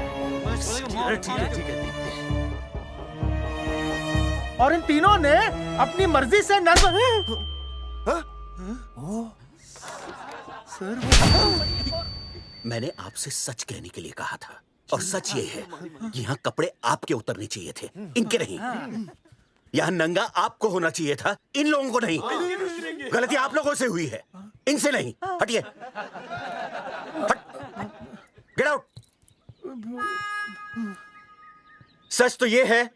ठीक है। और इन तीनों ने अपनी मर्जी से मैंने आपसे सच कहने के लिए कहा था और सच ये है कि यहाँ कपड़े आपके उतरने चाहिए थे, इनके नहीं। यहाँ नंगा आपको होना चाहिए था, इन लोगों को नहीं। गलती आप लोगों से हुई है, इनसे नहीं। हटिए, गेट आउट। सच तो ये है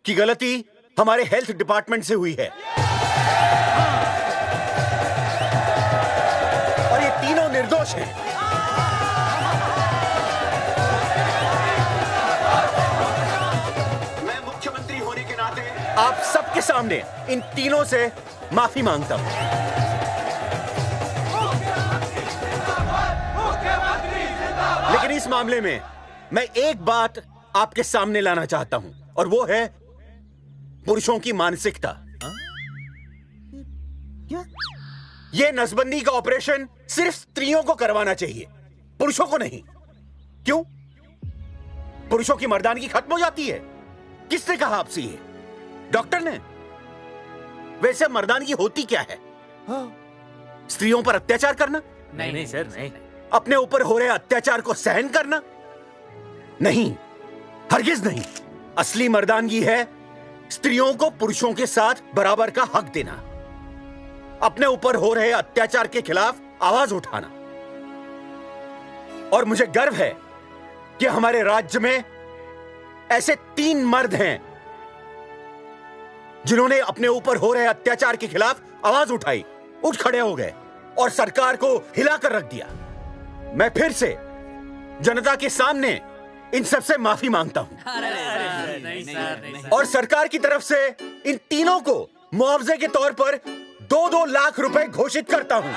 कि गलती हमारे हेल्थ डिपार्टमेंट से हुई है और ये तीनों निर्दोष हैं। मैं मुख्यमंत्री होने के नाते आप सबके सामने इन तीनों से माफी मांगता हूं। लेकिन इस मामले में मैं एक बात आपके सामने लाना चाहता हूं और वो है पुरुषों की मानसिकता। ये नसबंदी का ऑपरेशन सिर्फ स्त्रियों को करवाना चाहिए, पुरुषों को नहीं। क्यों? पुरुषों की मर्दानगी खत्म हो जाती है? किसने कहा आपसे ये? डॉक्टर ने? वैसे मर्दानगी होती क्या है? स्त्रियों पर अत्याचार करना? नहीं सर, नहीं। अपने ऊपर हो रहे अत्याचार को सहन करना? नहीं, हरगिज नहीं। असली मर्दानगी है स्त्रियों को पुरुषों के साथ बराबर का हक देना, अपने ऊपर हो रहे अत्याचार के खिलाफ आवाज उठाना। और मुझे गर्व है कि हमारे राज्य में ऐसे 3 मर्द हैं जिन्होंने अपने ऊपर हो रहे अत्याचार के खिलाफ आवाज उठाई, उठ खड़े हो गए और सरकार को हिलाकर रख दिया। मैं फिर से जनता के सामने इन सबसे माफी मांगता हूं और सरकार की तरफ से इन तीनों को मुआवजे के तौर पर 2-2 लाख रुपए घोषित करता हूं।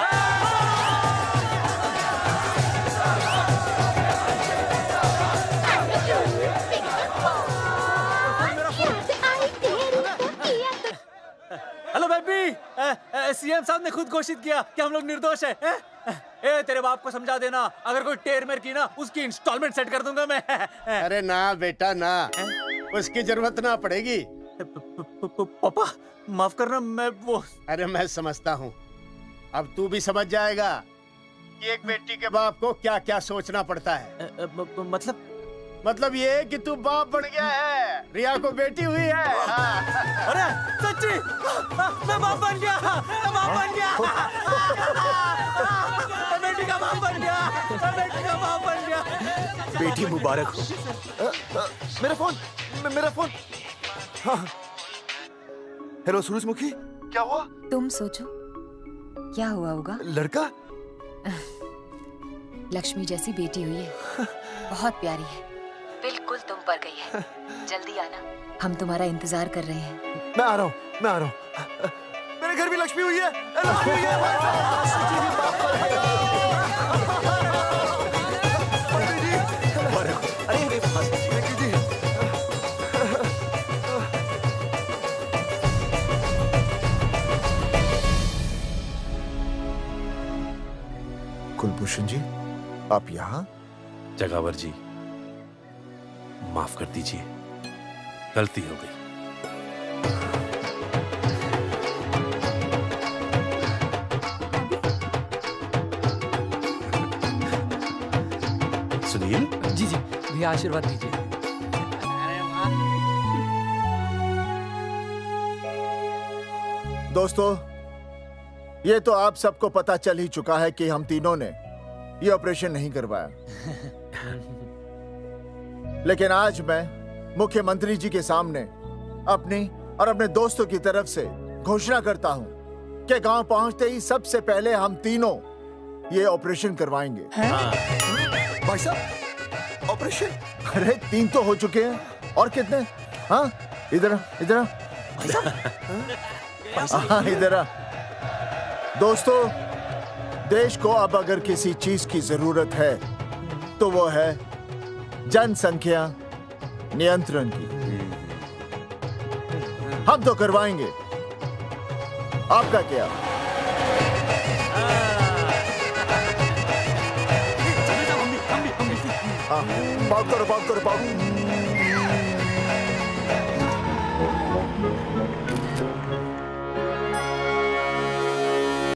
हेलो बेबी, सीएम साहब ने खुद घोषित किया कि हम लोग निर्दोष हैं। ए, तेरे बाप को समझा देना, अगर कोई टेर मेर की ना, उसकी इंस्टॉलमेंट सेट कर दूंगा मैं। अरे ना बेटा ना, उसकी जरूरत ना पड़ेगी। पापा माफ करना, मैं वो। अरे मैं समझता हूँ, अब तू भी समझ जाएगा कि एक बेटी के बाप को क्या क्या सोचना पड़ता है। मतलब ये कि तू बाप बन गया है, रिया को बेटी हुई है। अरे सच्ची, मैं बाप बन गया, मैं बाप बन गया, मैं बेटी का बाप बन गया, मैं बेटी का बाप बन गया। बेटी मुबारक हो। मेरा फोन। हाँ। हेलो सूरजमुखी, क्या हुआ? तुम सोचो क्या हुआ होगा। लड़का? लक्ष्मी जैसी बेटी हुई है, बहुत प्यारी है, बिल्कुल तुम पर गई है। जल्दी आना, हम तुम्हारा इंतजार कर रहे हैं। मैं आ रहा हूँ। मेरे घर भी लक्ष्मी हुई है। लक्ष्मी हुई है। कुलभूषण जी, आप यहाँ? जगावर जी, माफ कर दीजिए, गलती हो गई। सुनील जी भैया आशीर्वाद दीजिए। दोस्तों, ये तो आप सबको पता चल ही चुका है कि हम तीनों ने ये ऑपरेशन नहीं करवाया। लेकिन आज मैं मुख्यमंत्री जी के सामने अपनी और अपने दोस्तों की तरफ से घोषणा करता हूं कि गांव पहुंचते ही सबसे पहले हम तीनों ये ऑपरेशन करवाएंगे। भाई साहब, ऑपरेशन? अरे 3 तो हो चुके हैं, और कितने? हाँ, इधर आ। दोस्तों, देश को अब अगर किसी चीज की जरूरत है तो वो है जनसंख्या नियंत्रण की। हम तो करवाएंगे, आपका क्या? पाव करो।